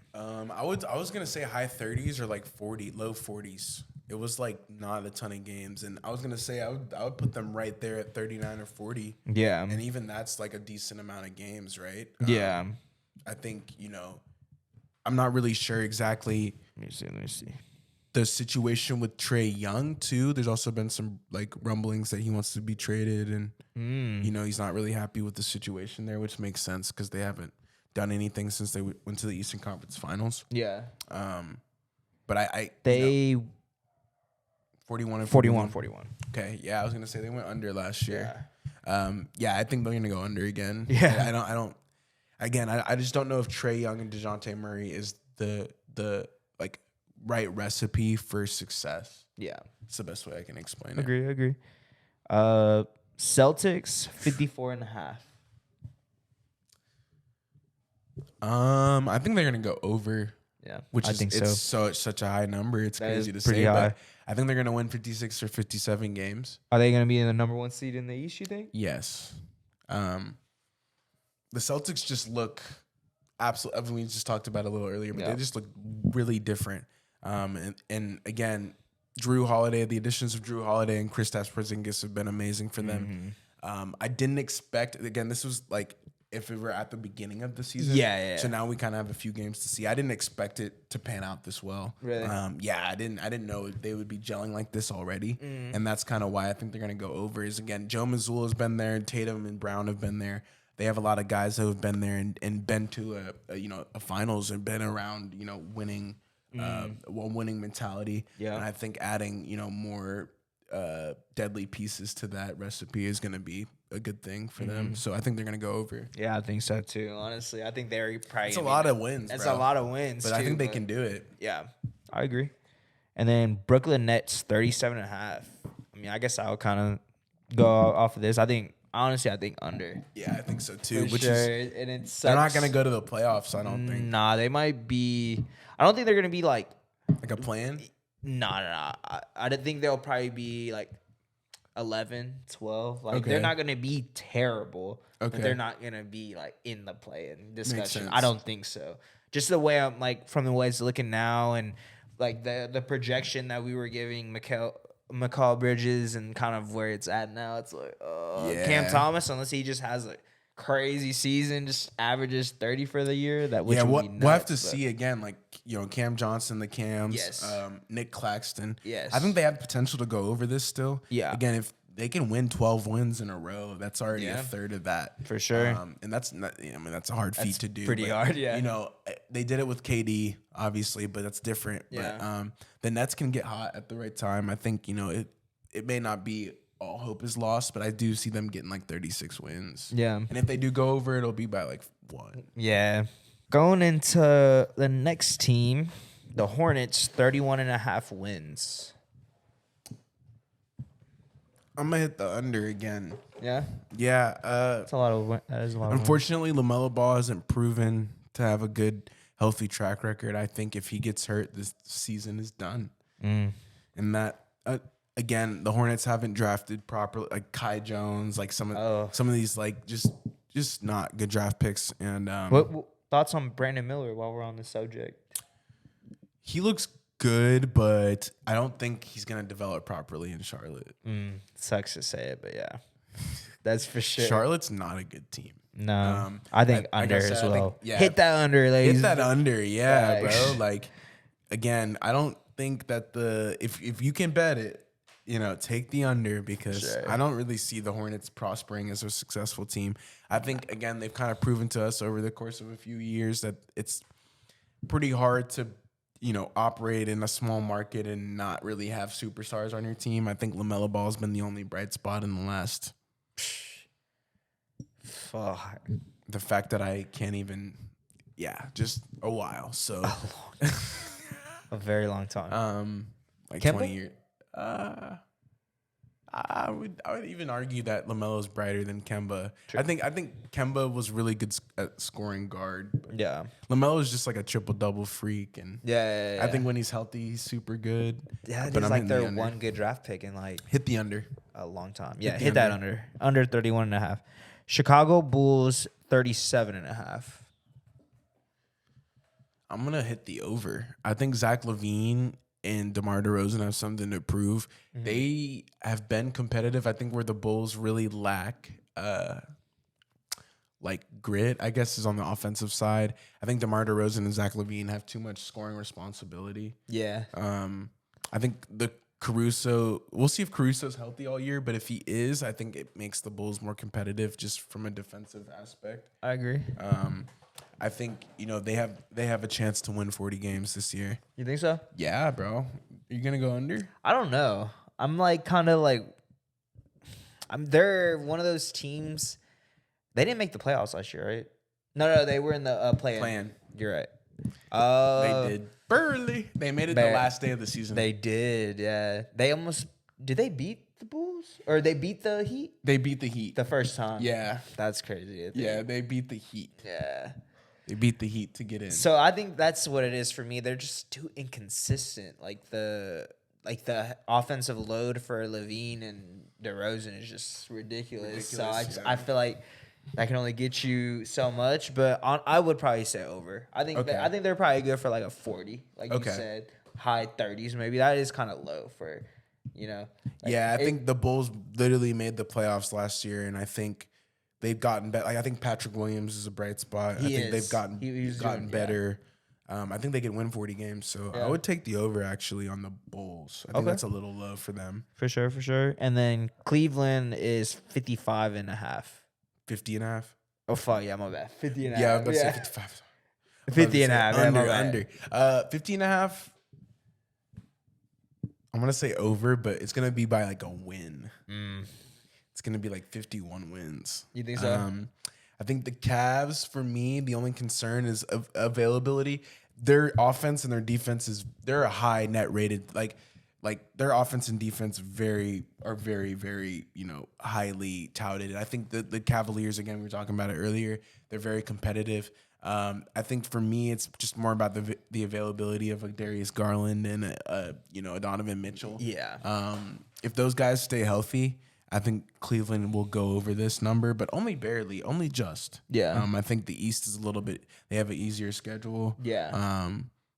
Speaker 1: I was gonna say high 30s or like 40, low 40s. It was like not a ton of games, and I was gonna say I would put them right there at 39 or 40.
Speaker 2: Yeah.
Speaker 1: And even that's like a decent amount of games, right?
Speaker 2: Yeah.
Speaker 1: I think I'm not really sure exactly
Speaker 2: Let me see.
Speaker 1: the situation with Trey Young too. There's also been some like rumblings that he wants to be traded, and he's not really happy with the situation there, which makes sense because they haven't done anything since they went to the Eastern Conference Finals.
Speaker 2: Yeah.
Speaker 1: But I
Speaker 2: They
Speaker 1: 41 and
Speaker 2: 41.
Speaker 1: Okay, yeah, I was gonna say they went under last year. I think they're gonna go under again.
Speaker 2: Yeah.
Speaker 1: I don't. Again, I just don't know if Trey Young and DeJounte Murray is the like right recipe for success.
Speaker 2: Yeah.
Speaker 1: It's the best way I can explain it.
Speaker 2: Agree. Celtics 54.5.
Speaker 1: I think they're gonna go over.
Speaker 2: Yeah,
Speaker 1: Which
Speaker 2: I
Speaker 1: is
Speaker 2: think
Speaker 1: it's
Speaker 2: so.
Speaker 1: it's such a high number. It's
Speaker 2: That
Speaker 1: crazy
Speaker 2: is
Speaker 1: to
Speaker 2: pretty
Speaker 1: say,
Speaker 2: high.
Speaker 1: but I think they're gonna win 56 or 57 games.
Speaker 2: Are they going to be in the number 1 seed in the East, you think?
Speaker 1: Yes. The Celtics just look absolutely. We just talked about it a little earlier, but
Speaker 2: Yeah.
Speaker 1: they just look really different. And again, Drew Holiday, the additions of Drew Holiday and Kristaps Porzingis have been amazing for them. I didn't expect. Again, this was like if we were at the beginning of the season.
Speaker 2: Yeah.
Speaker 1: So now we kind of have a few games to see. I didn't expect it to pan out this well.
Speaker 2: Really?
Speaker 1: I didn't know they would be gelling like this already, and that's kind of why I think they're gonna go over. Is again, Joe Mazzulla has been there, Tatum and Brown have been there. They have a lot of guys who have been there and been to a finals and been around winning, winning mentality.
Speaker 2: Yeah.
Speaker 1: And I think adding more deadly pieces to that recipe is gonna be a good thing for them. So I think they're gonna go over.
Speaker 2: Yeah, I think so too. Honestly, I think they're probably.
Speaker 1: It's a lot of wins.
Speaker 2: That's
Speaker 1: bro.
Speaker 2: a lot of wins.
Speaker 1: But I think they can do it.
Speaker 2: Yeah, I agree. And then Brooklyn Nets 37.5. I mean, I guess I would kind of go off of this. I think Honestly, I think under.
Speaker 1: Yeah, I think so too.
Speaker 2: For
Speaker 1: Which
Speaker 2: sure.
Speaker 1: is
Speaker 2: And it sucks.
Speaker 1: they're not gonna go to the playoffs. I don't think.
Speaker 2: Nah, they might be. I don't think they're gonna be like.
Speaker 1: Like a plan.
Speaker 2: Nah. I don't think they'll probably be like 11, 12. Like
Speaker 1: Okay.
Speaker 2: they're not gonna be terrible.
Speaker 1: Okay.
Speaker 2: But they're not gonna be like in the play-in discussion.
Speaker 1: sense.
Speaker 2: I don't think so. Just the way I'm like from the way it's looking now, and like the projection that we were giving McCall Bridges and kind of where it's at now, it's like Cam
Speaker 1: Yeah.
Speaker 2: Thomas, unless he just has a crazy season, just averages 30 for the year. That which would be nuts,
Speaker 1: we'll have to
Speaker 2: but-
Speaker 1: see again. Like Cam Johnson, the Cams,
Speaker 2: Yes.
Speaker 1: Nick Claxton.
Speaker 2: Yes.
Speaker 1: I think they have potential to go over this still.
Speaker 2: Yeah.
Speaker 1: Again, if they can win 12 wins in a row, that's already
Speaker 2: Yeah.
Speaker 1: a third of that
Speaker 2: For sure.
Speaker 1: And that's not. I mean, that's a hard feat to do.
Speaker 2: pretty hard, yeah.
Speaker 1: They did it with KD, obviously, but that's different.
Speaker 2: Yeah.
Speaker 1: But the Nets can get hot at the right time. I think it may not be all hope is lost, but I do see them getting like 36 wins.
Speaker 2: Yeah.
Speaker 1: And if they do go over, it'll be by like 1.
Speaker 2: Yeah. Going into the next team, the Hornets, 31.5 wins.
Speaker 1: I'm gonna hit the under again.
Speaker 2: Yeah.
Speaker 1: Yeah.
Speaker 2: That's a lot of that is a lot of
Speaker 1: Unfortunately, LaMelo Ball hasn't proven to have a good, healthy track record. I think if he gets hurt, this season is done. And that again, the Hornets haven't drafted properly, like Kai Jones, like some of these like just not good draft picks. And
Speaker 2: What thoughts on Brandon Miller while we're on the subject?
Speaker 1: he looks good, but I don't think he's gonna develop properly in Charlotte.
Speaker 2: Sucks to say it, but yeah. That's for sure.
Speaker 1: Charlotte's not a good team.
Speaker 2: No. I think
Speaker 1: like I
Speaker 2: under
Speaker 1: said,
Speaker 2: as
Speaker 1: I think-
Speaker 2: well.
Speaker 1: yeah.
Speaker 2: Hit that under, ladies.
Speaker 1: Hit that under, yeah,
Speaker 2: Facts.
Speaker 1: bro. Like, again, I don't think that if you can bet it, take the under because
Speaker 2: Sure.
Speaker 1: I don't really see the Hornets prospering as a successful team. I think again they've kind of proven to us over the course of a few years that it's pretty hard to operate in a small market and not really have superstars on your team. I think LaMelo Ball has been the only bright spot in the last.
Speaker 2: Fuck.
Speaker 1: The fact that I can't even, just a while. So.
Speaker 2: A very long time.
Speaker 1: Like
Speaker 2: Kemba?
Speaker 1: 20 years. I would even argue that LaMelo is brighter than Kemba.
Speaker 2: True.
Speaker 1: I think Kemba was really good at scoring guard. But
Speaker 2: Yeah.
Speaker 1: LaMelo is just like a triple double freak, and
Speaker 2: Yeah.
Speaker 1: I think when he's healthy, he's super good.
Speaker 2: yeah,
Speaker 1: but
Speaker 2: it's
Speaker 1: I'm
Speaker 2: like
Speaker 1: hitting the
Speaker 2: their
Speaker 1: under.
Speaker 2: one good draft pick in like
Speaker 1: Hit the under.
Speaker 2: a long time. Yeah,
Speaker 1: the
Speaker 2: hit that under. Under 31.5. Chicago Bulls 37.5.
Speaker 1: I'm gonna hit the over. I think Zach LaVine and DeMar DeRozan have something to prove.
Speaker 2: Mm-hmm.
Speaker 1: They have been competitive. I think where the Bulls really lack, like grit, I guess, is on the offensive side. I think DeMar DeRozan and Zach LaVine have too much scoring responsibility.
Speaker 2: Yeah.
Speaker 1: I think Caruso. We'll see if Caruso's healthy all year, but if he is, I think it makes the Bulls more competitive just from a defensive aspect.
Speaker 2: I agree.
Speaker 1: I think they have a chance to win 40 games this year.
Speaker 2: You think so?
Speaker 1: Yeah, bro. Are you gonna go under?
Speaker 2: I don't know. I'm like kind of like they're one of those teams. They didn't make the playoffs last year, right? No, they were in the play-in.
Speaker 1: Play-in.
Speaker 2: You're right.
Speaker 1: They did barely. They made it the last day of the season.
Speaker 2: They did, yeah. They almost did. They beat the Bulls or they beat the Heat
Speaker 1: They beat the Heat.
Speaker 2: the first time.
Speaker 1: Yeah,
Speaker 2: That's crazy. I think.
Speaker 1: yeah. They beat the Heat.
Speaker 2: Yeah.
Speaker 1: They beat the Heat to get in.
Speaker 2: So I think that's what it is for me. They're just too inconsistent. Like the offensive load for Levine and DeRozan is just ridiculous. So
Speaker 1: Ridiculous,
Speaker 2: I feel like that can only get you so much. But I would probably say over. I think
Speaker 1: Okay.
Speaker 2: I think they're probably good for like a 40, like
Speaker 1: Okay.
Speaker 2: you said, high 30s maybe. That is kind of low for like,
Speaker 1: yeah, I think the Bulls literally made the playoffs last year, and I think they've gotten better. Like I think Patrick Williams is a bright spot. I
Speaker 2: He
Speaker 1: think they've
Speaker 2: is.
Speaker 1: gotten
Speaker 2: He's
Speaker 1: gotten
Speaker 2: doing-
Speaker 1: better. I think they can win 40 games. So I would take the over actually on the Bulls. I think
Speaker 2: Okay.
Speaker 1: that's a little low for them.
Speaker 2: For sure. And then Cleveland is 55.5.
Speaker 1: 50 and a half.
Speaker 2: Oh fuck yeah, my bad. 50 and a
Speaker 1: Yeah, I
Speaker 2: half.
Speaker 1: was about to say 55.
Speaker 2: 50 and a half. Yeah, my
Speaker 1: Under,
Speaker 2: bad.
Speaker 1: under. 50 and a half. I'm going to say over, but it's going to be by like a win. It's going to be like 51 wins.
Speaker 2: You think so?
Speaker 1: I think the Cavs, for me, the only concern is availability. Their offense and their defense they're a high net rated. Like like their offense and defense are very, very, highly touted. I think the Cavaliers, again, we were talking about it earlier, they're very competitive. I think for me, it's just more about the availability of like Darius Garland and a Donovan Mitchell.
Speaker 2: Yeah.
Speaker 1: If those guys stay healthy, I think Cleveland will go over this number, but only barely, only just.
Speaker 2: Yeah.
Speaker 1: I think the East is a little bit. They have an easier schedule.
Speaker 2: Yeah.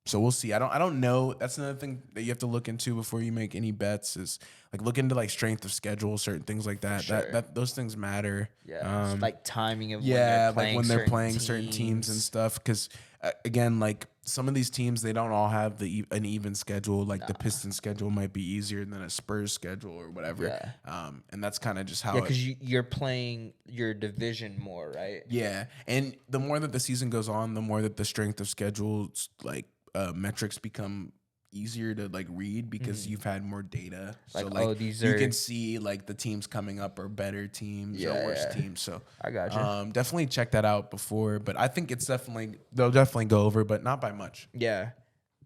Speaker 1: So we'll see. I don't know. That's another thing that you have to look into before you make any bets. Is like look into like strength of schedule, certain things like that.
Speaker 2: Sure.
Speaker 1: That those things matter.
Speaker 2: Yeah. It's like timing of
Speaker 1: when they're playing certain teams and stuff. Because again, like some of these teams, they don't all have an even schedule. Like the Pistons schedule might be easier than a Spurs schedule or whatever.
Speaker 2: Yeah.
Speaker 1: And that's kind of just how.
Speaker 2: Yeah, because you're playing your division more, right?
Speaker 1: Yeah, and the more that the season goes on, the more that the strength of schedules like metrics become easier to like read because you've had more data.
Speaker 2: Like,
Speaker 1: so like
Speaker 2: these
Speaker 1: you
Speaker 2: are
Speaker 1: can see like the teams coming up are better teams or worse teams. So
Speaker 2: I got you.
Speaker 1: definitely check that out before. But I think they'll definitely go over, but not by much.
Speaker 2: Yeah.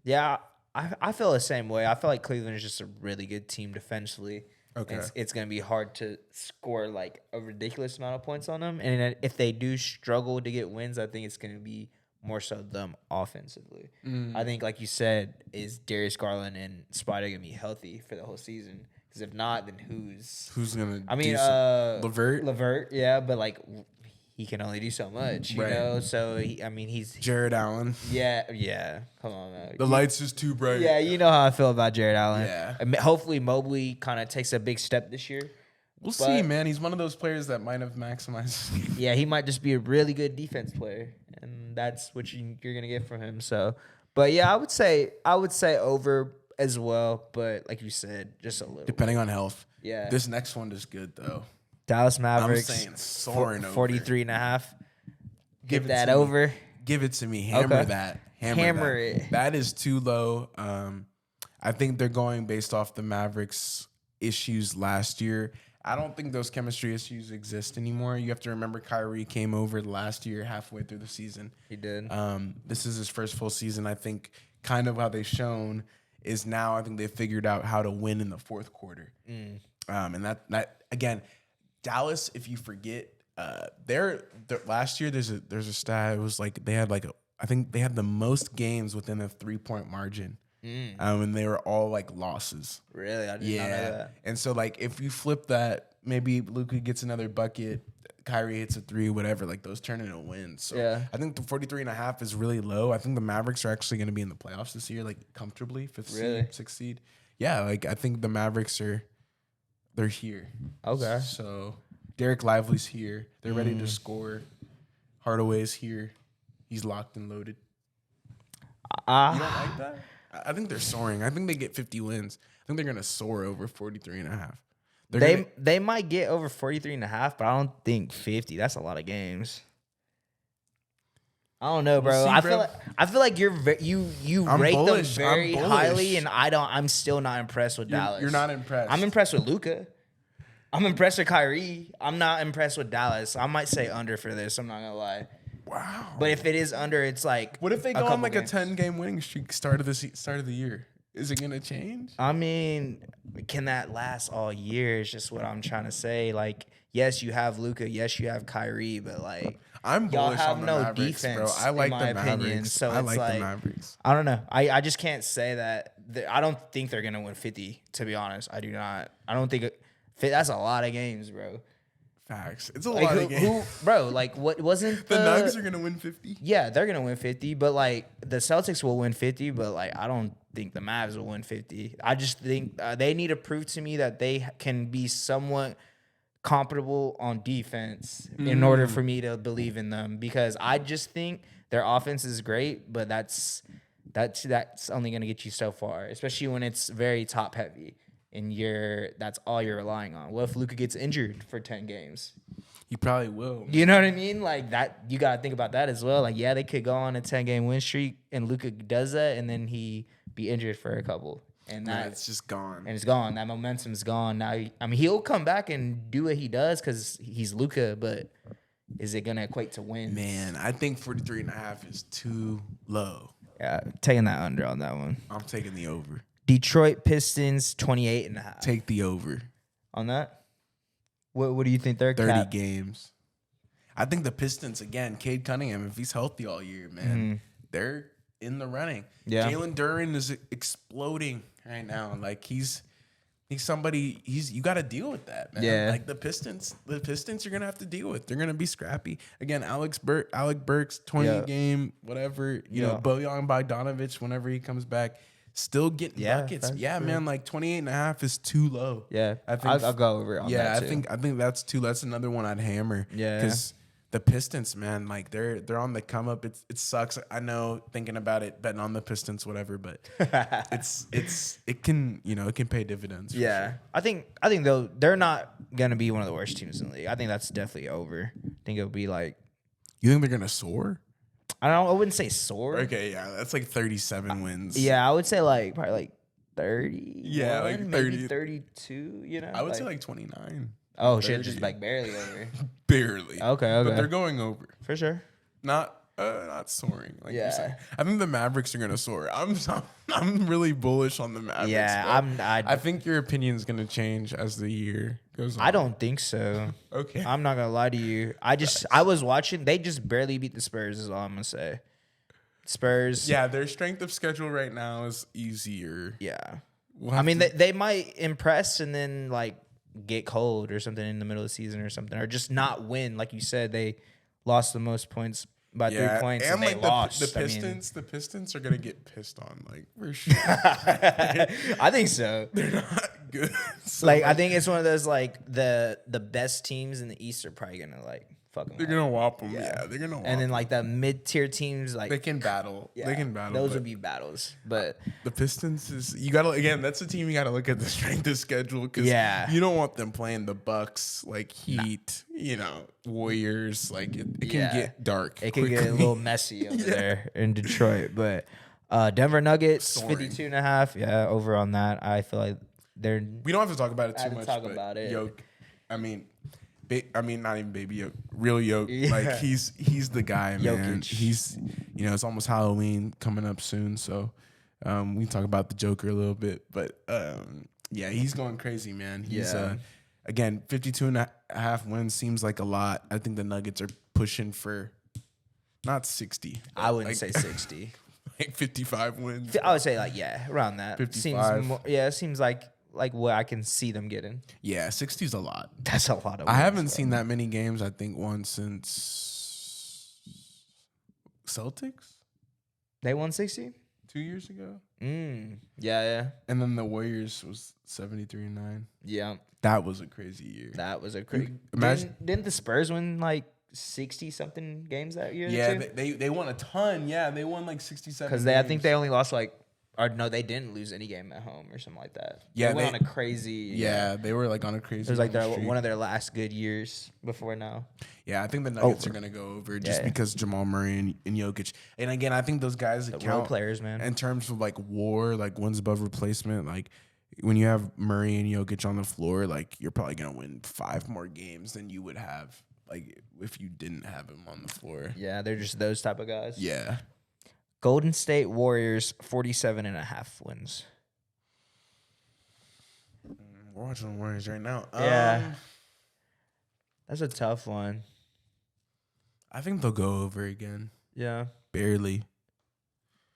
Speaker 2: Yeah. I feel the same way. I feel like Cleveland is just a really good team defensively.
Speaker 1: Okay.
Speaker 2: It's going to be hard to score like a ridiculous amount of points on them. And if they do struggle to get wins, I think it's going to be more so them offensively. I think, like you said, is Darius Garland and Spider going to be healthy for the whole season? Because if not, then who's
Speaker 1: gonna?
Speaker 2: I mean, Levert, yeah, but like he can only do so much, you know. So he's
Speaker 1: Jared Allen.
Speaker 2: Yeah. Come on, man.
Speaker 1: The lights is too bright.
Speaker 2: Yeah, you know how I feel about Jared Allen.
Speaker 1: Yeah.
Speaker 2: Hopefully Mobley kind of takes a big step this year.
Speaker 1: We'll see, man. He's one of those players that might have maximized.
Speaker 2: Yeah, he might just be a really good defense player, and that's what you're gonna get from him. So, but yeah, I would say over as well. But like you said, just a little.
Speaker 1: Depending on health.
Speaker 2: Yeah.
Speaker 1: This next one is good though.
Speaker 2: Dallas Mavericks.
Speaker 1: I'm saying soaring over.
Speaker 2: 43.5.
Speaker 1: Give
Speaker 2: that
Speaker 1: it to
Speaker 2: over.
Speaker 1: Me. Give it to me. Hammer
Speaker 2: Okay.
Speaker 1: that.
Speaker 2: Hammer it.
Speaker 1: That is too low. I think they're going based off the Mavericks' issues last year. I don't think those chemistry issues exist anymore. You have to remember Kyrie came over last year halfway through the season.
Speaker 2: He did.
Speaker 1: This is his first full season. I think kind of how they've shown is now I think they've figured out how to win in the fourth quarter. And that again, Dallas, if you forget, their last year there's a stat. It was like they had I think they had the most games within a 3-point margin. And they were all like losses.
Speaker 2: Really? I did not know that.
Speaker 1: And so like if you flip that, maybe Luka gets another bucket, Kyrie hits a 3, whatever, like those turn into wins. So I think the 43.5 is really low. I think the Mavericks are actually going to be in the playoffs this year, like comfortably, 5th seed, 6th seed. Yeah, like I think the Mavericks they're here.
Speaker 2: Okay.
Speaker 1: So Derek Lively's here. They're ready to score. Hardaway's here. He's locked and loaded. You don't like that? I think they're soaring. I think they get 50 wins. I think they're going to soar over 43.5.
Speaker 2: They might get over 43.5, but I don't think 50. That's a lot of games. I don't know, bro.
Speaker 1: We'll see,
Speaker 2: I feel like you rate
Speaker 1: bullish.
Speaker 2: them very
Speaker 1: I'm bullish.
Speaker 2: highly, and I'm still not impressed with Dallas.
Speaker 1: You're not impressed.
Speaker 2: I'm impressed with Luka. I'm impressed with Kyrie. I'm not impressed with Dallas. I might say under for this. I'm not gonna lie.
Speaker 1: Wow.
Speaker 2: But if it is under, it's like
Speaker 1: What if they go on like
Speaker 2: games.
Speaker 1: a 10-game winning streak start of the year? Is it gonna change?
Speaker 2: I mean, can that last all year? Is just what I'm trying to say. Like, yes, you have Luka. Yes, you have Kyrie. But like,
Speaker 1: I'm
Speaker 2: y'all
Speaker 1: bullish
Speaker 2: have
Speaker 1: on the
Speaker 2: no
Speaker 1: Mavericks,
Speaker 2: defense.
Speaker 1: bro. I like
Speaker 2: in my
Speaker 1: the
Speaker 2: opinion.
Speaker 1: Mavericks.
Speaker 2: So
Speaker 1: I
Speaker 2: it's
Speaker 1: like
Speaker 2: like
Speaker 1: the Mavericks.
Speaker 2: I don't know. I just can't say that. I don't think they're gonna win 50. To be honest, I do not. I don't think that's a lot of games, bro.
Speaker 1: Facts. It's a
Speaker 2: Like
Speaker 1: lot of games.
Speaker 2: bro? Like what wasn't
Speaker 1: The Nuggets are gonna win 50.
Speaker 2: Yeah, they're gonna win 50, but like the Celtics will win 50, but like I don't think the Mavs will win 50. I just think they need to prove to me that they can be somewhat comparable on defense in order for me to believe in them, because I just think their offense is great, but that's only gonna get you so far, especially when it's very top heavy and that's all you're relying on. What if Luka gets injured for 10 games?
Speaker 1: He probably will.
Speaker 2: You know what I mean? Like that, you gotta think about that as well. Like, yeah, they could go on a 10-game win streak and Luka does that, and then he be injured for a couple, and
Speaker 1: It's just gone.
Speaker 2: and it's gone. That momentum's gone. Now, he'll come back and do what he does because he's Luka, but is it gonna equate to wins?
Speaker 1: Man, I think 43.5 is too low.
Speaker 2: Yeah, taking that under on that one.
Speaker 1: I'm taking the over.
Speaker 2: Detroit Pistons 28.5.
Speaker 1: Take the over.
Speaker 2: On that. What do you think they're
Speaker 1: 30
Speaker 2: cap?
Speaker 1: games. I think the Pistons, again, Cade Cunningham, if he's healthy all year, man, they're in the running.
Speaker 2: Yeah.
Speaker 1: Jalen Duren is exploding right now. Like he's somebody. You got to deal with that, man.
Speaker 2: Yeah.
Speaker 1: Like the Pistons, you're gonna have to deal with. They're gonna be scrappy. Again, Alec Burks, 20 game, whatever. You know, Bojan Bogdanovic, whenever he comes back, still getting buckets. Yeah, true. Man. Like 28.5 is too low.
Speaker 2: Yeah,
Speaker 1: I think
Speaker 2: I'll go over on that too.
Speaker 1: I think that's too. That's another one I'd hammer.
Speaker 2: Yeah,
Speaker 1: because the Pistons, man, like they're on the come up. It sucks. I know, thinking about it, betting on the Pistons, whatever, but it can pay dividends.
Speaker 2: Yeah,
Speaker 1: sure.
Speaker 2: I think they're not gonna be one of the worst teams in the league. I think that's definitely over. I think it'll be like.
Speaker 1: You think they're gonna soar?
Speaker 2: I wouldn't say soar.
Speaker 1: Okay, yeah, that's like 37 wins.
Speaker 2: Yeah, I would say like probably like 30.
Speaker 1: Yeah, like 30,
Speaker 2: maybe 32. You know,
Speaker 1: I would say like 29.
Speaker 2: Oh shit, just like barely over.
Speaker 1: Barely.
Speaker 2: Okay.
Speaker 1: But they're going over
Speaker 2: for sure.
Speaker 1: Not soaring. Like you're saying. I think the Mavericks are gonna soar. I'm really bullish on the Mavericks.
Speaker 2: Yeah,
Speaker 1: I think your opinion is gonna change as the year goes on.
Speaker 2: I don't think so.
Speaker 1: Okay.
Speaker 2: I'm not gonna lie to you. I was watching. They just barely beat the Spurs. Is all I'm gonna say. Spurs.
Speaker 1: Yeah, their strength of schedule right now is easier.
Speaker 2: Yeah. I mean, they might impress and then like get cold or something in the middle of the season or something, or just not win. Like you said, they lost the most points by 3 points and they lost.
Speaker 1: The Pistons are gonna get pissed on, like for sure.
Speaker 2: I think so.
Speaker 1: They're not good. So
Speaker 2: like I think it's one of those like the best teams in the East are probably gonna like fuck them.
Speaker 1: They're gonna whop them. Yeah, they're gonna.
Speaker 2: And then like the mid tier teams, like
Speaker 1: they can battle. Yeah, they can battle.
Speaker 2: Those would be battles. But
Speaker 1: the Pistons is you gotta again. That's the team you gotta look at the strength of schedule because you don't want them playing the Bucks, like Heat, Warriors. Like it can get dark.
Speaker 2: It can get a little messy over there in Detroit. But Denver Nuggets 52.5. Yeah, over on that. I feel like they're.
Speaker 1: We don't have to talk about it too much.
Speaker 2: Talk about it.
Speaker 1: Yoke, I mean, not even baby Yoke, real Yoke. Yeah. Like he's the guy, man. Jokic. He's it's almost Halloween coming up soon, so we can talk about the Joker a little bit. But he's going crazy, man. He's again 52.5 wins seems like a lot. I think the Nuggets are pushing for not 60.
Speaker 2: I wouldn't say 60.
Speaker 1: Like 55 wins.
Speaker 2: I would say like around that.
Speaker 1: 55.
Speaker 2: Seems like what I can see them getting.
Speaker 1: Yeah, 60 is a lot.
Speaker 2: That's a lot of wins,
Speaker 1: I haven't seen that many games, I think, once since Celtics.
Speaker 2: They won 60?
Speaker 1: 2 years ago.
Speaker 2: Yeah.
Speaker 1: And then the Warriors was 73-9.
Speaker 2: Yeah.
Speaker 1: That was a crazy year.
Speaker 2: That was a crazy.
Speaker 1: Imagine
Speaker 2: didn't the Spurs win like 60 something games that year?
Speaker 1: Yeah, they won a ton. Yeah, they won like 67.
Speaker 2: Because I think they only lost like. Or no, they didn't lose any game at home or something like that.
Speaker 1: Yeah,
Speaker 2: they went on a crazy.
Speaker 1: Yeah, they were like on a crazy.
Speaker 2: It was like one of their last good years before now.
Speaker 1: Yeah, I think the Nuggets are gonna go over just because Jamal Murray and Jokic. And again, I think those guys
Speaker 2: the
Speaker 1: count
Speaker 2: role players, man.
Speaker 1: In terms of like WAR, like wins above replacement, like when you have Murray and Jokic on the floor, like you're probably gonna win 5 more games than you would have like if you didn't have him on the floor.
Speaker 2: Yeah, they're just those type of guys.
Speaker 1: Yeah.
Speaker 2: Golden State Warriors 47.5 wins.
Speaker 1: We're watching the Warriors right now.
Speaker 2: Yeah. That's a tough one.
Speaker 1: I think they'll go over again.
Speaker 2: Yeah.
Speaker 1: Barely.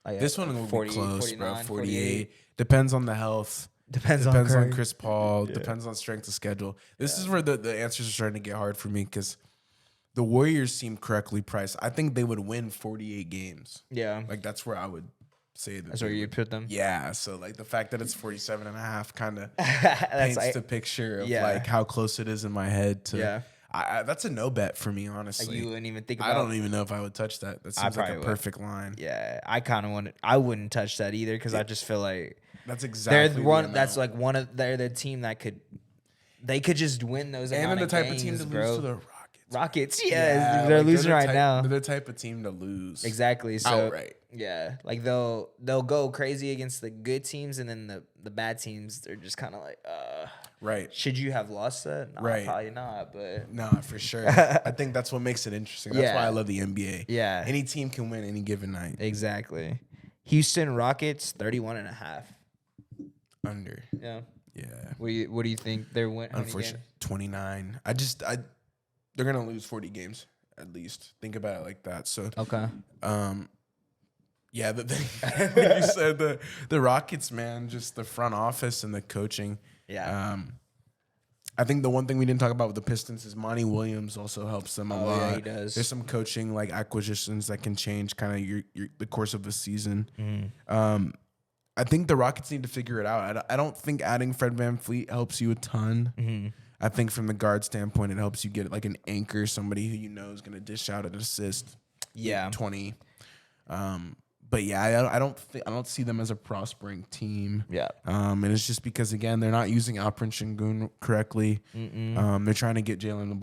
Speaker 1: This one will
Speaker 2: 40,
Speaker 1: be close,
Speaker 2: 49,
Speaker 1: bro. 48. Depends on the health.
Speaker 2: Depends
Speaker 1: on Chris Paul. Yeah. Depends on strength of schedule. This is where the answers are starting to get hard for me because the Warriors seem correctly priced. I think they would win 48 games.
Speaker 2: Yeah.
Speaker 1: Like, that's where I would say that.
Speaker 2: That's where you put them?
Speaker 1: Yeah. So, like, the fact that it's 47.5 kind of paints the picture of, like, how close it is in my head to.
Speaker 2: Yeah.
Speaker 1: That's a no bet for me, honestly.
Speaker 2: Like you wouldn't even think about it?
Speaker 1: I don't even know if I would touch that. That seems like a perfect line.
Speaker 2: Yeah. I wouldn't touch that either because I just feel like.
Speaker 1: That's exactly
Speaker 2: that's like they're the team that they could just win those
Speaker 1: and
Speaker 2: amount
Speaker 1: they're the type
Speaker 2: games,
Speaker 1: of team to
Speaker 2: bro.
Speaker 1: lose to the
Speaker 2: Rockets, they're like losing right now.
Speaker 1: They're the type of team to lose.
Speaker 2: Exactly. So
Speaker 1: outright.
Speaker 2: Yeah, like they'll go crazy against the good teams, and then the bad teams, they're just kind of like,
Speaker 1: right.
Speaker 2: Should you have lost that? No,
Speaker 1: right.
Speaker 2: Probably not. But
Speaker 1: no, for sure. I think that's what makes it interesting. That's why I love the NBA.
Speaker 2: Yeah,
Speaker 1: any team can win any given night.
Speaker 2: Exactly. Houston Rockets 31.5.
Speaker 1: Under.
Speaker 2: Yeah.
Speaker 1: Yeah.
Speaker 2: What do you think they're win?
Speaker 1: Unfortunately, 29. They're gonna lose 40 games at least. Think about it like that. So,
Speaker 2: Okay.
Speaker 1: yeah, the thing like you said, the Rockets, man, just the front office and the coaching.
Speaker 2: Yeah.
Speaker 1: I think the one thing we didn't talk about with the Pistons is Monty Williams also helps them a lot.
Speaker 2: Yeah, he does.
Speaker 1: There's some coaching like acquisitions that can change kind of your the course of the season. I think the Rockets need to figure it out. I don't think adding Fred VanVleet helps you a ton. I think from the guard standpoint, it helps you get like an anchor, somebody who you know is going to dish out an assist.
Speaker 2: Yeah.
Speaker 1: 20. But yeah, I don't see them as a prospering team.
Speaker 2: Yeah.
Speaker 1: And it's just because again they're not using Alperen Şengün correctly. They're trying to get Jalen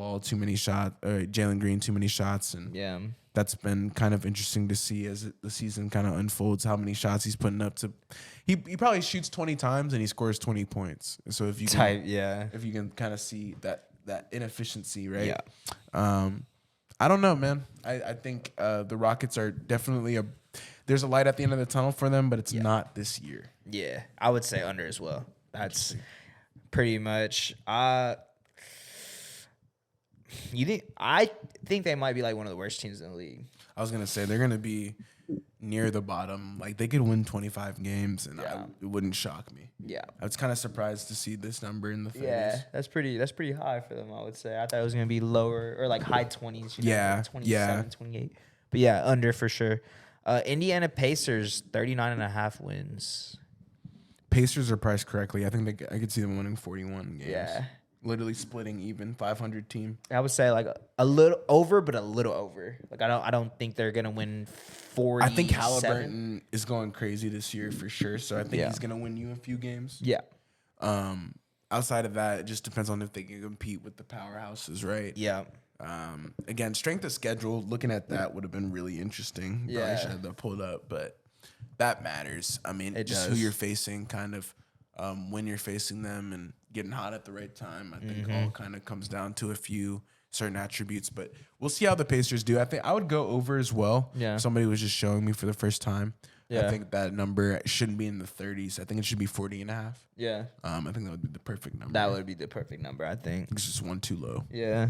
Speaker 1: Green too many shots, and
Speaker 2: Yeah.
Speaker 1: that's been kind of interesting to see as the season kind of unfolds. How many shots he's putting up to? He probably shoots 20 times and he scores 20 points. So if you can kind of see that inefficiency, right?
Speaker 2: Yeah.
Speaker 1: I don't know, man. I think the Rockets are definitely there's a light at the end of the tunnel for them, but it's not this year.
Speaker 2: Yeah. I would say under as well. That's pretty much. I think they might be like one of the worst teams in the league.
Speaker 1: I was gonna say they're gonna be near the bottom. Like they could win 25 games, and it wouldn't shock me.
Speaker 2: Yeah.
Speaker 1: I was kind of surprised to see this number in the 30s.
Speaker 2: Yeah, that's pretty high for them, I would say. I thought it was going to be lower or like high 20s,
Speaker 1: Yeah,
Speaker 2: like 27, 28. But yeah, under for sure. Indiana Pacers, 39.5 wins.
Speaker 1: Pacers are priced correctly. I think I could see them winning 41 games.
Speaker 2: Yeah.
Speaker 1: Literally splitting even 500 team.
Speaker 2: I would say like a little over, but a little over. Like I don't think they're going to win 40.
Speaker 1: I think Halliburton is going crazy this year for sure. So I think he's going to win you a few games.
Speaker 2: Yeah.
Speaker 1: Outside of that, it just depends on if they can compete with the powerhouses, right?
Speaker 2: Yeah.
Speaker 1: Again, strength of schedule, looking at that would have been really interesting.
Speaker 2: Yeah.
Speaker 1: I should have that pulled up, but that matters. I mean,
Speaker 2: It
Speaker 1: just
Speaker 2: does.
Speaker 1: who you're facing, kind of when you're facing them and getting hot at the right time. I think all kind of comes down to a few certain attributes, but we'll see how the Pacers do. I think I would go over as well.
Speaker 2: Yeah.
Speaker 1: Somebody was just showing me for the first time.
Speaker 2: Yeah.
Speaker 1: I think that number shouldn't be in the 30s. I think it should be 40.5.
Speaker 2: Yeah.
Speaker 1: I think that would be the perfect number.
Speaker 2: That would be the perfect number, I think.
Speaker 1: It's just one too low.
Speaker 2: Yeah.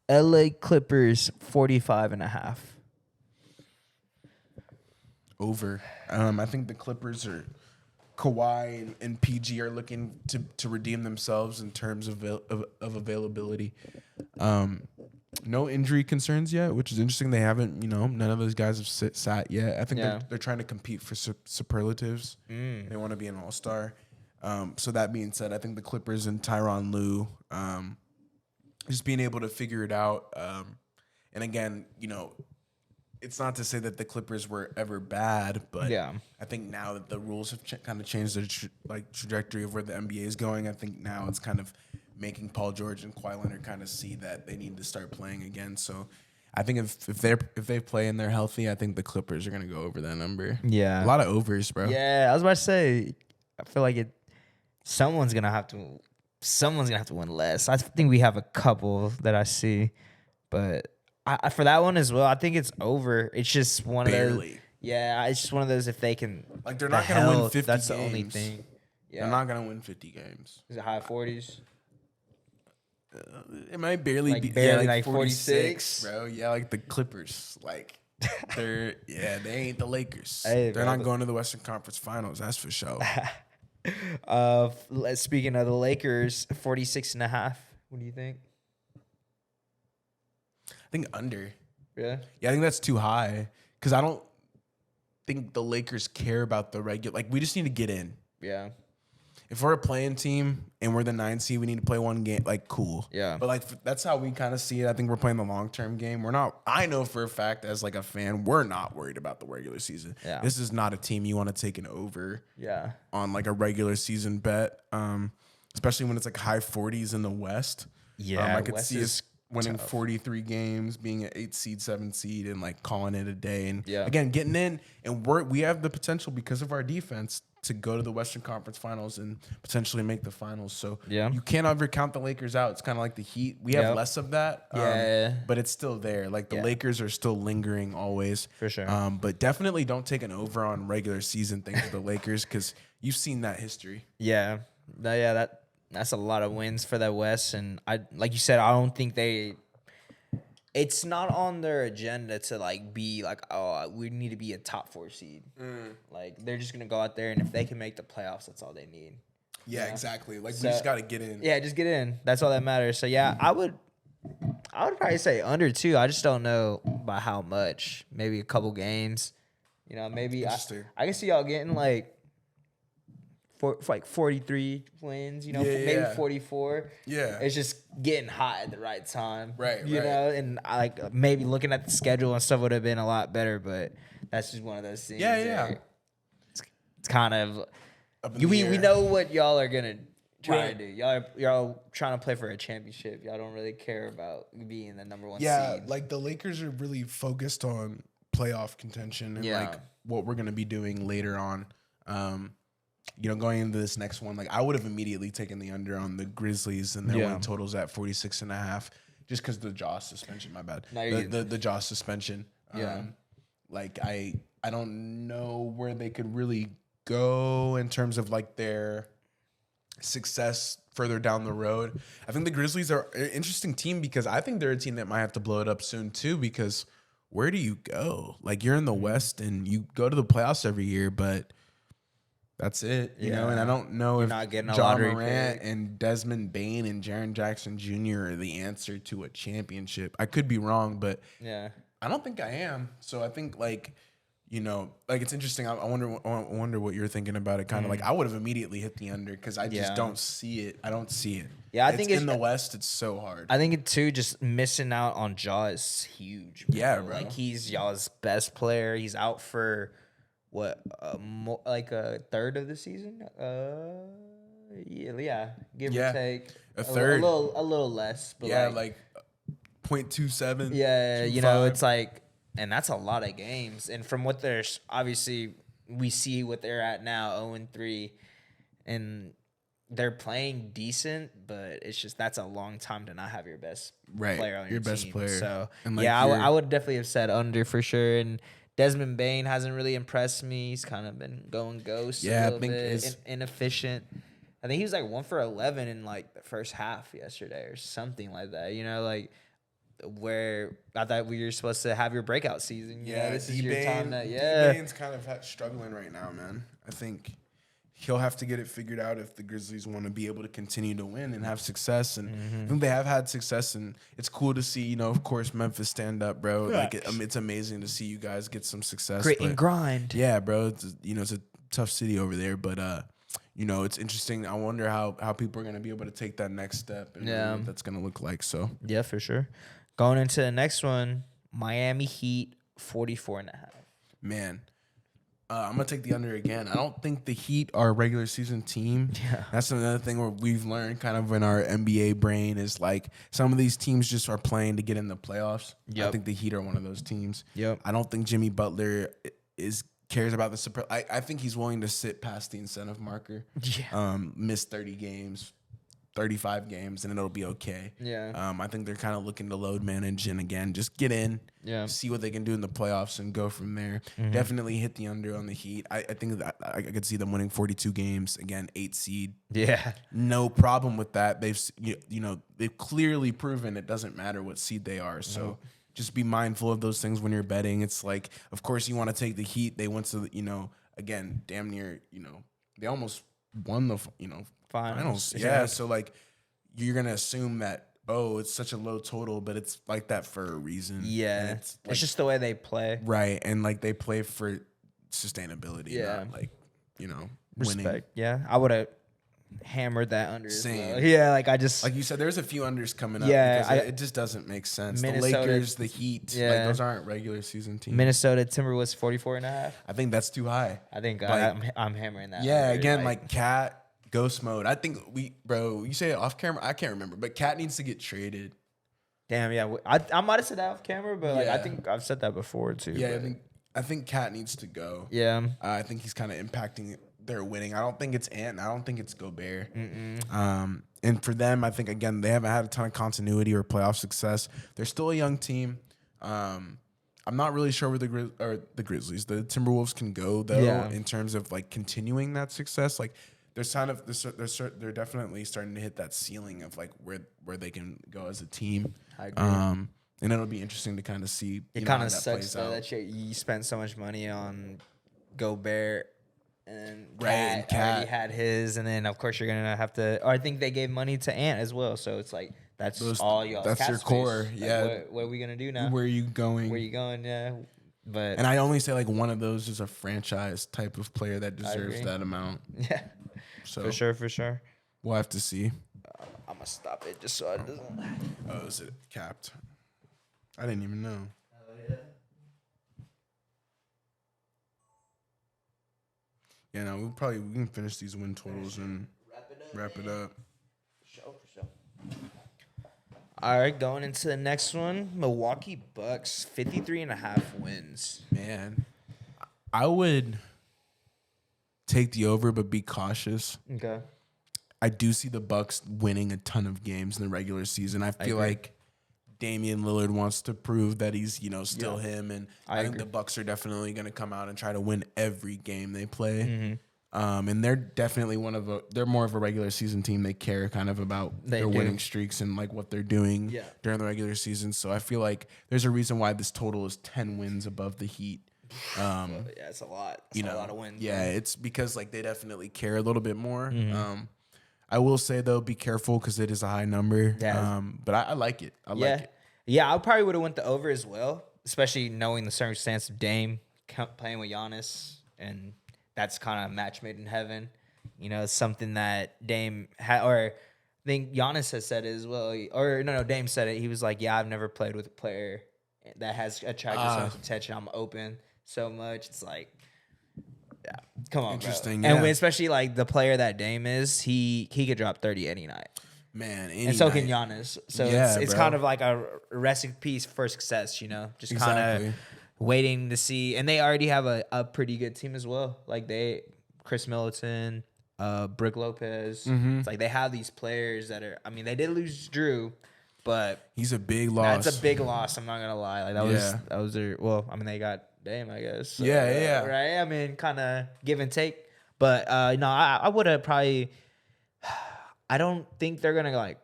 Speaker 2: LA Clippers, 45.5.
Speaker 1: Over. I think the Clippers are Kawhi and PG are looking to redeem themselves in terms of availability. No injury concerns yet, which is interesting. They haven't, none of those guys have sat yet. I think they're trying to compete for superlatives. They want to be an all-star. So that being said, I think the Clippers and Tyronn Lue just being able to figure it out. And again, it's not to say that the Clippers were ever bad, but I think now that the rules have kind of changed the trajectory of where the NBA is going, I think now it's kind of making Paul George and Kawhi Leonard kind of see that they need to start playing again. So I think if they play and they're healthy, I think the Clippers are gonna go over that number.
Speaker 2: Yeah.
Speaker 1: A lot of overs, bro.
Speaker 2: Yeah, I was about to say, I feel like someone's gonna have to win less. I think we have a couple that I see, but for that one as well, I think it's over. It's just one of those. Yeah, it's just one of those. If they can,
Speaker 1: they're not gonna win 50
Speaker 2: That's
Speaker 1: games.
Speaker 2: the only thing. Yeah,
Speaker 1: They're not gonna win 50 games.
Speaker 2: Is it high 40s?
Speaker 1: It might barely be
Speaker 2: barely
Speaker 1: 46, bro. Yeah, like the Clippers. Like they ain't the Lakers.
Speaker 2: Hey,
Speaker 1: they're
Speaker 2: bro.
Speaker 1: not going to the Western Conference Finals. That's for sure.
Speaker 2: Speaking of the Lakers, 46.5. What do you think?
Speaker 1: I think under.
Speaker 2: Yeah.
Speaker 1: Yeah, I think that's too high because I don't think the Lakers care about the regular. Like, we just need to get in.
Speaker 2: Yeah.
Speaker 1: If we're a playing team and we're the 9 seed, we need to play one game. Like, cool.
Speaker 2: Yeah.
Speaker 1: But that's how we kind of see it. I think we're playing the long-term game. We're not. I know for a fact as like a fan, we're not worried about the regular season.
Speaker 2: Yeah.
Speaker 1: This is not a team you want to take an over.
Speaker 2: Yeah.
Speaker 1: On like a regular season bet, especially when it's like high 40s in the West.
Speaker 2: Yeah.
Speaker 1: I could
Speaker 2: West
Speaker 1: see us winning
Speaker 2: tough.
Speaker 1: 43 games, being an 8 seed, 7 seed, and like calling it a day. And
Speaker 2: Yeah.
Speaker 1: again, getting in, and we have the potential because of our defense to go to the Western Conference Finals and potentially make the finals. So
Speaker 2: Yeah.
Speaker 1: you can't ever count the Lakers out. It's kind of like the Heat. We have
Speaker 2: Yep.
Speaker 1: less of that,
Speaker 2: Yeah.
Speaker 1: but it's still there. Like the Lakers are still lingering always.
Speaker 2: For sure.
Speaker 1: But definitely don't take an over on regular season things with the Lakers because you've seen that history.
Speaker 2: Yeah. That's a lot of wins for the West. And I like you said, I don't think it's not on their agenda to like be like, oh, we need to be a top 4 seed. Like they're just gonna go out there, and if they can make the playoffs, that's all they need.
Speaker 1: Yeah, exactly. Like
Speaker 2: So-
Speaker 1: we just got to get in.
Speaker 2: Yeah, just get in. That's all that matters. So yeah, I would probably say under 2. I just don't know by how much. Maybe a couple games. You know, maybe
Speaker 1: Interesting.
Speaker 2: I can see y'all getting like like 43 wins. You know,
Speaker 1: Yeah,
Speaker 2: maybe
Speaker 1: yeah.
Speaker 2: 44.
Speaker 1: Yeah.
Speaker 2: It's just getting hot at the right time.
Speaker 1: Right,
Speaker 2: You
Speaker 1: right.
Speaker 2: know, and I like maybe looking at the schedule and stuff would have been a lot better, but that's just one of those things.
Speaker 1: Yeah,
Speaker 2: where
Speaker 1: yeah.
Speaker 2: It's kind of
Speaker 1: Up in the
Speaker 2: we
Speaker 1: air.
Speaker 2: know what y'all are gonna try
Speaker 1: Right.
Speaker 2: to do. Y'all trying to play for a championship. Y'all don't really care about being the number 1
Speaker 1: Yeah,
Speaker 2: seed.
Speaker 1: like the Lakers are really focused on playoff contention and
Speaker 2: Yeah.
Speaker 1: like what we're gonna be doing later on. You know, going into this next one, like I would have immediately taken the under on the Grizzlies and their
Speaker 2: Yeah.
Speaker 1: win totals at 46.5, just because the jaw suspension. My bad.
Speaker 2: No, you're
Speaker 1: The jaw suspension.
Speaker 2: Yeah.
Speaker 1: Like I don't know where they could really go in terms of like their success further down the road. I think the Grizzlies are an interesting team because I think they're a team that might have to blow it up soon too, because where do you go? Like you're in the West and you go to the playoffs every year, but that's it, you know. And I don't know if
Speaker 2: not getting a
Speaker 1: John
Speaker 2: lottery
Speaker 1: Morant
Speaker 2: pick.
Speaker 1: and Desmond Bain and Jaren Jackson Jr. are the answer to a championship. I could be wrong, but
Speaker 2: Yeah.
Speaker 1: I don't think I am. So I think like, you know, like it's interesting. I wonder what you're thinking about it. Kind of like I would have immediately hit the under because I just
Speaker 2: Yeah.
Speaker 1: don't see it. I don't see it.
Speaker 2: Yeah, I
Speaker 1: It's
Speaker 2: think
Speaker 1: in
Speaker 2: it's-
Speaker 1: the West, it's so hard.
Speaker 2: I think it too, just missing out on Jaw is huge. Bro.
Speaker 1: Yeah, bro.
Speaker 2: Like he's y'all's best player. He's out for what, like a third of the season? Yeah, give
Speaker 1: Yeah,
Speaker 2: or take
Speaker 1: a third.
Speaker 2: a little less. But
Speaker 1: Yeah, like 0.27.
Speaker 2: yeah, you know,
Speaker 1: 0.25.
Speaker 2: it's like, and that's a lot of games. And from what there's obviously, we see what they're at now, 0-3, and they're playing decent, but it's just that's a long time to not have your best
Speaker 1: Right,
Speaker 2: player on your
Speaker 1: your best
Speaker 2: team.
Speaker 1: player.
Speaker 2: So
Speaker 1: And, like,
Speaker 2: yeah,
Speaker 1: you're-
Speaker 2: I would definitely have said under for sure. And Desmond Bain hasn't really impressed me. He's kind of been going ghost.
Speaker 1: Yeah, I
Speaker 2: a little
Speaker 1: think
Speaker 2: bit,
Speaker 1: his-
Speaker 2: inefficient. I think he was like 1 for 11 in like the first half yesterday or something like that. You know, like where I thought we were supposed to have your breakout season. You know, this is your time.
Speaker 1: D-Bane's kind of struggling right now, man. I think he'll have to get it figured out if the Grizzlies want to be able to continue to win and have success. And I think they have had success, and it's cool to see, you know, of course, Memphis stand up, bro. Like, it's amazing to see you guys get some success.
Speaker 2: Grit
Speaker 1: but-
Speaker 2: and grind.
Speaker 1: Yeah, bro. It's, you know, it's a tough city over there, but you know, it's interesting. I wonder how people are going to be able to take that next step and
Speaker 2: Yeah.
Speaker 1: what that's going to look like. So
Speaker 2: Yeah, for sure. Going into the next one, Miami Heat 44.5.
Speaker 1: man, I'm gonna take the under again. I don't think the Heat are a regular season team.
Speaker 2: Yeah.
Speaker 1: That's another thing where we've learned kind of in our NBA brain is like some of these teams just are playing to get in the playoffs. I
Speaker 2: Yep.
Speaker 1: think the Heat are one of those teams.
Speaker 2: Yep.
Speaker 1: I don't think Jimmy Butler cares about the I think he's willing to sit past the incentive marker.
Speaker 2: Yeah.
Speaker 1: Miss 30 games, 35 games, and it'll be okay.
Speaker 2: Yeah.
Speaker 1: I think they're kind of looking to load manage and again just get in,
Speaker 2: Yeah.
Speaker 1: see what they can do in the playoffs and go from there. Definitely hit the under on the Heat. I think that I could see them winning 42 games again, 8 seed.
Speaker 2: Yeah.
Speaker 1: No problem with that. They've clearly proven it doesn't matter what seed they are. So just be mindful of those things when you're betting. It's like, of course, you want to take the Heat. They went to again, damn near, they almost won the finals. Yeah. So like, you're gonna assume that it's such a low total, but it's like that for a reason.
Speaker 2: Yeah.
Speaker 1: And
Speaker 2: It's,
Speaker 1: like,
Speaker 2: just the way they play.
Speaker 1: right, and like they play for sustainability.
Speaker 2: Yeah.
Speaker 1: Not like winning.
Speaker 2: Respect. Yeah. I would have hammered that under. as
Speaker 1: Same.
Speaker 2: well. Yeah. Like I just.
Speaker 1: Like you said, there's a few unders coming up.
Speaker 2: Yeah,
Speaker 1: because it just doesn't make sense.
Speaker 2: Minnesota-
Speaker 1: The Lakers, the Heat,
Speaker 2: Yeah.
Speaker 1: like those aren't regular season teams.
Speaker 2: Minnesota Timberwolves 44.5.
Speaker 1: I think that's too high.
Speaker 2: I think
Speaker 1: Like-
Speaker 2: I'm hammering that.
Speaker 1: Yeah,
Speaker 2: under,
Speaker 1: again, like Cat, ghost mode. I think you say it off camera. I can't remember, but Cat needs to get traded.
Speaker 2: Damn, yeah. I might have said that off camera, but like I
Speaker 1: Yeah.
Speaker 2: think I've said that before too.
Speaker 1: Yeah,
Speaker 2: but-
Speaker 1: I think Cat needs to go.
Speaker 2: yeah.
Speaker 1: I think he's kind of impacting they're winning. I don't think it's Ant. I don't think it's Gobert. And for them, I think again they haven't had a ton of continuity or playoff success. They're still a young team. I'm not really sure where the Grizzlies, the Timberwolves can go though in terms of like continuing that success. Like they're definitely starting to hit that ceiling of like where they can go as a team.
Speaker 2: I agree.
Speaker 1: And it'll be interesting to kind of see.
Speaker 2: It kind of sucks though that you spent so much money on Gobert and Cat already had his, and then of course you're gonna have to. Or I think they gave money to Ant as well, so it's like that's all y'all.
Speaker 1: That's your core,
Speaker 2: Like, what are we gonna do now?
Speaker 1: Where are you going?
Speaker 2: Where you going? Yeah, but
Speaker 1: and I only say like one of those is a franchise type of player that deserves that amount.
Speaker 2: Yeah,
Speaker 1: so
Speaker 2: for sure.
Speaker 1: We'll have to see.
Speaker 2: I'm gonna stop it just so it doesn't.
Speaker 1: Oh, is it capped? I didn't even know.
Speaker 2: Oh yeah.
Speaker 1: Yeah, no, we can finish these win totals and wrap it up.
Speaker 2: For sure. All right, going into the next one, Milwaukee Bucks, 53.5 wins.
Speaker 1: Man, I would take the over, but be cautious.
Speaker 2: Okay.
Speaker 1: I do see the Bucks winning a ton of games in the regular season. I feel like Damian Lillard wants to prove that he's, still him, and I think the Bucks are definitely going to come out and try to win every game they play. And they're definitely they're more of a regular season team. They care kind of about their winning streaks and like what they're doing during the regular season. So I feel like there's a reason why this total is 10 wins above the Heat.
Speaker 2: Yeah, it's a lot. It's a lot of wins.
Speaker 1: Yeah, it's because like they definitely care a little bit more. I will say though, be careful because it is a high number.
Speaker 2: Yeah.
Speaker 1: But I like it. I like it.
Speaker 2: Yeah, I probably would have went the over as well, especially knowing the circumstance of Dame playing with Giannis, and that's kind of match made in heaven. It's something that Dame had, or I think Giannis has said it as well. Or no, Dame said it. He was like, "Yeah, I've never played with a player that has attracted so much attention. I'm open so much." It's like, yeah, come on,
Speaker 1: interesting.
Speaker 2: Bro.
Speaker 1: Yeah.
Speaker 2: And especially like the player that Dame is, he could drop 30 any night.
Speaker 1: Man,
Speaker 2: and so can Giannis. So it's kind of like a recipe for success, just kind of waiting to see. And they already have a pretty good team as well. Like Chris Middleton, Brook Lopez. It's like they have these players that are, they did lose Drew, but
Speaker 1: he's a big loss.
Speaker 2: That's a big loss. I'm not going to lie. Like that was their, they got Dame, I guess. So,
Speaker 1: yeah.
Speaker 2: Right. Kind of give and take. But no, I would have probably, I don't think they're gonna like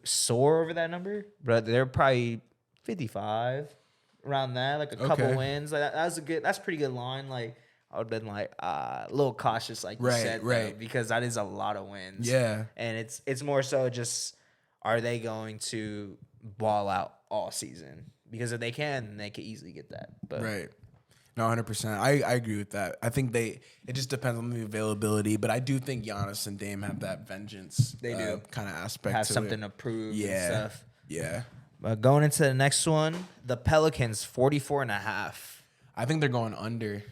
Speaker 2: soar over that number, but they're probably 55 around that, like a couple wins. Like that's a pretty good line. Like I would have been like a little cautious, like you said, though, because that is a lot of wins.
Speaker 1: Yeah,
Speaker 2: and it's more so just are they going to ball out all season? Because if they can, they could easily get that. But
Speaker 1: right. No, 100%. I agree with that. I think it just depends on the availability, but I do think Giannis and Dame have that vengeance kind of aspect
Speaker 2: have
Speaker 1: to
Speaker 2: something
Speaker 1: it.
Speaker 2: to prove and stuff.
Speaker 1: Yeah.
Speaker 2: But going into the next one, the Pelicans, 44.5.
Speaker 1: I think they're going under.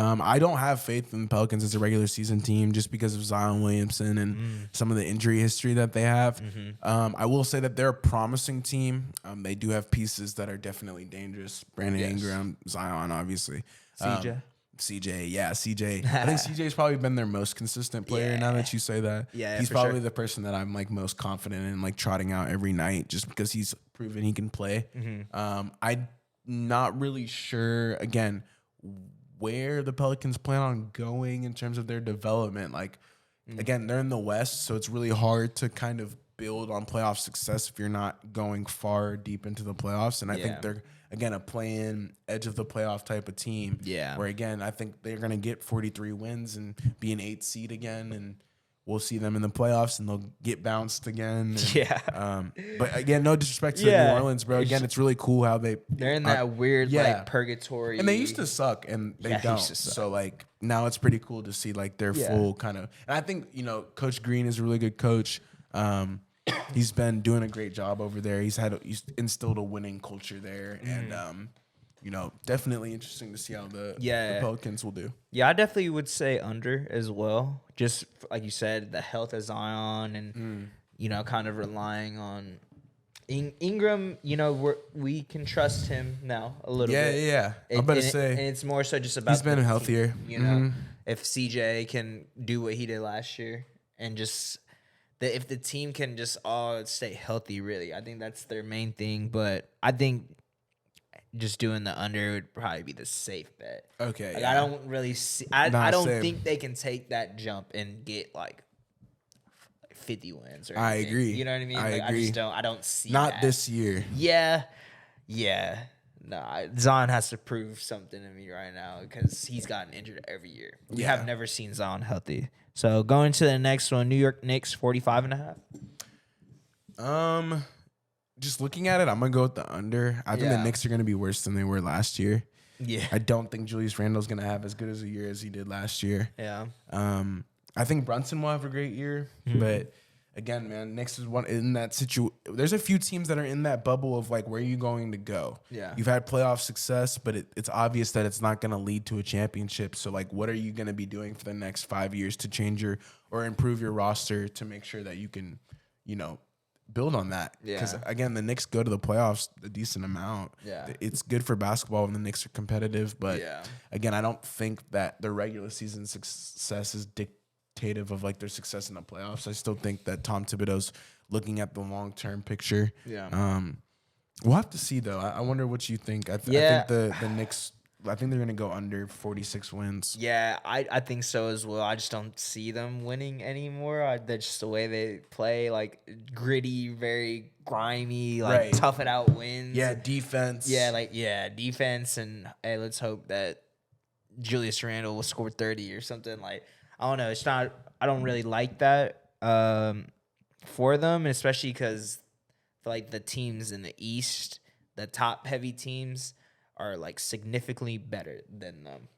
Speaker 1: I don't have faith in the Pelicans as a regular season team just because of Zion Williamson and some of the injury history that they have. I will say that they're a promising team. They do have pieces that are definitely dangerous. Brandon Ingram, Zion, obviously.
Speaker 2: CJ.
Speaker 1: CJ. I think CJ's probably been their most consistent player now that you say that.
Speaker 2: Yeah,
Speaker 1: he's probably the person that I'm like most confident in like trotting out every night just because he's proven he can play. I'm not really sure, again, where the Pelicans plan on going in terms of their development. Like, again, they're in the West, so it's really hard to kind of build on playoff success if you're not going far deep into the playoffs. And I think they're, again, a play-in, edge of the playoff type of team. Yeah. Where, again, I think they're going to get 43 wins and be an 8 seed again, and we'll see them in the playoffs, and they'll get bounced again. And, but again, no disrespect to New Orleans, bro. Again, it's really cool how they're
Speaker 2: in that weird like purgatory.
Speaker 1: And they used to suck, and they don't. So like now it's pretty cool to see like their full kind of. And I think Coach Green is a really good coach. He's been doing a great job over there. He's instilled a winning culture there, and definitely interesting to see how the Pelicans will do.
Speaker 2: Yeah, I definitely would say under as well. Just like you said, the health of Zion and, kind of relying on Ingram, we can trust him now a little bit.
Speaker 1: Yeah. I'm about to say.
Speaker 2: And it's more so just about
Speaker 1: he's been healthier.
Speaker 2: if CJ can do what he did last year and just if the team can just all stay healthy, really, I think that's their main thing. But I think just doing the under would probably be the safe bet.
Speaker 1: Okay,
Speaker 2: like,
Speaker 1: yeah.
Speaker 2: I don't really see. I don't think they can take that jump and get like 50 wins. Or
Speaker 1: I
Speaker 2: anything.
Speaker 1: agree.
Speaker 2: You know what I mean?
Speaker 1: I
Speaker 2: Like,
Speaker 1: agree.
Speaker 2: I don't see
Speaker 1: Not
Speaker 2: that.
Speaker 1: this year.
Speaker 2: Yeah. Zion has to prove something to me right now because he's gotten injured every year. We have never seen Zion healthy. So going to the next one, New York Knicks 45.5.
Speaker 1: Just looking at it, I'm gonna go with the under. I think the Knicks are gonna be worse than they were last year.
Speaker 2: Yeah.
Speaker 1: I don't think Julius Randle's gonna have as good as a year as he did last year.
Speaker 2: Yeah.
Speaker 1: I think Brunson will have a great year, but again, man, Knicks is one in that situation. There's a few teams that are in that bubble of like, where are you going to go?
Speaker 2: Yeah.
Speaker 1: You've had playoff success, but it's obvious that it's not going to lead to a championship. So, like, what are you going to be doing for the next 5 years to change or improve your roster to make sure that you can, build on that? Because again, the Knicks go to the playoffs a decent amount.
Speaker 2: Yeah.
Speaker 1: It's good for basketball when the Knicks are competitive, but again, I don't think that the regular season success is dictative of like their success in the playoffs. I still think that Tom Thibodeau's looking at the long-term picture.
Speaker 2: Yeah.
Speaker 1: We'll have to see though. I wonder what you think. I think the Knicks, I think they're going to go under 46 wins.
Speaker 2: Yeah, I think so as well. I just don't see them winning anymore. That's just the way they play, like gritty, very grimy, like tough it out wins.
Speaker 1: Yeah, defense.
Speaker 2: Yeah, defense. And hey, let's hope that Julius Randle will score 30 or something. Like, I don't know. It's not. I don't really like that for them, especially because like the teams in the East, the top heavy teams, are like significantly better than them.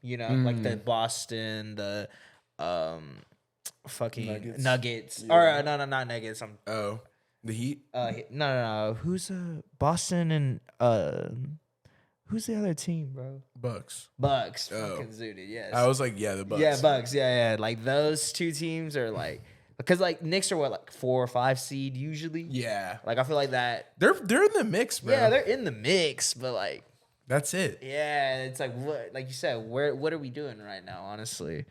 Speaker 2: Like the Boston, the fucking Nuggets. Or no, not Nuggets.
Speaker 1: The Heat.
Speaker 2: No. Who's Boston and who's the other team, bro?
Speaker 1: Bucks.
Speaker 2: Fucking zooted. Yes.
Speaker 1: I was like, the Bucks.
Speaker 2: Yeah, Bucks. Yeah. Like those two teams are like, because like Knicks are what, like 4 or 5 seed usually.
Speaker 1: Yeah.
Speaker 2: Like I feel like that.
Speaker 1: They're in the mix, bro.
Speaker 2: Yeah, they're in the mix, but like.
Speaker 1: That's it.
Speaker 2: Yeah, it's like what, like you said, what are we doing right now, honestly?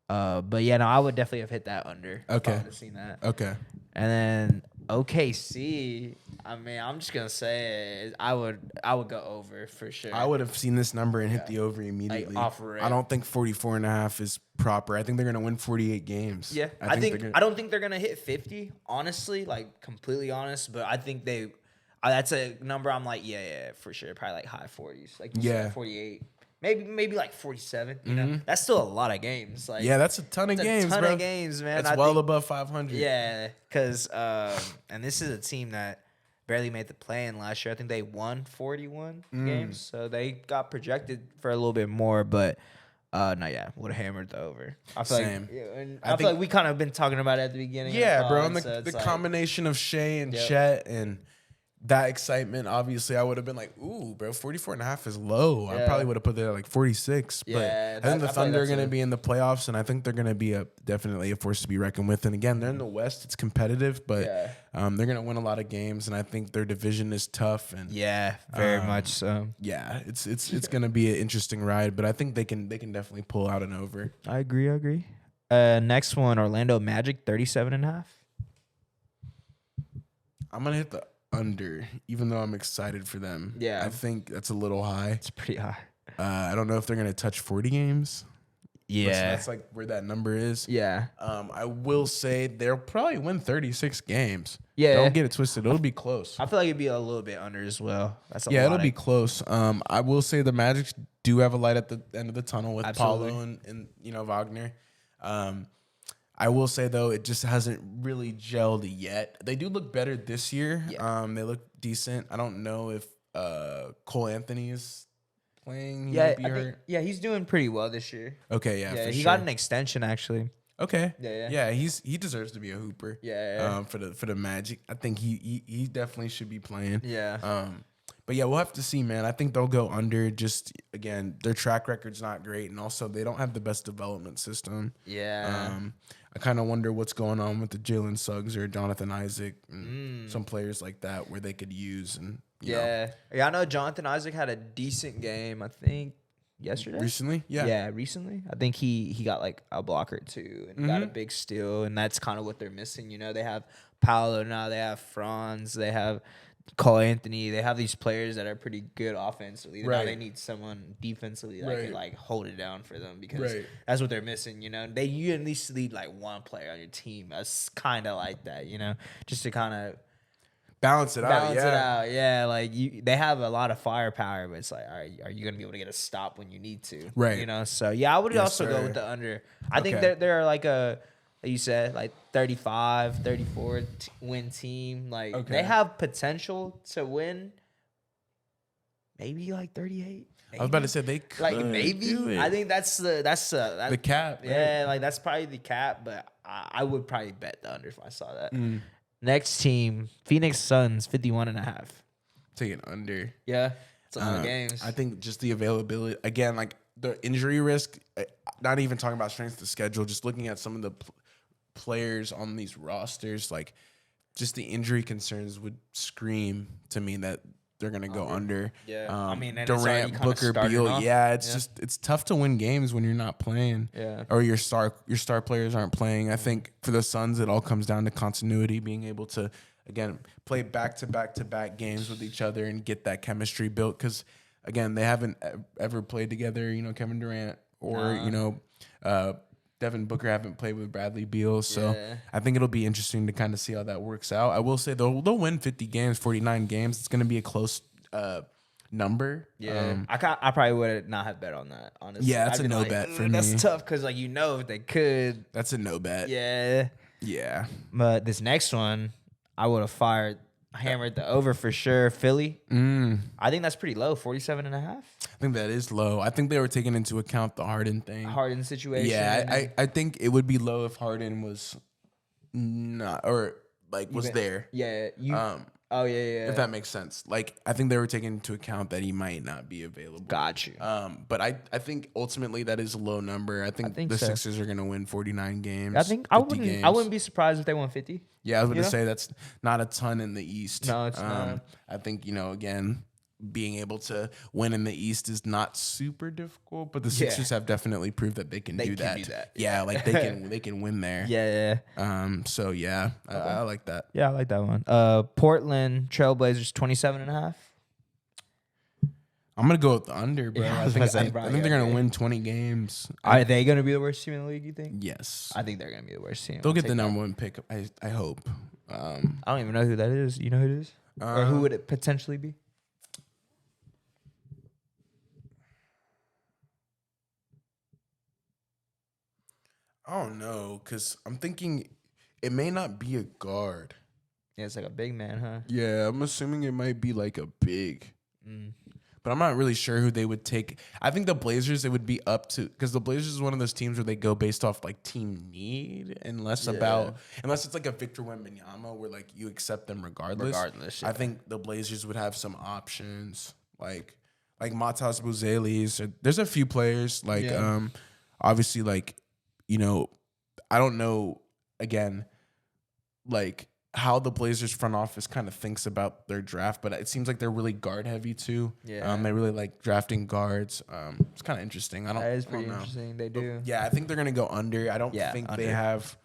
Speaker 2: But yeah, no, I would definitely have hit that under.
Speaker 1: Okay.
Speaker 2: If I would have seen that.
Speaker 1: Okay.
Speaker 2: And then OKC. I mean, I'm just gonna say I would go over for sure.
Speaker 1: I would have seen this number and hit the over immediately.
Speaker 2: Like, off rip.
Speaker 1: I don't think 44.5 is proper. I think they're gonna win 48 games.
Speaker 2: Yeah, I don't think they're gonna hit 50. Honestly, like completely honest, but I think they. That's a number I'm like, yeah, for sure. Probably like high 40s. Like, you said, 48. Maybe like 47. You know? That's still a lot of games. Like,
Speaker 1: yeah, that's a ton of games, bro.
Speaker 2: Of games, man.
Speaker 1: That's well above 500.
Speaker 2: Yeah, because, and this is a team that barely made the play-in last year. I think they won 41 games. So they got projected for a little bit more, but. No, yeah, would have hammered the over. I feel
Speaker 1: Same.
Speaker 2: I feel like we kind of been talking about it at the beginning.
Speaker 1: Yeah,
Speaker 2: of the
Speaker 1: bro.
Speaker 2: pod,
Speaker 1: And
Speaker 2: so
Speaker 1: the
Speaker 2: it's
Speaker 1: combination of Shea and Chet and that excitement, obviously, I would have been like, ooh, bro, 44.5 is low. I probably would have put that at like 46. But I think the Thunder are going to be in the playoffs, and I think they're going to be definitely a force to be reckoned with. And again, they're in the West. It's competitive, but they're going to win a lot of games, and I think their division is tough. And
Speaker 2: very much so.
Speaker 1: Yeah, it's going to be an interesting ride, but I think they can definitely pull out an over.
Speaker 2: I agree. Next one, Orlando Magic, 37.5.
Speaker 1: I'm going to hit the under, even though I'm excited for them.
Speaker 2: Yeah.
Speaker 1: I think that's a little high.
Speaker 2: It's pretty high.
Speaker 1: I don't know if they're going to touch 40 games.
Speaker 2: Yeah.
Speaker 1: That's like where that number is.
Speaker 2: Yeah.
Speaker 1: I will say they'll probably win 36 games.
Speaker 2: Yeah.
Speaker 1: Don't get it twisted. It'll be close.
Speaker 2: I feel like it'd be a little bit under as well.
Speaker 1: It'll be close. I will say the Magic do have a light at the end of the tunnel with Paulo and Wagner. I will say, though, it just hasn't really gelled yet. They do look better this year. Yeah. They look decent. I don't know if Cole Anthony is playing.
Speaker 2: He's doing pretty well this year.
Speaker 1: Okay,
Speaker 2: he got an extension, actually.
Speaker 1: Okay. Yeah, he deserves to be a hooper.
Speaker 2: Yeah.
Speaker 1: For the Magic. I think he definitely should be playing.
Speaker 2: Yeah.
Speaker 1: But yeah, we'll have to see, man. I think they'll go under. Just again, their track record's not great, and also they don't have the best development system.
Speaker 2: Yeah.
Speaker 1: I kind of wonder what's going on with the Jalen Suggs or Jonathan Isaac and some players like that where they could use and you know.
Speaker 2: I know Jonathan Isaac had a decent game. I think yesterday.
Speaker 1: Recently, yeah.
Speaker 2: Yeah, recently. I think he got like a blocker too and got a big steal, and that's kind of what they're missing. You know, they have Paolo now, they have Franz, they have Cole Anthony. They have these players that are pretty good offensively. Now
Speaker 1: Right.
Speaker 2: they need someone defensively that
Speaker 1: Right.
Speaker 2: can like hold it down for them because
Speaker 1: Right.
Speaker 2: that's what they're missing. You know, you at least need like one player on your team that's kind of like that. You know, just to kind of
Speaker 1: Balance it out.
Speaker 2: balance
Speaker 1: Yeah.
Speaker 2: it out. Yeah, like they have a lot of firepower, but it's like, all right, are you gonna be able to get a stop when you need to?
Speaker 1: Right.
Speaker 2: You know. So yeah, I would
Speaker 1: Yes,
Speaker 2: also go
Speaker 1: sir.
Speaker 2: with the under. I think
Speaker 1: Okay.
Speaker 2: they're like like you said, like 35, 34 win team. Like
Speaker 1: Okay.
Speaker 2: they have potential to win. Maybe like 38.
Speaker 1: I was about to say they could
Speaker 2: like maybe.
Speaker 1: do it.
Speaker 2: I think that's
Speaker 1: the cap. Right?
Speaker 2: yeah, like that's probably the cap, but I would probably bet the under if I saw that.
Speaker 1: Mm.
Speaker 2: Next team, Phoenix Suns, 51.5.
Speaker 1: Take it under.
Speaker 2: Yeah, it's a lot of games.
Speaker 1: I think just the availability again, like the injury risk. Not even talking about strength of schedule. Just looking at some of the players on these rosters, like just the injury concerns would scream to me that they're gonna go under.
Speaker 2: Yeah. I mean, and it's already
Speaker 1: Durant,
Speaker 2: kinda
Speaker 1: Booker,
Speaker 2: started
Speaker 1: Beal.
Speaker 2: off.
Speaker 1: Yeah, it's
Speaker 2: Yeah.
Speaker 1: just it's tough to win games when you're not playing.
Speaker 2: Yeah.
Speaker 1: Or your star players aren't playing. I think for the Suns, it all comes down to continuity, being able to again play back to back games with each other and get that chemistry built. Because again, they haven't ever played together. You know, Kevin Durant or Devin Booker haven't played with Bradley Beal, so
Speaker 2: Yeah.
Speaker 1: I think it'll be interesting to kind of see how that works out. I will say they'll win 50 games, 49 games. It's going to be a close number.
Speaker 2: Yeah, I probably would not have bet on that. Honestly,
Speaker 1: Yeah, that's
Speaker 2: I'd
Speaker 1: a
Speaker 2: be
Speaker 1: no
Speaker 2: like,
Speaker 1: bet for
Speaker 2: That's
Speaker 1: me."
Speaker 2: tough because like if they could.
Speaker 1: That's a no bet.
Speaker 2: Yeah,
Speaker 1: Yeah.
Speaker 2: but this next one, I would have hammered the over for sure. Philly, I think that's pretty low, 47.5.
Speaker 1: I think that is low. I think they were taking into account the Harden thing.
Speaker 2: Harden situation.
Speaker 1: Yeah, I think it would be low if Harden was not or like was there.
Speaker 2: Yeah, yeah.
Speaker 1: If that makes sense. Like I think they were taking into account that he might not be available.
Speaker 2: Got you.
Speaker 1: But I think ultimately that is a low number. I think the
Speaker 2: so.
Speaker 1: Sixers are gonna win 49 games.
Speaker 2: I think
Speaker 1: 50 games.
Speaker 2: I wouldn't be surprised if they won 50.
Speaker 1: Yeah, I was gonna
Speaker 2: know?
Speaker 1: say that's not a ton in the East.
Speaker 2: No, it's not.
Speaker 1: I think again, being able to win in the East is not super difficult, but the Sixers have definitely proved that they can do
Speaker 2: can
Speaker 1: that.
Speaker 2: do that,
Speaker 1: Yeah, like they can win there.
Speaker 2: Yeah.
Speaker 1: So yeah, I like that.
Speaker 2: Yeah, I like that one. Portland Trailblazers 27.5.
Speaker 1: I'm gonna go with the under, bro.
Speaker 2: Yeah, I
Speaker 1: I
Speaker 2: was
Speaker 1: think,
Speaker 2: gonna say,
Speaker 1: I
Speaker 2: probably
Speaker 1: think they're gonna
Speaker 2: under.
Speaker 1: win 20 games.
Speaker 2: Are they gonna be the worst team in the league? You think?
Speaker 1: Yes,
Speaker 2: I think they're gonna be the worst team.
Speaker 1: they'll
Speaker 2: I'll
Speaker 1: get
Speaker 2: take
Speaker 1: the
Speaker 2: that.
Speaker 1: number one pick. I hope.
Speaker 2: I don't even know who that is. You know who it is, or who would it potentially be?
Speaker 1: I don't know, cause I'm thinking it may not be a guard.
Speaker 2: Yeah, it's like a big man, huh?
Speaker 1: Yeah, I'm assuming it might be like a big.
Speaker 2: Mm.
Speaker 1: But I'm not really sure who they would take. I think the Blazers, it would be up to, because the Blazers is one of those teams where they go based off like team need and less about, unless it's like a Victor Wembanyama where like you accept them regardless.
Speaker 2: Yeah.
Speaker 1: I think the Blazers would have some options like Matas Buzelis. There's a few players like obviously like, I don't know again, like how the Blazers front office kind of thinks about their draft, but it seems like they're really guard heavy too.
Speaker 2: Yeah.
Speaker 1: They really like drafting guards. It's kind of interesting.
Speaker 2: That is
Speaker 1: I
Speaker 2: pretty
Speaker 1: don't know.
Speaker 2: interesting. They do.
Speaker 1: Yeah, I think they're gonna go under. I don't
Speaker 2: Yeah,
Speaker 1: think
Speaker 2: under.
Speaker 1: they have,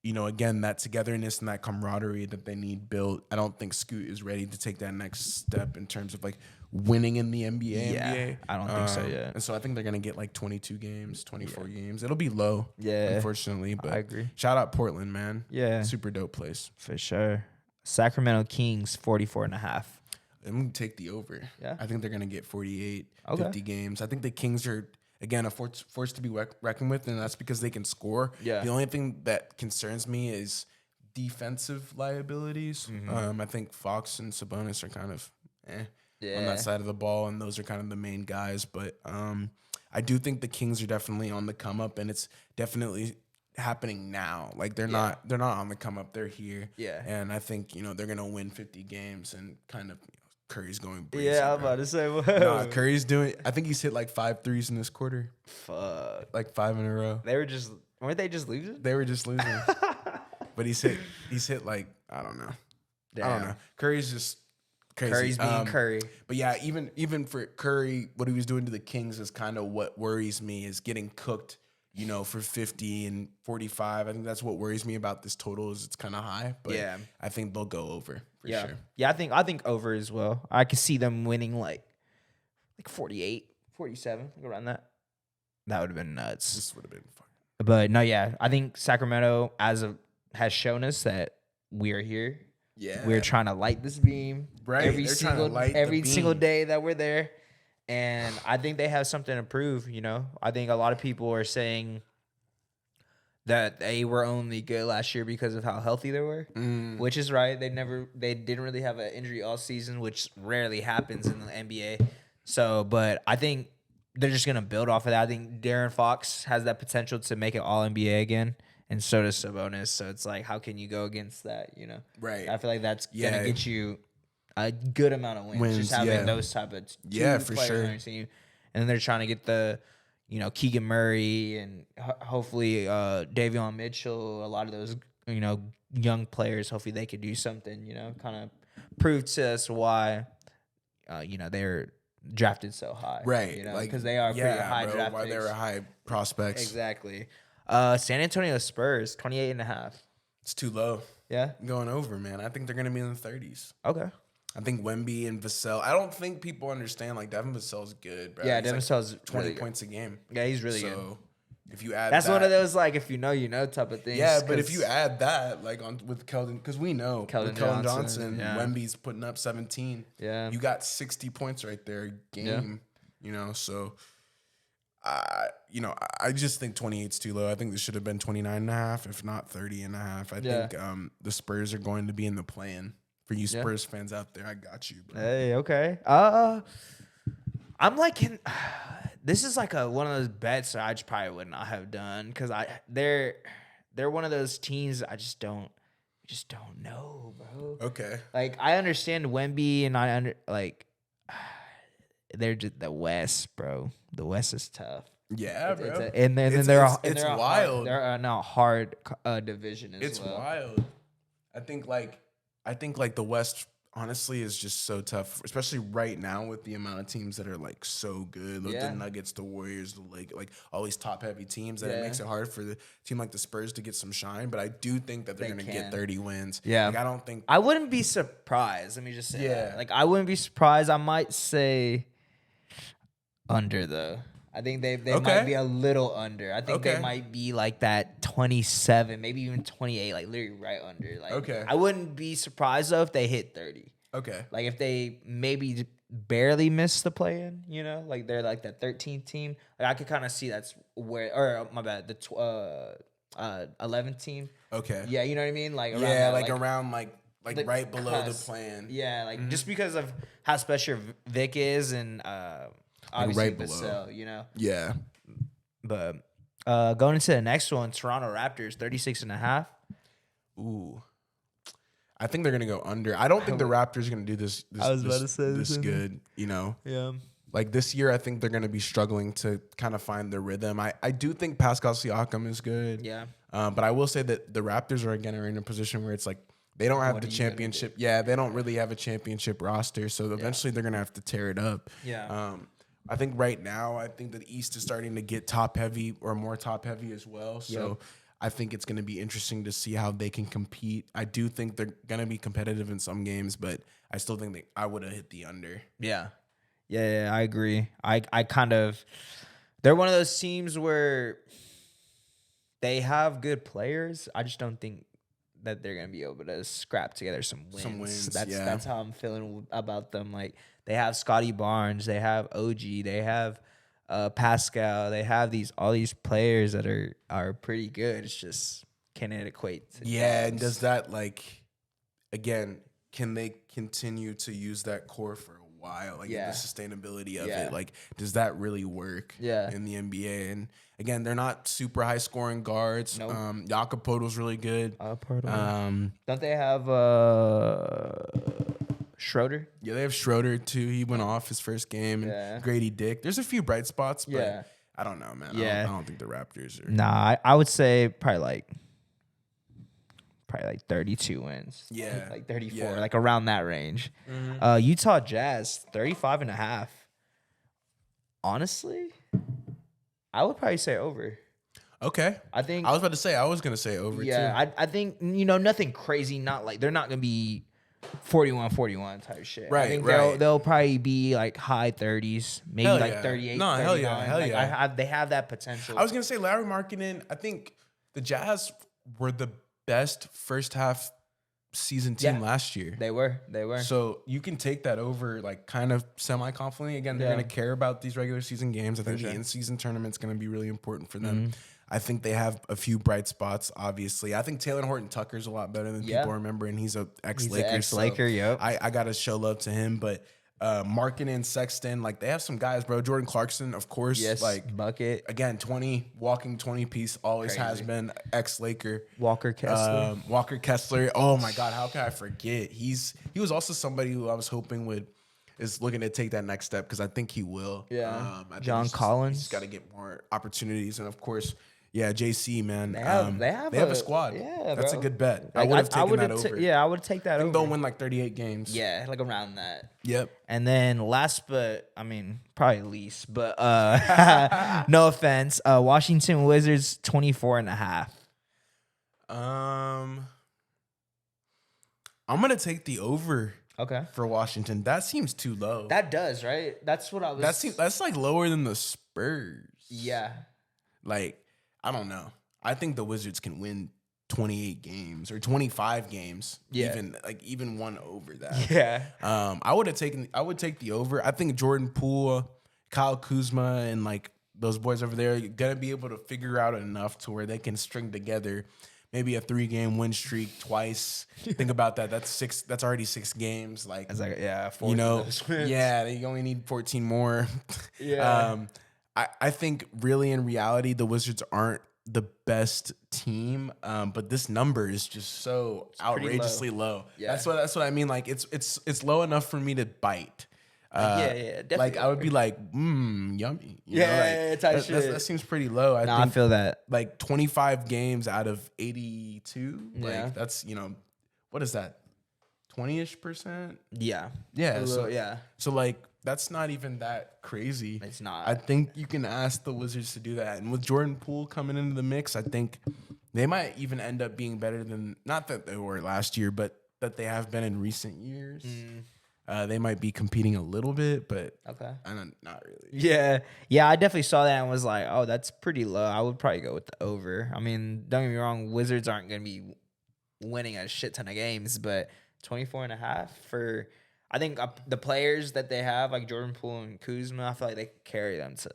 Speaker 1: again, that togetherness and that camaraderie that they need built. I don't think Scoot is ready to take that next step in terms of like winning in the NBA.
Speaker 2: Yeah,
Speaker 1: NBA.
Speaker 2: I don't think so, yeah.
Speaker 1: And so I think they're gonna get like 22 games, 24 games. It'll be low.
Speaker 2: Yeah.
Speaker 1: Unfortunately, but
Speaker 2: I agree.
Speaker 1: Shout out Portland, man.
Speaker 2: Yeah.
Speaker 1: Super dope place.
Speaker 2: For sure. Sacramento Kings 44.5.
Speaker 1: I'm going to take the over.
Speaker 2: Yeah?
Speaker 1: I think they're going to get 48,
Speaker 2: Okay.
Speaker 1: 50 games. I think the Kings are, again, a force to be reckoned with, and that's because they can score.
Speaker 2: Yeah.
Speaker 1: The only thing that concerns me is defensive liabilities.
Speaker 2: Mm-hmm.
Speaker 1: I think Fox and Sabonis are kind of on
Speaker 2: Yeah.
Speaker 1: that side of the ball, and those are kind of the main guys. But I do think the Kings are definitely on the come up, and it's definitely happening now. Like they're not on the come up, they're here.
Speaker 2: Yeah.
Speaker 1: And I think they're gonna win 50 games and kind of Curry's going crazy.
Speaker 2: Yeah, I'm
Speaker 1: bro.
Speaker 2: about to say, what?
Speaker 1: Nah, Curry's doing, I think he's hit like 5 threes in this quarter,
Speaker 2: Fuck.
Speaker 1: like 5 in a row.
Speaker 2: Weren't they just losing?
Speaker 1: They were just losing. But he's hit like, I don't know.
Speaker 2: Damn.
Speaker 1: I don't know. Curry's just crazy.
Speaker 2: Curry's being Curry.
Speaker 1: But yeah, even for Curry, what he was doing to the Kings is kind of what worries me, is getting cooked, for 50 and 45. I think that's what worries me about this total, is it's kind of high. But
Speaker 2: Yeah.
Speaker 1: I think they'll go over for sure.
Speaker 2: Yeah, I think over as well. I could see them winning like 48, 47, like around that. That would have been nuts.
Speaker 1: This would have been fun.
Speaker 2: But no, yeah, I think Sacramento has shown us that we are here.
Speaker 1: Yeah.
Speaker 2: We're trying to light this beam
Speaker 1: Right,
Speaker 2: every
Speaker 1: they're trying to
Speaker 2: single
Speaker 1: light the
Speaker 2: single
Speaker 1: beam.
Speaker 2: day that we're there. And I think they have something to prove, I think a lot of people are saying that they were only good last year because of how healthy they were, which is right. They didn't really have an injury all season, which rarely happens in the NBA. So, but I think they're just going to build off of that. I think De'Aaron Fox has that potential to make it all NBA again. And so does Sabonis. So it's like, how can you go against that,
Speaker 1: Right.
Speaker 2: I feel like that's going to get you a good amount of wins just having those type of two
Speaker 1: for
Speaker 2: players
Speaker 1: sure.
Speaker 2: on your team. And then they're trying to get the, Keegan Murray and hopefully Davion Mitchell, a lot of those, young players. Hopefully they could do something, kind of prove to us why, they're drafted so high.
Speaker 1: Right.
Speaker 2: Because they are pretty high
Speaker 1: bro,
Speaker 2: draft
Speaker 1: why
Speaker 2: picks.
Speaker 1: they were high prospects.
Speaker 2: Exactly. San Antonio Spurs, 28.5.
Speaker 1: It's too low.
Speaker 2: Yeah.
Speaker 1: I'm going over, man. I think they're going to be in the 30s.
Speaker 2: Okay.
Speaker 1: I think Wemby and Vassell. I don't think people understand, Devin Vassell's good, bro.
Speaker 2: Yeah,
Speaker 1: He's
Speaker 2: Devin Vassell's
Speaker 1: 20
Speaker 2: really good.
Speaker 1: points a game.
Speaker 2: Yeah, he's really
Speaker 1: so
Speaker 2: good.
Speaker 1: if you add
Speaker 2: That's
Speaker 1: that,
Speaker 2: one of those if you know, type of things.
Speaker 1: Yeah, but if you add that on with Keldon, because we know
Speaker 2: Keldon
Speaker 1: with Keldon
Speaker 2: Johnson,
Speaker 1: Johnson,
Speaker 2: yeah.
Speaker 1: Wemby's putting up 17.
Speaker 2: Yeah.
Speaker 1: You got 60 points right there a game. So I just think 28's too low. I think this should have been 29.5, if not 30.5. I think the Spurs are going to be in the plan. For you Spurs fans out there, I got you, bro.
Speaker 2: Hey, okay. I'm this is one of those bets that I just probably would not have done because they're one of those teams I just don't know, bro.
Speaker 1: Okay.
Speaker 2: I understand Wemby and they're just the West, bro. The West is tough.
Speaker 1: Yeah, bro.
Speaker 2: And then
Speaker 1: It's
Speaker 2: they're
Speaker 1: wild.
Speaker 2: They're now hard division as
Speaker 1: It's
Speaker 2: well.
Speaker 1: wild. I think the West honestly is just so tough, especially right now with the amount of teams that are so good. Look, the Nuggets, the Warriors, the like all these top heavy teams that it makes it hard for the team like the Spurs to get some shine. But I do think that they're going to get 30 wins.
Speaker 2: Yeah,
Speaker 1: I don't think
Speaker 2: I wouldn't be surprised. Let me just say,
Speaker 1: that.
Speaker 2: I wouldn't be surprised. I might say under though. I think they might be a little under. I think they might be that 27, maybe even 28, literally right under. I wouldn't be surprised though if they hit 30.
Speaker 1: Okay.
Speaker 2: If they maybe barely miss the play-in, they're the 13th team. I could kind of see that's where, or my bad, the 11th team.
Speaker 1: Okay.
Speaker 2: Yeah, you know what I mean?
Speaker 1: Around right below the
Speaker 2: cusp.
Speaker 1: plan.
Speaker 2: Yeah, just because of how special Vic is and obviously
Speaker 1: right below.
Speaker 2: Vassell,
Speaker 1: Yeah.
Speaker 2: But going into the next one, Toronto Raptors, 36.5.
Speaker 1: Ooh. I think they're gonna go under. I don't think the Raptors are gonna do this.
Speaker 2: I was about to say
Speaker 1: this
Speaker 2: this.
Speaker 1: good.
Speaker 2: Yeah.
Speaker 1: This year, I think they're gonna be struggling to kind of find their rhythm. I do think Pascal Siakam is good.
Speaker 2: Yeah.
Speaker 1: But I will say that the Raptors are in a position where it's they don't have
Speaker 2: What
Speaker 1: the
Speaker 2: are you
Speaker 1: championship. Yeah, they don't really have a championship roster. So eventually they're gonna have to tear it up.
Speaker 2: Yeah.
Speaker 1: I think right now, I think that the East is starting to get top heavy or more top heavy as well. So I think it's going to be interesting to see how they can compete. I do think they're going to be competitive in some games, but I still think I would have hit the under.
Speaker 2: Yeah, I agree. I kind of, they're one of those teams where they have good players. I just don't think that they're gonna be able to scrap together some wins. That's how I'm feeling about them. They have Scotty Barnes, they have OG, they have Pascal, they have all these players that are pretty good. It's just, can it equate to
Speaker 1: and does that again, can they continue to use that core for a while? The sustainability of it. Does that really work in the NBA? And again, they're not super high scoring guards.
Speaker 2: Nope.
Speaker 1: Jakob Poeltl's really good.
Speaker 2: Don't they have Schroeder?
Speaker 1: Yeah, they have Schroeder too. He went off his first game. And Grady Dick. There's a few bright spots, but I don't know, man. I don't think the Raptors are.
Speaker 2: Nah, I would say probably probably like 32 wins.
Speaker 1: Yeah.
Speaker 2: Like 34,
Speaker 1: Yeah.
Speaker 2: like around that range. Utah Jazz, 35 and a half. Honestly, I would probably say over.
Speaker 1: Okay.
Speaker 2: I think
Speaker 1: I was about to say, I was going to say over too.
Speaker 2: I think, nothing crazy, not like they're not going to be 41-41 type shit.
Speaker 1: Right,
Speaker 2: I think
Speaker 1: right.
Speaker 2: they'll probably be like high 30s, maybe
Speaker 1: Hell
Speaker 2: like
Speaker 1: yeah.
Speaker 2: 38,
Speaker 1: No, hell yeah,
Speaker 2: 39.
Speaker 1: hell
Speaker 2: Like,
Speaker 1: yeah.
Speaker 2: they have that potential.
Speaker 1: I was going to say Larry Markkinen, I think the Jazz were the best first half season team last year.
Speaker 2: They were.
Speaker 1: So you can take that over like kind of semi-confidently. Again, they're going to care about these regular season games. I think the in-season tournament's going to be really important for them. I think they have a few bright spots, obviously. I think Taylor Horton-Tucker's a lot better than people remember, and he's an ex-Laker.
Speaker 2: He's an ex-Laker, yep.
Speaker 1: I got to show love to him. But Markkinen, Sexton, like they have some guys, bro. Jordan Clarkson, of course.
Speaker 2: Yes,
Speaker 1: like
Speaker 2: bucket.
Speaker 1: Again, 20, walking 20 piece, always has been ex-Laker.
Speaker 2: Walker Kessler.
Speaker 1: Oh my God, how can I forget? He was also somebody who I was hoping is looking to take that next step because I think he will.
Speaker 2: Yeah.
Speaker 1: I think
Speaker 2: John Collins.
Speaker 1: He's got to get more opportunities, and of course, yeah, JC, man.
Speaker 2: They have a
Speaker 1: squad.
Speaker 2: Yeah,
Speaker 1: that's
Speaker 2: bro.
Speaker 1: a good bet.
Speaker 2: Like,
Speaker 1: I would have taken that
Speaker 2: would've
Speaker 1: over.
Speaker 2: I would take that
Speaker 1: I
Speaker 2: over.
Speaker 1: think they'll win like 38 games.
Speaker 2: Yeah, like around that.
Speaker 1: Yep.
Speaker 2: And then last but probably least, but no offense, Washington Wizards 24 and a half.
Speaker 1: I'm gonna take the over.
Speaker 2: Okay.
Speaker 1: For Washington, that seems too low.
Speaker 2: That does, right? That's what I was.
Speaker 1: That's like lower than the Spurs.
Speaker 2: Yeah.
Speaker 1: Like, I don't know. I think the Wizards can win 28 games or 25 games.
Speaker 2: Yeah.
Speaker 1: Even one over that.
Speaker 2: Yeah.
Speaker 1: I would take the over. I think Jordan Poole, Kyle Kuzma, and like those boys over there are gonna be able to figure out enough to where they can string together maybe a 3-game win streak twice. Think about that. That's already 6 games. Like,
Speaker 2: It's like, yeah, 4
Speaker 1: yeah, you only need 14 more.
Speaker 2: Yeah.
Speaker 1: I think really in reality, the Wizards aren't the best team, but this number is just so outrageously low.
Speaker 2: Yeah.
Speaker 1: That's what I mean. Like it's low enough for me to bite.
Speaker 2: Definitely.
Speaker 1: Like I would be like, yummy. You
Speaker 2: Yeah,
Speaker 1: know,
Speaker 2: type shit.
Speaker 1: that seems pretty low.
Speaker 2: I feel that.
Speaker 1: Like 25 games out of 82.
Speaker 2: Yeah.
Speaker 1: Like that's what is that? 20-ish%?
Speaker 2: Yeah.
Speaker 1: Yeah.
Speaker 2: Yeah.
Speaker 1: So like that's not even that crazy.
Speaker 2: It's not.
Speaker 1: I think you can ask the Wizards to do that. And with Jordan Poole coming into the mix, I think they might even end up being better than, not that they were last year, but that they have been in recent years. They might be competing a little bit, but
Speaker 2: Okay.
Speaker 1: Not really.
Speaker 2: Yeah. Yeah, I definitely saw that and was like, oh, that's pretty low. I would probably go with the over. I mean, don't get me wrong, Wizards aren't going to be winning a shit ton of games, but 24 and a half for, I think the players that they have, like Jordan Poole and Kuzma, I feel like they could carry them to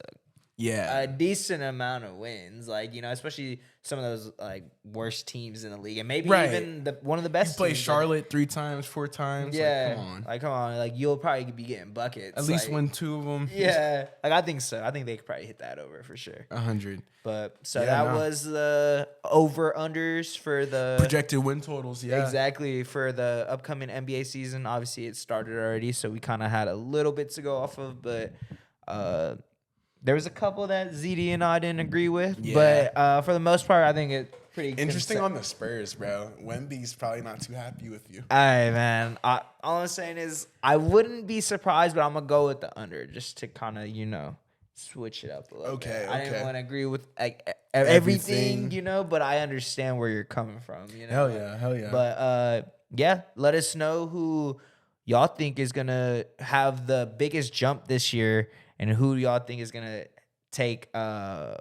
Speaker 2: a decent amount of wins. Like, especially some of those like worst teams in the league, and maybe even one of the best.
Speaker 1: You play
Speaker 2: teams,
Speaker 1: Charlotte 3 times, 4 times.
Speaker 2: Yeah,
Speaker 1: like,
Speaker 2: come on. Like you'll probably be getting buckets.
Speaker 1: At least win 2 of them.
Speaker 2: Yeah, like I think so. I think they could probably hit that over for sure.
Speaker 1: 100.
Speaker 2: But that was the over unders for the
Speaker 1: projected win totals. Yeah,
Speaker 2: exactly for the upcoming NBA season. Obviously, it started already, so we kind of had a little bit to go off of, but. There was a couple that ZD and I didn't agree with, but for the most part, I think it's pretty
Speaker 1: interesting on the Spurs, bro. Wemby's probably not too happy with you.
Speaker 2: All right, man. All I'm saying is I wouldn't be surprised, but I'm gonna go with the under just to kind of switch it up a little bit. I didn't want to agree with like everything, but I understand where you're coming from.
Speaker 1: Hell yeah.
Speaker 2: But let us know who y'all think is gonna have the biggest jump this year. And who y'all think is gonna take what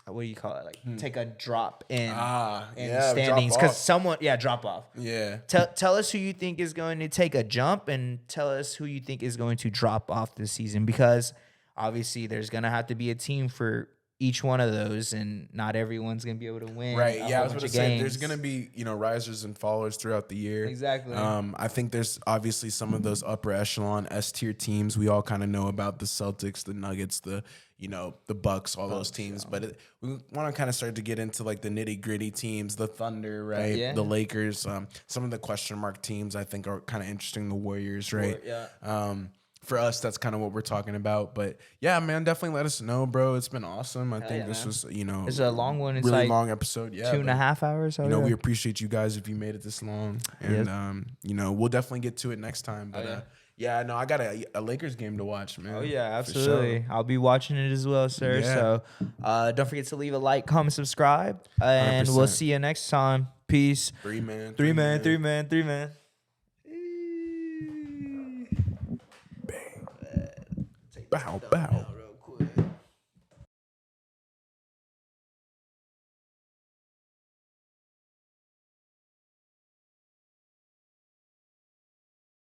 Speaker 2: do you call it? Like take a drop in standings? Because drop off.
Speaker 1: Yeah.
Speaker 2: Tell us who you think is going to take a jump, and tell us who you think is going to drop off this season. Because obviously, there's gonna have to be a team for each one of those, and not everyone's gonna be able to win.
Speaker 1: Right. Yeah, I was going to say there's gonna be risers and fallers throughout the year.
Speaker 2: Exactly.
Speaker 1: I think there's obviously some of those upper echelon S tier teams we all kind of know about: the Celtics, the Nuggets, the Bucks, all those teams. But we want to kind of start to get into like the nitty gritty teams, the Thunder, right?
Speaker 2: Yeah.
Speaker 1: The Lakers. Some of the question mark teams I think are kind of interesting. The Warriors, right?
Speaker 2: Yeah.
Speaker 1: for us, that's kind of what we're talking about. But yeah, man, definitely let us know, bro. It's been awesome. I think
Speaker 2: yeah,
Speaker 1: this
Speaker 2: man.
Speaker 1: was,
Speaker 2: It's a long one. It's
Speaker 1: really
Speaker 2: like
Speaker 1: long episode. Yeah,
Speaker 2: 2.5 hours.
Speaker 1: You know, we appreciate you guys if you made it this long, and you know, we'll definitely get to it next time. But yeah, no, I got a Lakers game to watch, man.
Speaker 2: Oh yeah,
Speaker 1: for
Speaker 2: absolutely.
Speaker 1: sure.
Speaker 2: I'll be watching it as well, sir.
Speaker 1: Yeah.
Speaker 2: So don't forget to leave a like, comment, subscribe, and we'll
Speaker 1: 100%.
Speaker 2: see you next time. Peace.
Speaker 1: Three man.
Speaker 2: Bang.
Speaker 1: Bow, bow.